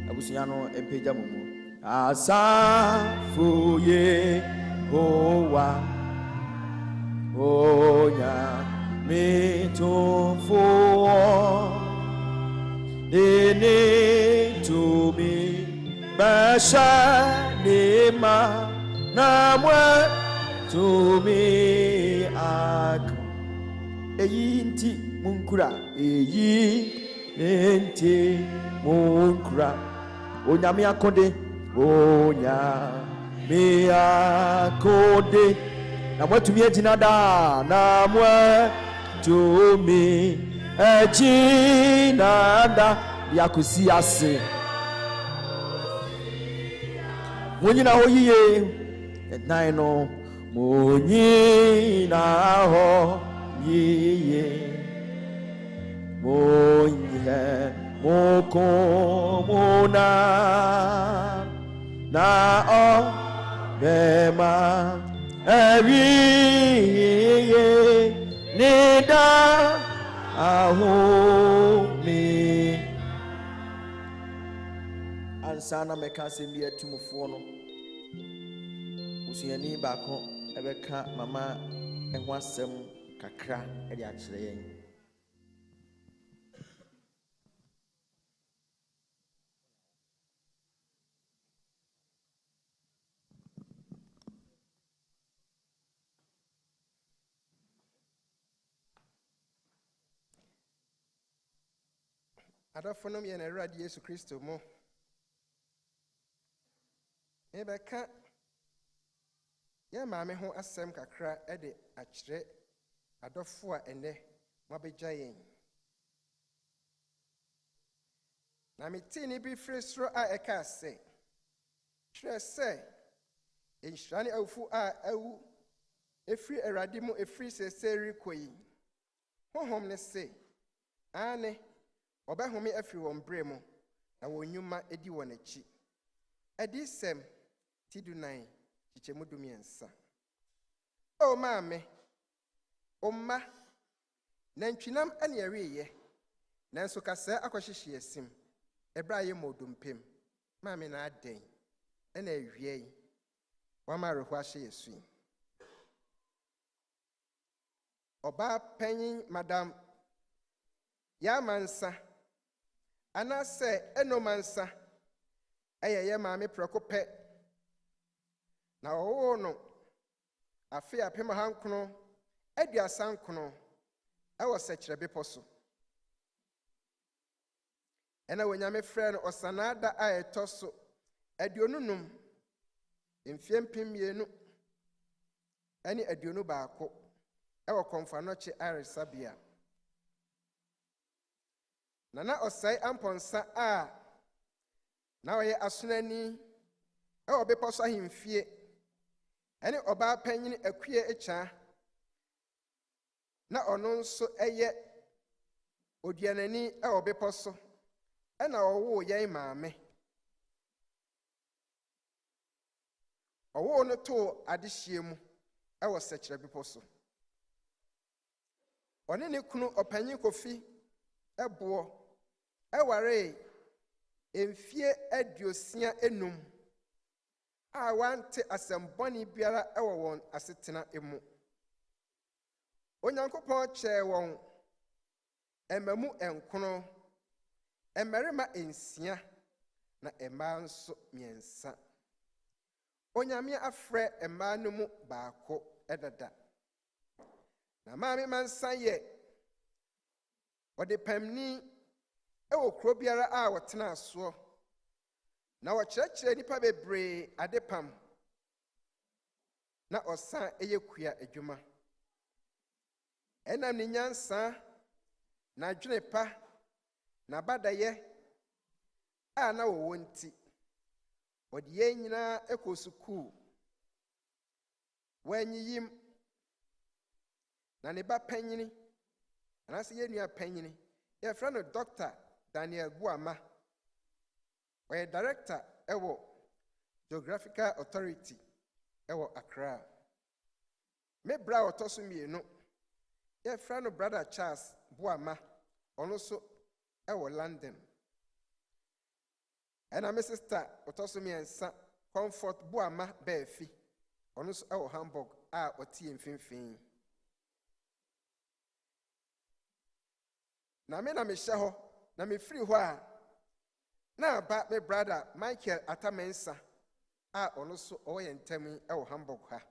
D: Abusiano empeja mumu asafu Yehowa onya mitofo nene tumi basha nema namwe tumi ak eyinti munkura eyinti munkura onyame akonde na mwatumi agina da na mwatumi agina da yakusi ase munyina ho yiye nine no munyina ho yiye monye mokomona na o bema ewiye nida ahumi ansana meka sembi atumfo no usuani ba ko ebeka mama ehwasem kakra ɛde akyerɛ yɛn.
G: Adɔfonom yɛn Awurade Yesu Kristo mo. Mebɛka yɛn maame ho asɛm kakra ɛde akyerɛ adɔfo a ɛnɛ mabɛgya yɛn. Na metee ne bi firi soro a ɛka sɛ, kyerɛ sɛ nhyira ne awufo a awu efiri Awurade mu efiri sɛsɛ rekɔ yi. Honhom ne se, ane ɔbɛhome afiri wɔn brɛ mu, na wɔn nnwuma edi wɔn akyi. Adisɛm ti 19 kyikyɛmu 13. O maame, Omma, nantwinam ane ɛreyɛ, nanso kasa akɔhyehye asim, ɛbra yɛ mɔdompem, maame na adɛn, ɛna awia yi, wama areho ahyɛ yɛsu yi. Ɔbaa panyin Madam Yamansa, anasɛ ɛnomansa, ɛyɛ yɛ maame prɛko pɛ, na ɔwoo no afe apem ahankron aduasa nkron ɛwɔ Sɛkyerɛ Bepɔ so. Ɛna Onyame frɛ no Ɔsanaada a ɛtɔ so 25 mfeɛ 2,000 ɛne 21 ɛwɔ Kɔmfanɔkye Aresabea. Na ɔsɛe amponsa a na ɔyɛ asonani ɛwɔ bepɔ so ahemfie ɛne ɔbaa panyin akue ekya, na ɔno nso ɛyɛ oduanani ɛwɔ bepɔ so, ɛna ɔwoo yɛn maame. Ɔwoo no too adehyie mu ɛwɔ Sɛkyerɛ Bepɔ so. Ɔne ne kunu ɔpanyin Kofi ɛboɔ ɛware mfie 65 a wante asɛmbɔne biara ɛwɔ wɔn asetena emu. Onyankopɔn kyɛɛ wɔn ɛmamu 9, mmarima 6 na mmaa nso 3. Onyame afrɛ mmaa no mu baako ɛdada. Na maame mansa yɛ ɔde pamni ɛwɔ kuro biara a wɔtena asoɔ, na wɔkyerɛkyerɛ nipa bebree adepam, na ɔsan ɛyɛ kua adwuma. Ɛnam ne nyansa, na adwene pa, na badayɛ a na wɔwɔ nti, ɔde yɛn nyinaa ɛkɔ sukuu. Wɔanyiyim, na ne ba panyini, anaasɛ yɛn nua panyini, yɛfrɛ no Dr. Daniel Buama. Ɔyɛ director ɛwɔ Geographical Authority ɛwɔ Accra. Me bra ɔtɔ so 2, yɛfrɛ no Brother Charles Buama, ɔno so ɛwɔ London. Ɛna me sister ɔtɔ so 3, Comfort Buama Baafi, ɔno so ɛwɔ Hamburg a ɔte mfimfini. Na me na mehyɛ hɔ, na mefiri hɔ a, na aba me brother Michael Atamensa a ɔno so ɔwɔ yɛn ntam ɛwɔ Hamburg ha.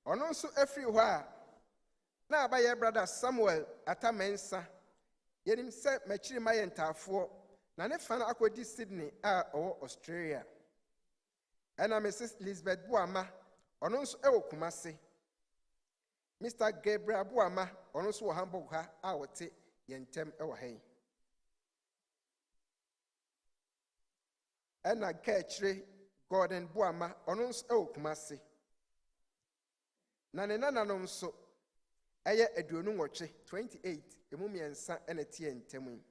G: Ɔno nso afiri hɔ a, na aba yɛ brother Samuel Atamensa, yɛnim sɛ makyiri ma yɛ ntaafoɔ, na ne fa no akɔdi Sydney a ɔwɔ Australia. Ɛna Mrs. Elizabeth Buama, ɔno nso ɛwɔ Kumase. Mr. Gabriel Buama, ɔno nso wɔ Hamburg ha a wɔte yɛn ntam ɛwɔ ha yi. Ɛna Kɛkyire Gordon Buama, ɔno nso ɛwɔ Kumase. Na ne nananom nso ɛyɛ 28, emu 3 ɛna te yɛn ntam yi.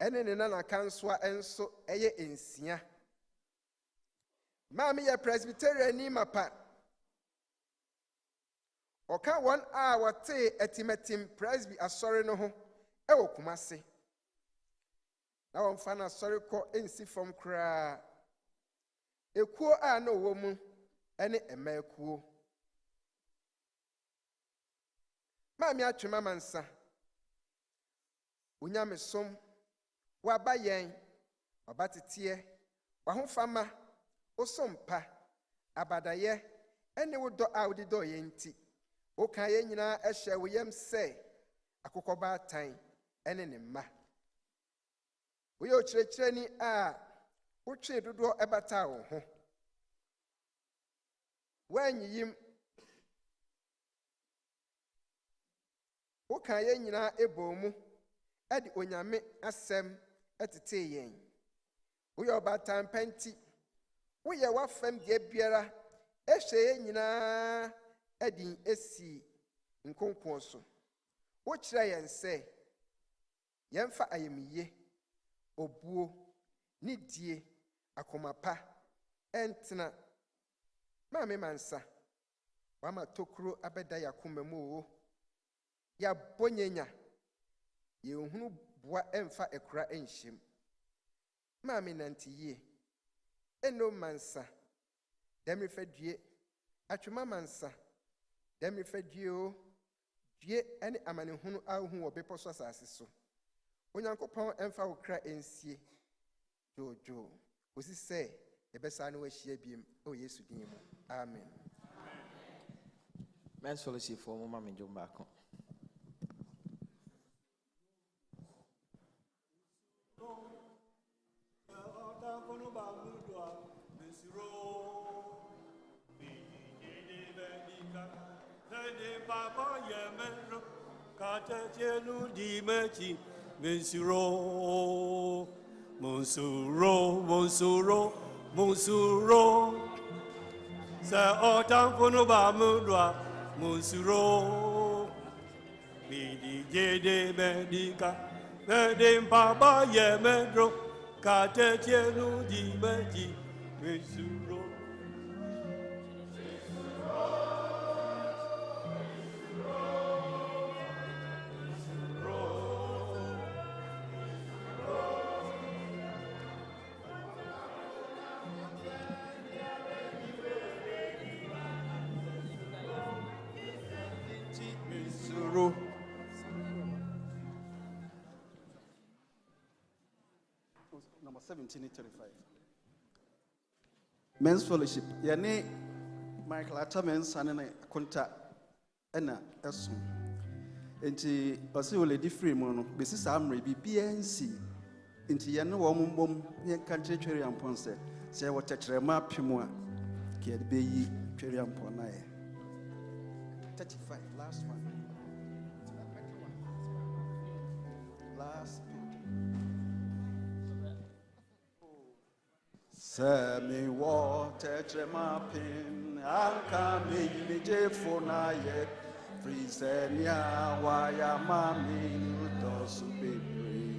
G: Ɛne ne nana kansoa ɛnso ɛyɛ 6. Maame yɛ Presbyterian ni mapa. Ɔka wɔn a wɔte atimatim Presby asɔre no ho ɛwɔ Kumase. na wɔmfa no asɔre kɔ nsi fam koraa. Ekuo a na ɔwɔ mu ne ɛma ekuo. Maame atwema mansa. Onyamesom waba yɛn ɔba teteɛ wahofama osompa abadayɛ ɛne wo dɔ a wode dɔ yɛn nti woka yɛn nyinaa ɛhyɛ wo yam sɛ akokɔbaatan ɛne ne mma. Woyɛ okyerɛkyerɛni a wotwe dodoɔ ɛbata wo ho. Woanyiyim woka yɛn nyinaa ɛbɔ mu ɛde onyame asɛm ɛtete yɛn. Woyɛ ɔbaatan panti woyɛ wafam deɛ biara ɛhyɛ yɛn nyinaa ɛde esi nkonko so. Wokyerɛ yɛn sɛ yɛmfa ayɛmiyɛ obuo nidie akomapa ɛntena. Maame mansa wama tokuro abɛda yakoma mu o. Ya bonyenya yɛhunu boa ɛmfa ekura ɛnhyem. Maame nantiye eno mansa demre fadue atwema mansa demre fadue o due ɛne amanehunu ahu wɔ bepɔ so asase so. Onyankopɔn ɛmfa wo kra ɛnsie jojo osi sɛ yɛbɛsa no wahyia biem o Yesu din mu. Amen.
D: Men's Fellowship for Mama Minjombako.
A: Monsuro, sa otan fono ba mudwa, monsuro, bidi jede medika, medim papa ye medro, kate chenu di meji, monsuro.
K: Number 1735. Men's Fellowship. Yane Michael Atamens and Conta Enna Esum. Enti Osi will different mono, Bessis Amri, BNC. Into Yano Womum, Yan country cherry and ponce. Say what Tetrema Pimoa, Kiad Bay cherry and ponae. 35, last one. Last Semi water tremapin, Anka me jefonaye, Frisenia, waya mami, dosu baby.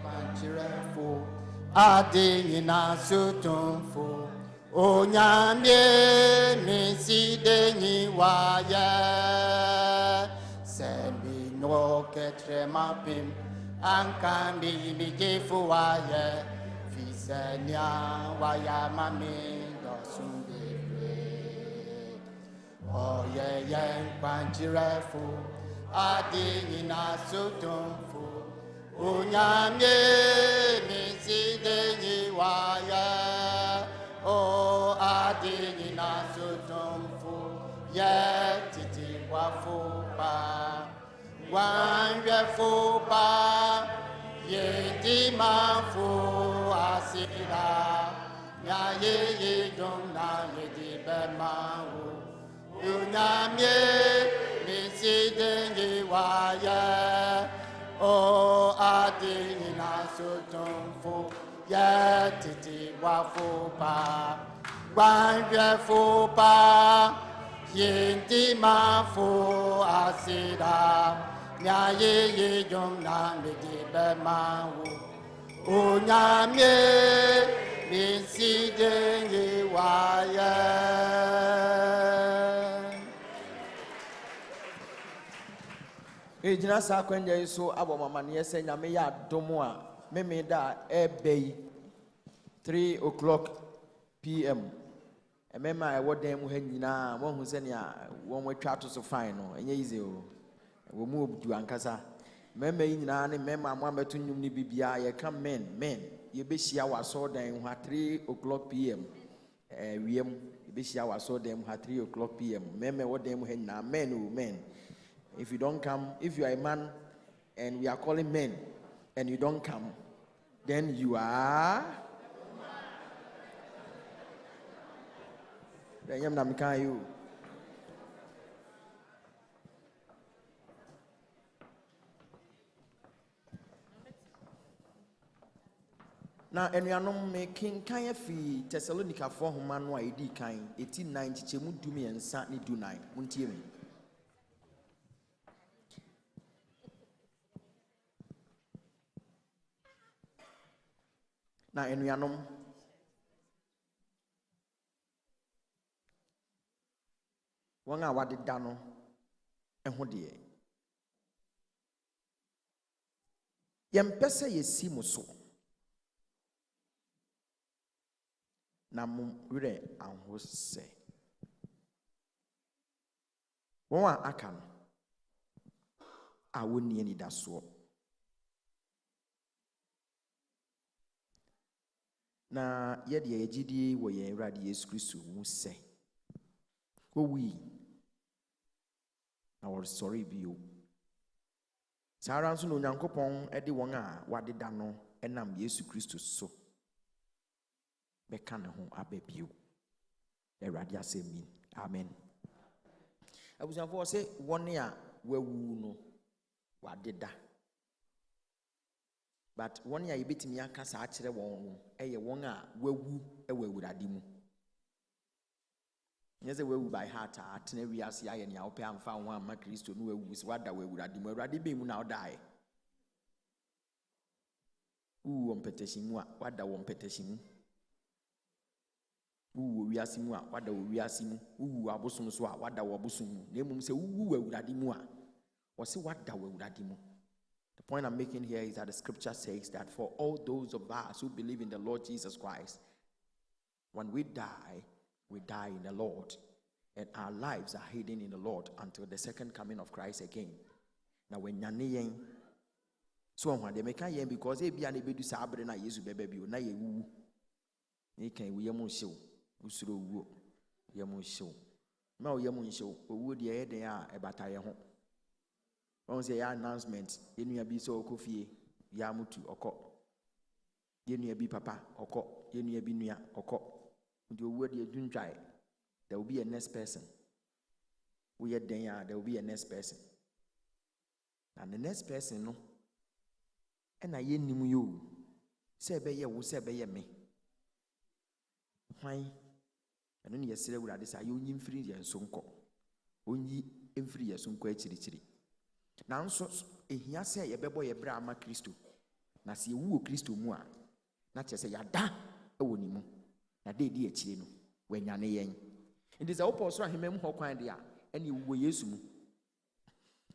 C: Manchirefo, Adina Sutunfo, Onyamye, Missy Deni waya, Semi no ketremapin. Ankambi mijefuwaye fisenya waya mami dosumbebre oye yen kwanjirefu adi ina sutumfu unyamye misidenyi waya o adi ina sutumfu ye titi wafupa Wangwe fupa yedi mafu asira nya ye dona yedi bemawu unyamye misidenge waya o adi na sutumfu yetiti wafupa wangwe fupa yedi mafu asira Nya ye jom na midi bemawu unyamye misidenge waya.
D: Ejina sa kwenya iso abo mama ne yese nyame ya domo a meme da ebei 3 o'clock p.m. Emema e wodan mu ha nyina wo hu se ne a won watwa to so fine no enye easy o wo mu obudu ankasa meme yi nyina ne mema mo ameto nyum ne bibia ye ka men ye be hia waso dan ho 3 o'clock p.m. Wiem ye be hia waso dan ho 3 o'clock p.m. meme wodan mu ha nyina men. If you don't come, if you are a man and we are calling men and you don't come, then you are. Then you are you. Now, and we are not making kind of Thessalonica for human no ID kind 1890 chemu do me and Sunday do 9. Muntiemi. Na enuanom wɔn a wɔadeda no ho deɛ yɛmpɛ sɛ yɛsi mo so na mo werɛ aho sɛ wɔn a aka no a wɔnni anidasoɔ na yɛde yɛgyidie wɔ yɛn Awurade Yesu Kristo mu sɛ wɔwui na wɔresɔre bio saa ara nso na Onyankopɔn de wɔn a wɔadeda no nam Yesu Kristo so bɛka ne ho aba bio Awurade asɛm yi amen abusuafoɔ sɛ wɔn a wɔawu no wɔadeda but one ya yebetimi aka saa kyerɛ wɔn no ɛyɛ wɔn a wawu ɛwɔ Awurade mu nyɛ sɛ wawu by heart a atena wiase ayɛ nea wopɛ amfa ho amma Kristo no wawu sɛ wada wɔ Awurade mu Awurade bɛn mu na wodaeɛ wɔ mpɛtɛhyi mu a wada wɔ mpɛtɛhyi mu wɔ wiase mu a wada wɔ wiase mu wɔ abosom so a wada wɔ abosom mu na mmom sɛ wɔ Awurade mu a wɔse wada wɔ Awurade mu. The point I'm making here is that the scripture says that for all those of us who believe in the Lord Jesus Christ, when we die in the Lord, and our lives are hidden in the Lord until the second coming of Christ again. Now when you're so they make a because they be unable to sabre na Yesu baby na ye wu. They can we yamun show, usuro wu, yamun show. Now yamun show, wu the head they are a bataya home. Once a announcement, you be so coffee, Yamutu oko. You be papa oko, you be near oko. The word you don't try, there will be a next person. We are there will be a next person. And the next person, no, and I knew you. Say, be ye, will say, be ye me. Why? And then you say, well, this are you free and sonko. Only in free as sonko chiri. Na nso ehia sɛ yɛbɛbɔ yɛ bra ama Kristo na sɛ yɛwu Kristo mu a na kyerɛ sɛ yɛada ɛwɔ ne mu na de di akyire no wanya ne yɛn nti sɛ wopɔ soro ahema mu hɔ kwan de a ɛne wuo Yesu mu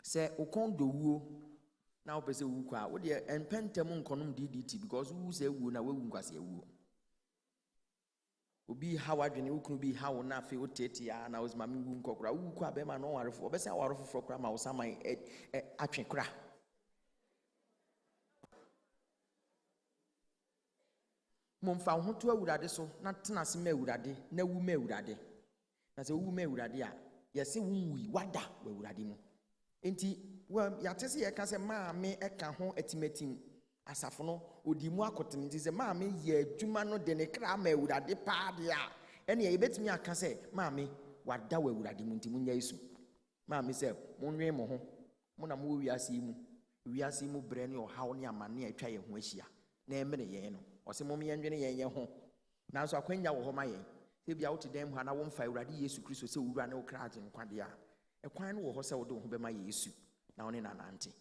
D: sɛ wokɔn do wuo na wopɛ sɛ wuo kɔ a wode ɛmpɛntɛm nkɔnom DDT because wuo sɛ wuo na wawu nkwasɛ wuo obi hawadwene wukunu bi hawo na afi otete ya na ozima mi wu nkokora wu kwa be ma no warefo obese awarefo frokora ma osaman atwekora momfa ho to Awurade so na tena se ma Awurade na wu ma Awurade na se wu ma Awurade a yese wunwi wada wa Awurade mu enti ya tese ye ka se ma me eka ho atimatim asafo no odi mu akotene nti sɛ maame yɛ adwuma no de ne kra ma Awurade paade a ɛne yɛ betumi aka sɛ maame wada wɔ Awurade mu nti munya Yesu maame sɛ monwe mo ho mo na mo wiase mu brɛ ne ɔhaw ne amane atwa yɛ ho ahyia na ɛmene yɛn no ɔsɛ mom yɛnwene yɛn ho nanso akwanya wɔ hɔ ma yɛn sɛ bia wote dan mu ha na womfa Awurade Yesu Kristo sɛ wura ne wo kra agye nkwade a ɛkwan no wɔ hɔ sɛ wode wo ho bɛma Yesu na wone nanante.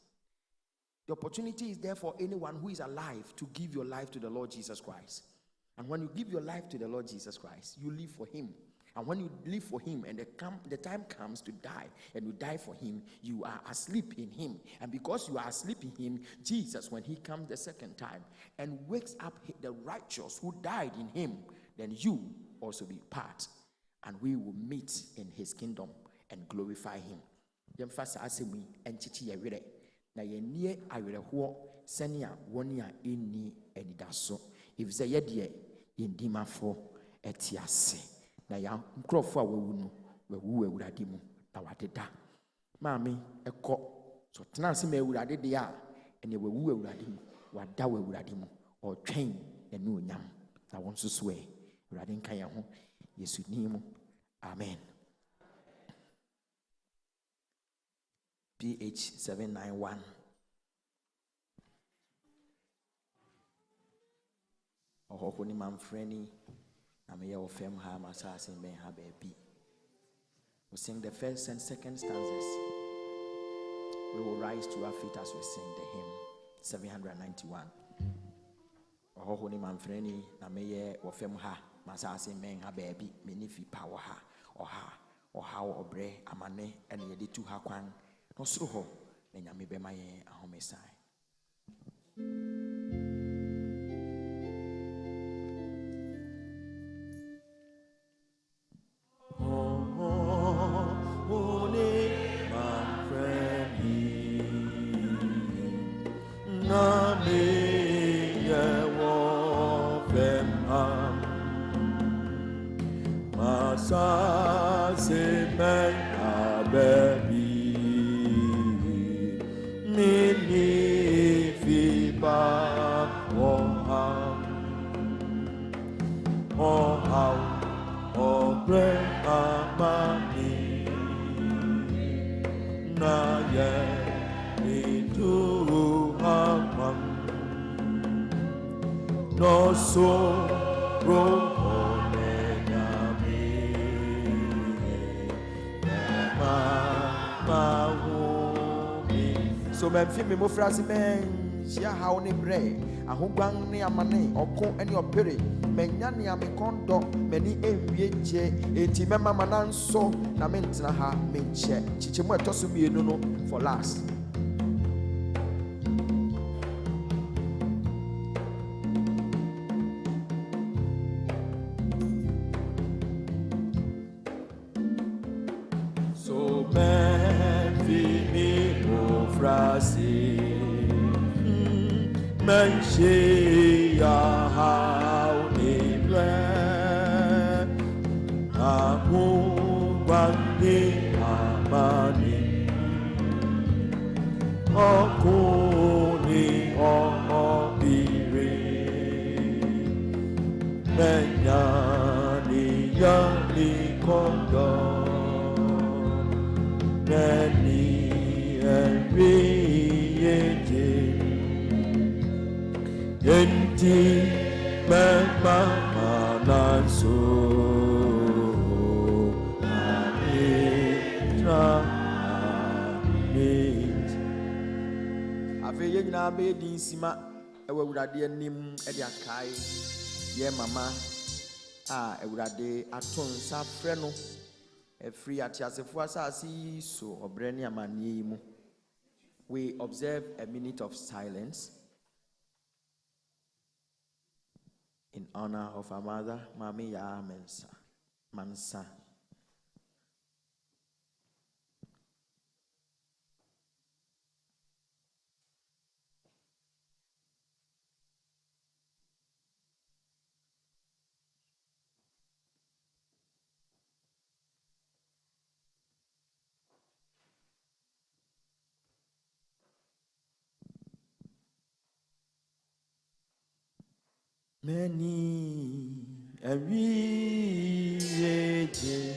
D: The opportunity is there for anyone who is alive to give your life to the Lord Jesus Christ. And when you give your life to the Lord Jesus Christ, you live for Him. And when you live for him and the time comes to die and you die for him, you are asleep in him. And because you are asleep in him, Jesus, when he comes the second time and wakes up the righteous who died in him, then you also be part. And we will meet in his kingdom and glorify him. Yemfasa asemi enchichi yewere na yenie awerehwo senia woni a eni enidaso ifise yede yendimafo etiase na ya nkrofo a wawu no wawu awurade mu na wadeda maami ekọ so tenase ma awurade de a ene wawu awurade mu wada awurade mu otwen enu onyam na won soso awurade nkan ya ho yesu ni mu amen. PH 791. Ohokuni mamfreni amiya ofem ha masase ben ha baby. We sing the first and second stanzas. We will rise to our feet as we sing the hymn 791. Ohokuni mamfreni amiya ofem ha masase ben ha baby menifi power ha oha obre amane ene yedi tu ha kwan. No sruho na nyame bema ye ahomesai. So memfi me mofrasi men sia hawo ne bre ahogwan ne amane oko ene opere menya ne amekondo mani enwie je enti mema mananso na mentena ha menche chichemu etoso mienu no for last. So memfi me mofrasi menche ya how ne bre ahogwan amani okuni obire menyani yani kondo nani enriyeje yenti mema mananso Ave yina be di sima ewe awurade anim e de akai ye mama a awurade atonsa frɛ no efri atiasefo asasi so obre ne amane yi mu. We observe a minute of silence in honor of our mother, Mami Ya Mansa. Many every day,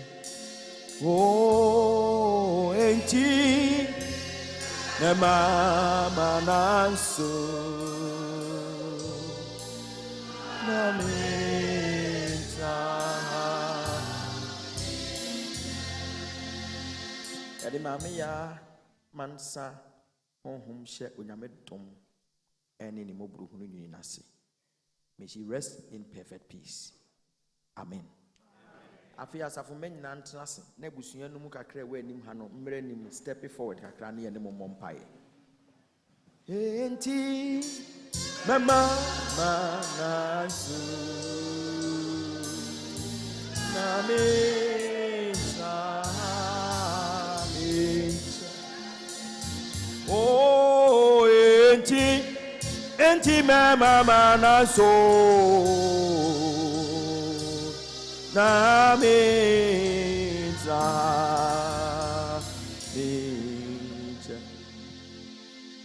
D: oh, enti na mama nanso na minta. Yadi mami ya mansa honhom hye onyame dom ene ni mobru hunu nyini nase. May she rest in perfect peace. Amen. Afi asafo mennyina ntenase na busua no mu kakra we anim ha no mmere nim step forward kakra na ye ne mommo mpae. Enti mama manasu na me oh enti mama manasu na me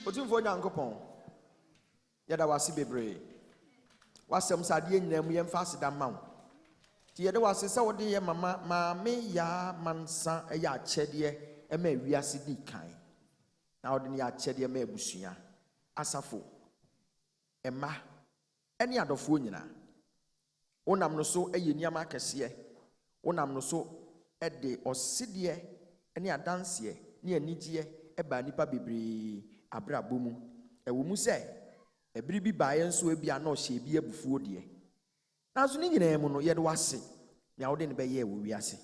D: Otumfo Nyankopɔn yɛda wase bebree wasɛm sade nyina mu yɛmfa aseda ma wo ti yɛda wase sɛ wode yɛ mama maame ya mansa ɛyɛ akyɛdeɛ ɛma wiase di kan na wode ne yɛ akyɛdeɛ ma abusua asafo ɛma ɛne adɔfoɔ nyina wonam no so ɛyɛ nneɛma akɛseɛ wonam no so ɛde ɔsedeɛ ɛne adanseɛ ne anigyeɛ ɛba nipa bebree abrabɔ mu ɛwɔ mu sɛ ɛbiri bi baayɛ nso ebia na ɔhyɛ bi abufuo deɛ nanso ne nyinaa mu no yɛde wase nea wode ne bɛyɛ wɔ wiase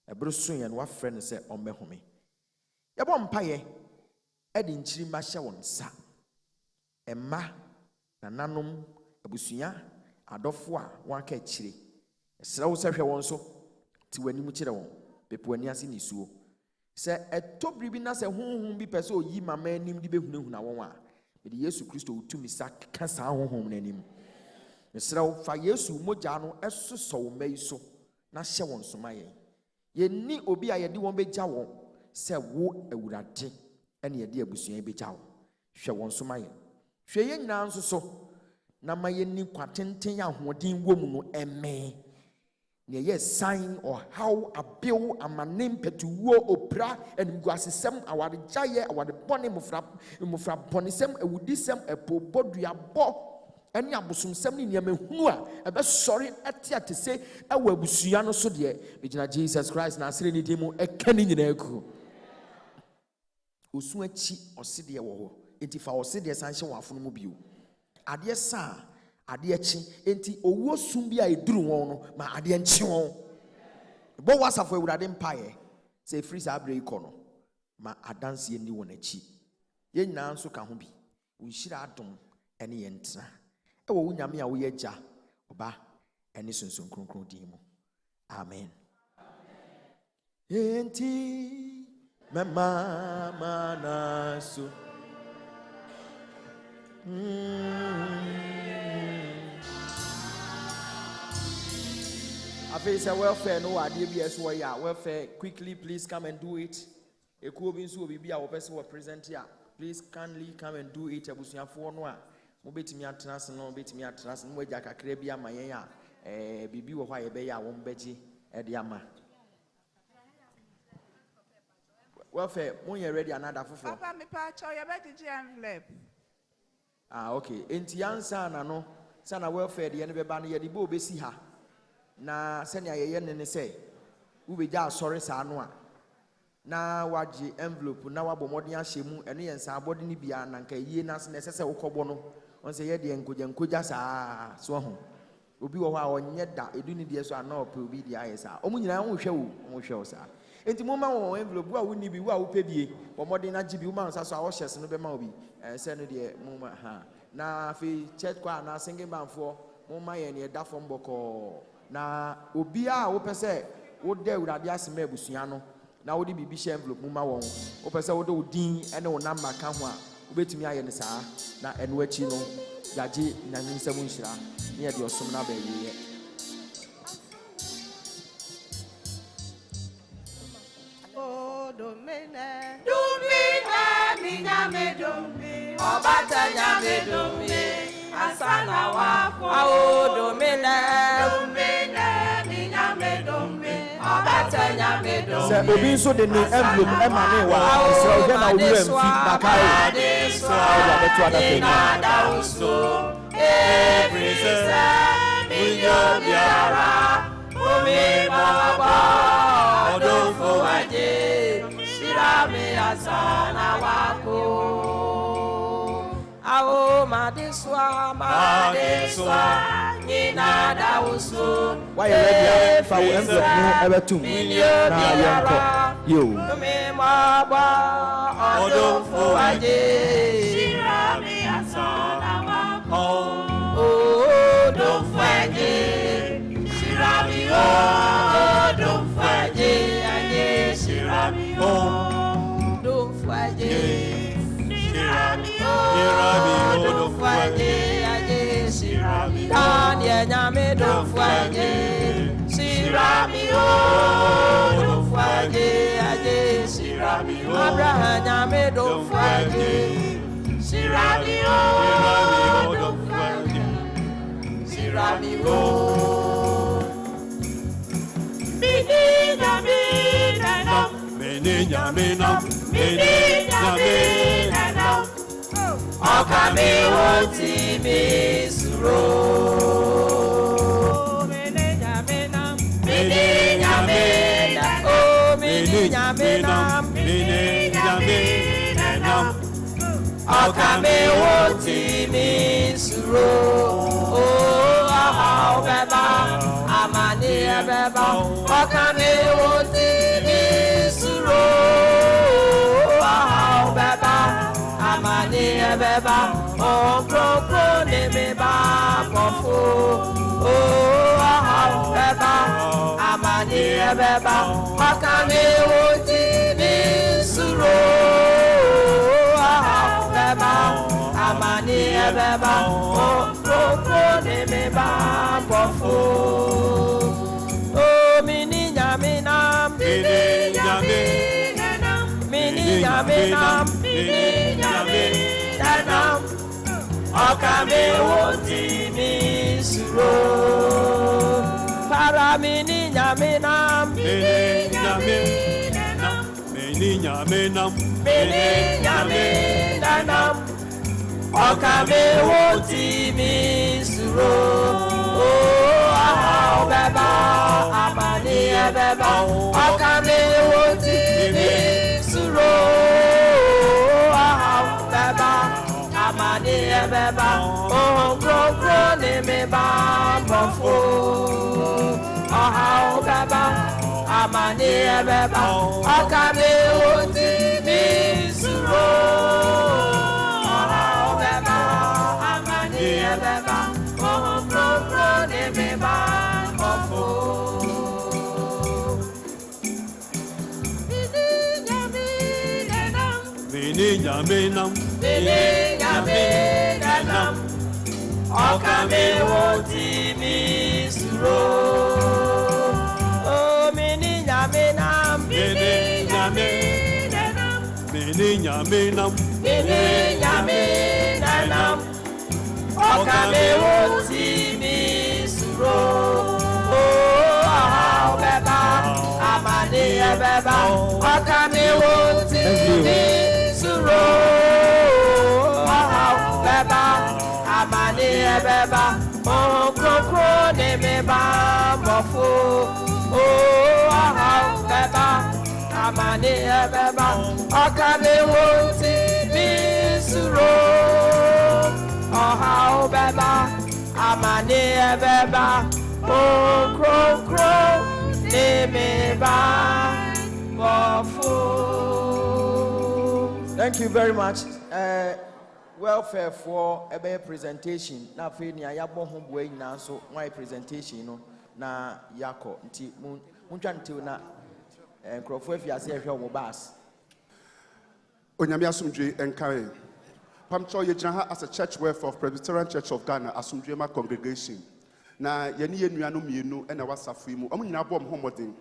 D: ɛbere so yɛ no wafrɛ no sɛ ɔmmɛhome yɛbɔ mpaeɛ ɛde nkyirima hyɛ wɔn nsa ɛma nananom abusua adɔfo a wɔaka akyire ɛsrɛ wo sɛ hwɛ wɔn so te w'anim kyerɛ wɔn pepo ani ase nisuo sɛ ɛtɔ biribi na sɛ honhom bi pɛ sɛ oyi mama anim de bɛhunahuna wɔn a mede Yesu Kristo wotumi sa ka saa honhom no anim ɛsrɛ wo fa Yesu mogya no ɛsosɔ wo mma yi so na hyɛ wɔn so ma yɛn yɛnni obi a yɛde wɔn bɛgya wɔn sɛ wo Awurade ɛne yɛde abusua yi bɛgya wɔn hwɛ wɔn so ma yɛn hwɛ yɛn nyinaa nso so na ma yɛnni kwatenten ahoɔden wɔ mu no ɛmee ne yɛ sign ɔhaw abew amane mpɛtuwuo opra animguasesɛm awaregyaeɛ awadebɔne mmofra bɔnesɛm awudisɛm ɛpobɔduabɔ ɛne abosomsɛm ne nneɛma hunu a ɛbɛsɔre ɛte ate sɛ ɛwɔ abusua no so deɛ bɛgyina Jesus Christ na asere ne din mu ɛka ne nyinaa ku osu akyi ɔsedeɛ wɔ hɔ enti fa ɔsedeɛ san hyɛ wɔn afono mu bio adeɛ saa adeɛ kyi enti owuo sum bi a eduru wɔn no ma adeɛ nkyi wɔn bɔ wasafo Awurade mpaeɛ sɛ efiri saa abere kɔ no ma adanseɛ ni wɔn akyi yɛn nyinaa nso ka ho bi nhyira adom ɛne yɛn ntena ɛwɔ wo nyame a woyɛ gya ɔba ɛne sonson kronkron din mu amen enti mama manaso Afi say welfare no ade bi eso ya welfare quickly please come and do it. Ekuo bi nso obi a wo pese wo present here. Please kindly come and do it abusuafo no a mo betimi atenase no betimi atenase no agya kakra bi ama yen a bibi wo hwa ye be ya wo mbegye e de ama. Welfare when you ready another fofo.
L: Papa me pa cho ye be di envelope.
D: Okay. Enti ansa na no sana welfare de ye ne be ba no ye de bo obesi ha. Na senya ye ne say wo be ja asore sa no a na wagye envelope na wabɔ modern ahyemu eno ye nsa abɔde ne bia na nka yie na se na sese wokɔbɔ no on se ye de nkogya saa so ho obi wo hɔ a onye da edu ne de so ana opɛ obi de aye saa omu nyina wo hwɛ wo hwɛ wo saa enti mo ma wo envelope wo a woni bi wo a wo pɛ bie bɔ modern agye bi wo ma nsa so a wo hyɛ se no be ma obi se no de mo ma ha na fi church choir na singing band for mo ma ye ne da fom bɔkɔ na obi a wo pɛ sɛ wo da Awurade asema abusua no na wo di bibi hyɛ envelope mu ma wɔn wo pɛ sɛ wo de wo din ɛne wo number ka ho a wo betumi ayɛ ne saa na ɛno akyi no yagye nyame nsɛm nhyira ne yɛ de ɔsom na ba yɛ
L: Oh domine
H: nyame domine obata nyame domine asana wako awo domine nyame domine obata nyame domine
D: sɛ obi nso de ne envelope ɛma ne wa ɛsɛ ɔhwɛ na owura mfi na kae ɔde abɛto adaka
H: adawuso every say minyo biara omi baba odofo waje shirame asana wako awo madeswa nada uso.
D: Why you ready? Fa wo envelope no ebetum. Na yenko. Yo.
H: Me maba odofo aje.
M: Shirami asana wako.
H: Oh, don't fight. Shirami oh, don't fight. Aje shirami oh, don't fight. Shirami oh, don't fight. Aje shirami. Daniel nyame don't fight. Shirami oh, don't fight. Aje shirami oh. Abraham nyame don't fight. Shirami oh, don't fight. Shirami oh.
M: Mini nyame nanam.
A: Mini nyame nam.
M: Mini nyame nanam.
H: Okame woti mi suro.
M: Mini nyame nam.
H: Mini nyame na. Oh, mini nyame nam.
A: Mini nyame nam.
H: Okame woti mi suro. Oh, ah, beba. Amani beba. Okame woti mi suro. Ah, beba. Amani beba. Oh, kro ne me ba pofo. Oh, ah, beba. Amani beba. Okame woti mi suro. Amani ebeba o ne me ba bofo o mini nyame nam mini nyame nam mini nyame nam mini nyame nam okame woti mi suro para mini nyame nam
A: Mini nyame nam. Mini nyame nam.
H: mini nyame nam Okame woti mi suro. Oh, ah, beba. Amani beba. Okame woti mi suro. Ah, beba. Amani beba. Oh, kro ne me ba bofo. Ah, beba. Amani beba. Okame woti mi suro. Beba, oh, pro, ne me ba, ofo.
A: Mini nyame nam.
H: Mini nyame nam. Okame woti mi suro. Oh, mini nyame nam.
A: Mini nyame nam. Mini nyame nam.
H: Mini nyame nam. Okame woti mi suro. Oh, ah, beba. Amani beba. Okame woti mi suro. Ah, beba. Amani beba. Oh, kro ne me ba bofo. Oh, ah, beba. Amani beba. Okame woti mi suro. Oh, beba, amani beba, oh, kro, ne me ba, bofo.
D: Thank you very much. Welfare for a presentation. Na fe ni ayabo ho boy na so my presentation no na yako nti muntwa nti na nkrofo afiase ehwe o bas.
N: Onyame asomdwe enkae. Pamcho yegyina as a church welfare of Presbyterian Church of Ghana Asomdwema congregation. Na yeni yenuano mienu ena wasafo mu. Omo nyina bom homoden.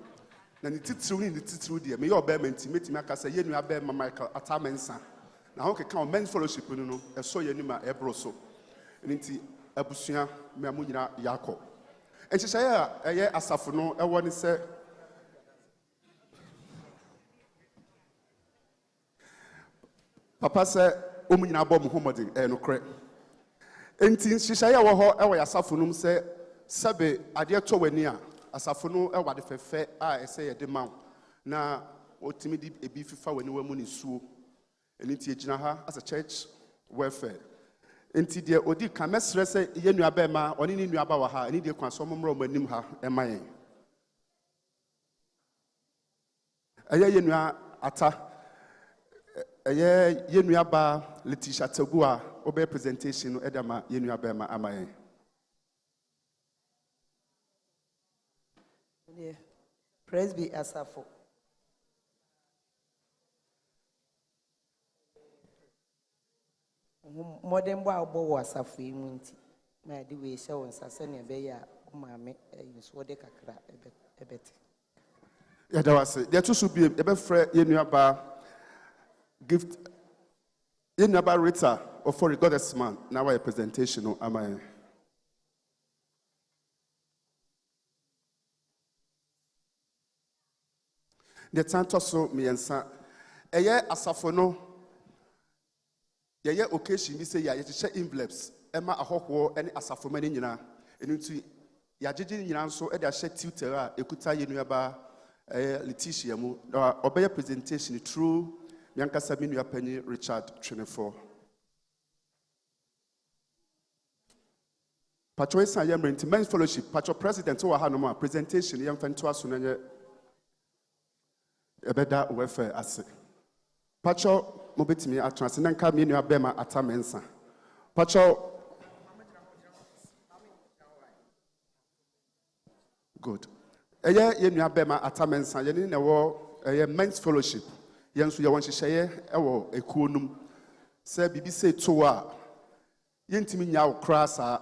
N: Na ni titiriw ni titiriw de me ye obema nti metimi akasa yenu abema Michael Atamensa. Na ho keka o men's fellowship no eso yenima ebroso. Nti abusua me amu nyina yakọ. Enhyehye a eye asafo no ewo ne se Papa se omu nyina bom homodin no kre. Enti nhyehyɛ wo ho ewo yasafo no se sebe ade to wani a asafo no ewa de fefe a ese ye de ma na otimi di ebi fifa wani wa mu ne suo. Enti egyina ha as a church welfare. Enti deɛ odi ka mɛsrɛ sɛ yɛ nua bɛma ɔne ne nua ba wɔ ha ɛne deɛ kwan so mommrɛ ɔmo anim ha ɛma yɛn. Ɛyɛ yɛ nua ata ɛyɛ yɛ nua ba Letitia Tagu a ɔbɛ presentation no ɛda ma yɛ nua bɛma ama yɛn.
O: Presby Asafo. Modern boy was a free munti. My do we show us a senior bear, mammy, and swore the cacra a bit.
N: Yeah, that was it. There too should be a bit friend in your bar gift in your bar Rita or for the goddess man. Now a presentation of am I? The time to so me and son. A year asafono. Yeye occasion bi say ya share envelopes ema ahokwo ene asafomani nyina enu ya jeje nyina nso e da share tutor a ekuta yenua ba Letitia mu obey presentation through Nyankasa Minua Penny Richard 24. Pacho esa yemre nti men's fellowship pacho president o ha no ma presentation yem fento aso na ye ebeda wefe ase pacho mobetimi atranse na nka me nua bema atamensa pacho good eye ye nua bema atamensa ye ni na wo men's fellowship ye nso ye won hyehyeye e wo ekuonum se bibi se to a ye ntimi nya wo krasa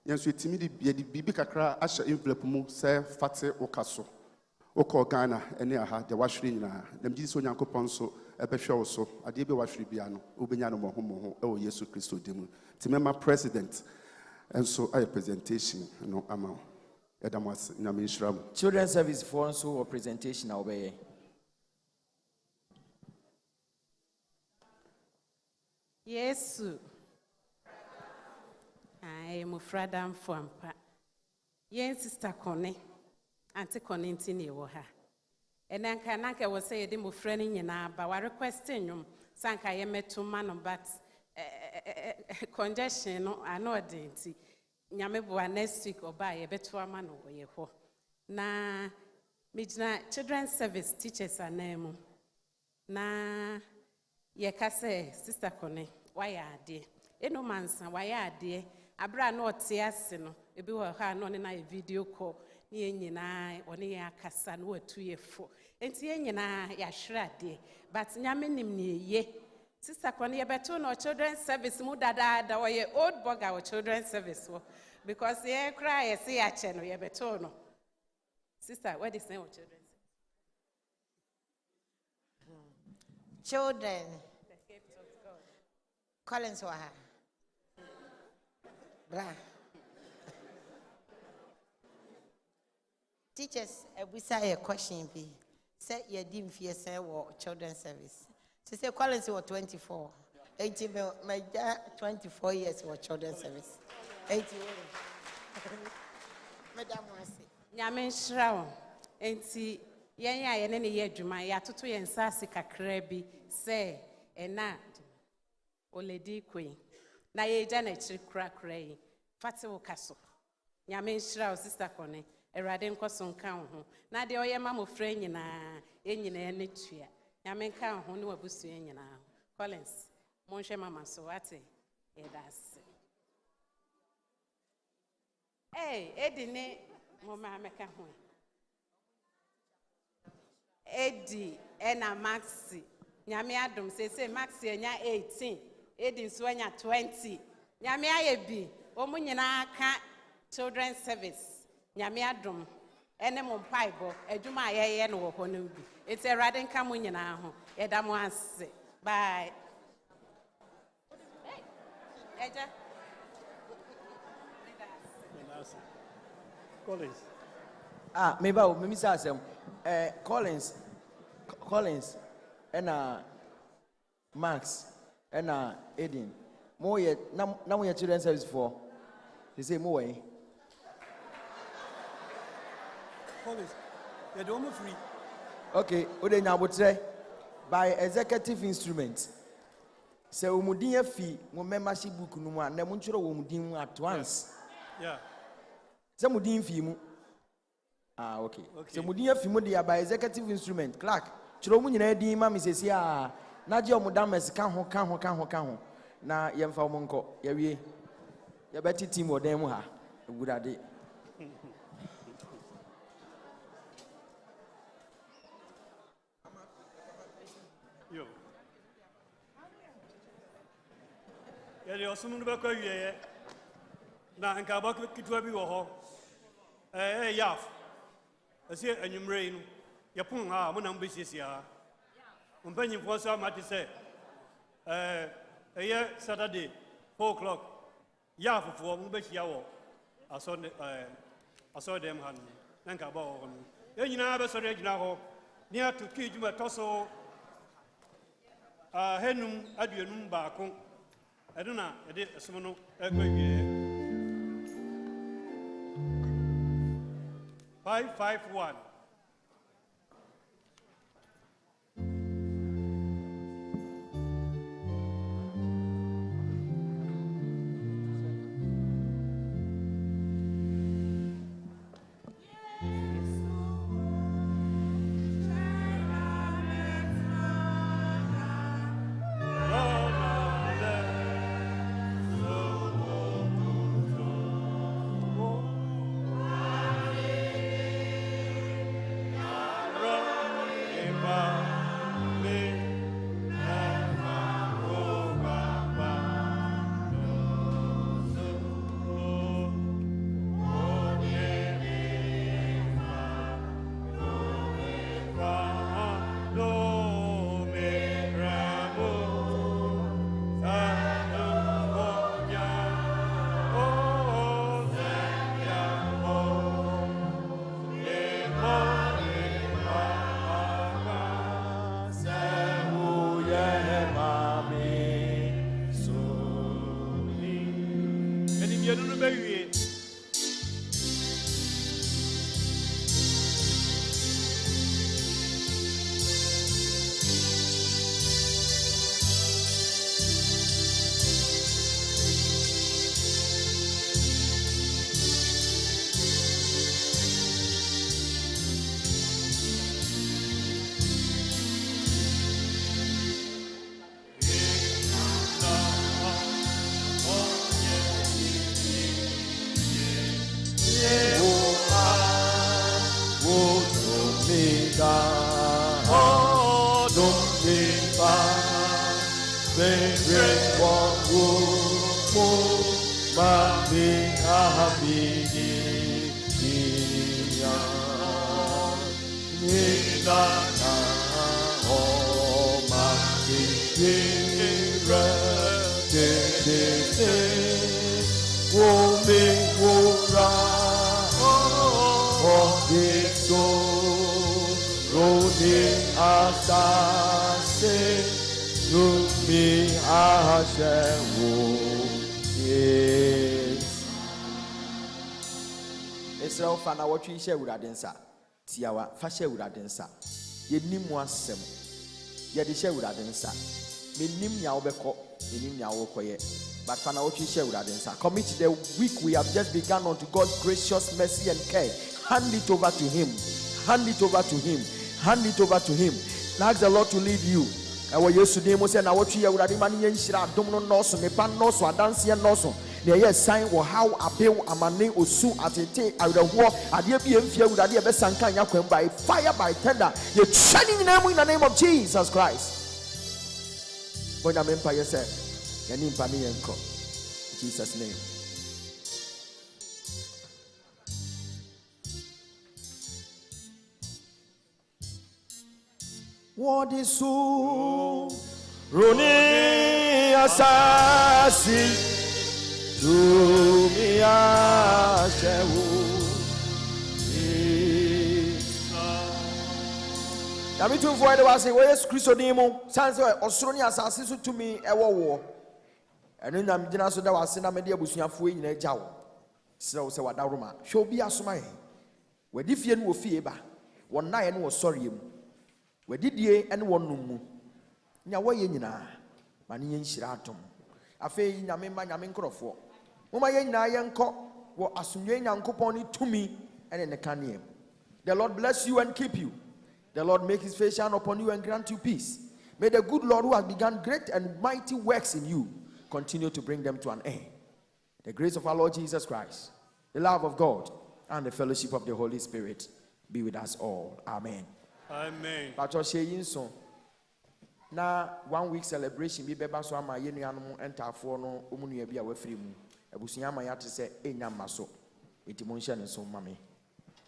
N: ye nso etimi de bibi kakra ahye envelope mu se fate wo kaso wo ko Ghana ene aha de wahwere nyina nam gidi so Nyankopɔn so ebehwe wo so ade be wahwere bia no obenya no moho e wo Yesu Kristo dim timema president enso aye presentation no ama edamos na me nhyiram
D: children's service for nso or presentation obeye
P: Yesu ai mo fradam fompa yen sister Kone Auntie Conenti ne wo ha. Enanka nanka wo say de mo frɛ ne nyina ba wa requesting nyum sanka ye meto ma no but congestion no anodenti nyame bo next week oba ye beto ama no wo ye ho. Na mijna children's service teachers anemu. Na ye ka say sister Kone why ade. Eno mansa why ade. Abra no ote ase no ebi wo ha no ne na video call. Ni nyina oni akasa no atu yefo enti nyina ya hwrade but nyame nim ne ye sister Kone ye beto no children's service mu dada da ye old burger o children's service wo because ye cry ye say ache no ye beto no sister what is name of children's
O: Children Collins wa bra teachers, we say a question be. Say you didn't fear say children's service. So say Collins was 24. 80 my 24 years for children's service. 80. Madam Wasi.
P: Nyame nhyira. Enti yen ya ne ye adwuma ya toto yen sase kakra bi say ena oledi queen. Na ye ja na chiri kra yi. Fate wo kaso. Nyame nhyira sister Kone. Erade nkoso nka ho na de oye ma mo frɛ nyina enyina ne tua nyame nka ho ne wabusu enyina Collins mo hwɛ mama so ate edase edi ne mo ma meka ho edi ena maxi nyame adom se maxi enya 18 edi nso enya 20 nyame aye bi omo nyina ka children's service Nyame adom ene mo mpaibo adwuma ayeye no wo ho no bi eti erade nka mo nyina ho eda mo ase bye eja
A: Collins
D: me ba o me misa asem Collins ena Max ena Eden mo ye na mo ye children's service for they say mo way
A: Collins, you don't free.
D: Okay, Ode Nyabotre by executive instrument. Se omudin afi mo membership book no mu na mo ntworo wo mudin at once.
A: Yeah.
D: Se mudin fi mu. Okay. Se mudin afi mu de by executive instrument clerk. Tworo mu nyina din ma me sesi na je omudam mesika ho ka ho. Na yemfa mo nko ya wie. Ya beti team odan mu ha. Egurade.
A: Yo. Yali osum no bakwa wiye na nka ba kitwa bi wo ho yaf ase anyumre no yapon ha mo na mbesiesia ha mpanyi fo so amati se Saturday 4:00 yaf fo mo be hia wo aso dem han na nka ba wo no nyina be so re gina ho ni atu ki juma toso henum aduanum baako eduna ede esum no ekwawie 551 Israel fana watwi hye Awurade nsa tiawa fa hye Awurade nsa yenim asem ye de hye Awurade nsa menim nya wobekọ menim nya wokoye but fana watwi hye Awurade nsa commit the week we have just begun unto God's gracious mercy and care. Hand it over to him, hand it over to him, hand it over to him. Ask the Lord to lead you. Ewo Yesu dem say na watwi Awurade ma ne nhyira adom no noso mepa noso adanse noso na ye sign wo how abew amane osu atete awreho ade bi emfia Awurade e be sanka nya kwem by fire by tender ye shining in the name of Jesus Christ. Bonya mempa ye say ye ni mpa ne yenko in Jesus name. What is so Roni asasi to me ashewu Yami tu for the was say we Jesus Christ odimu san say osoro ni asasi so to me ewo wo enu nyam gina so da wase na me de abusuafo nyina agya wo sira wo se wada roma hwe obi asoma ye wadi fie no wo fie ba wonna ye no wo sori mu wadidie ene wonum mu nya wo ye nyina
D: ma ne yɛnhyira atom afei nyame mma nyame nkurɔfoɔ moma yɛn nyinaa yɛnkɔ wɔ asomdwoe nyankopɔn ne tumi ɛne ne kaneɛ. The Lord bless you and keep you. The Lord make his face shine upon you and grant you peace. May the good Lord who has begun great and mighty works in you continue to bring them to an end. The grace of our Lord Jesus Christ, the love of God, and the fellowship of the Holy Spirit be with us all. Amen.
A: Amen.
D: Na 1 week celebration bi beba so ama ye nuanom entafoɔ no omunua bi a wafiri mu abusua ama ya te sɛ enya maso enti mo nhye ne so mame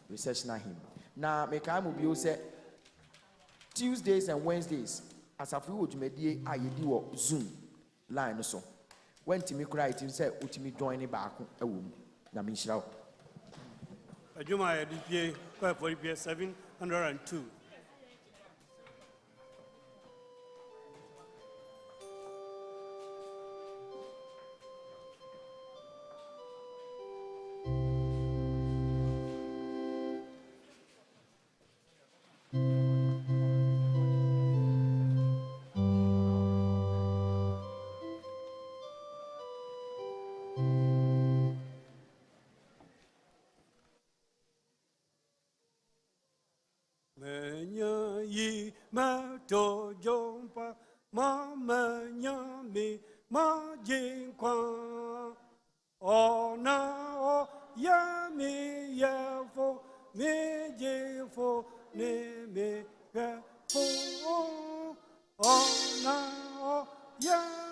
D: research na him na mekaa mu bi o sɛ Tuesdays and Wednesdays asafu wo dwumadie a yedi wɔ Zoom line so wantimi kura iti sɛ utimi join ne baako ɛwɔ mu na me nhyira wo
A: adwuma ya dipie kwa for dipie 702. Jompa mama nyami ma jinkwa ona o yami yafo me jefo ne me yafo ona o yami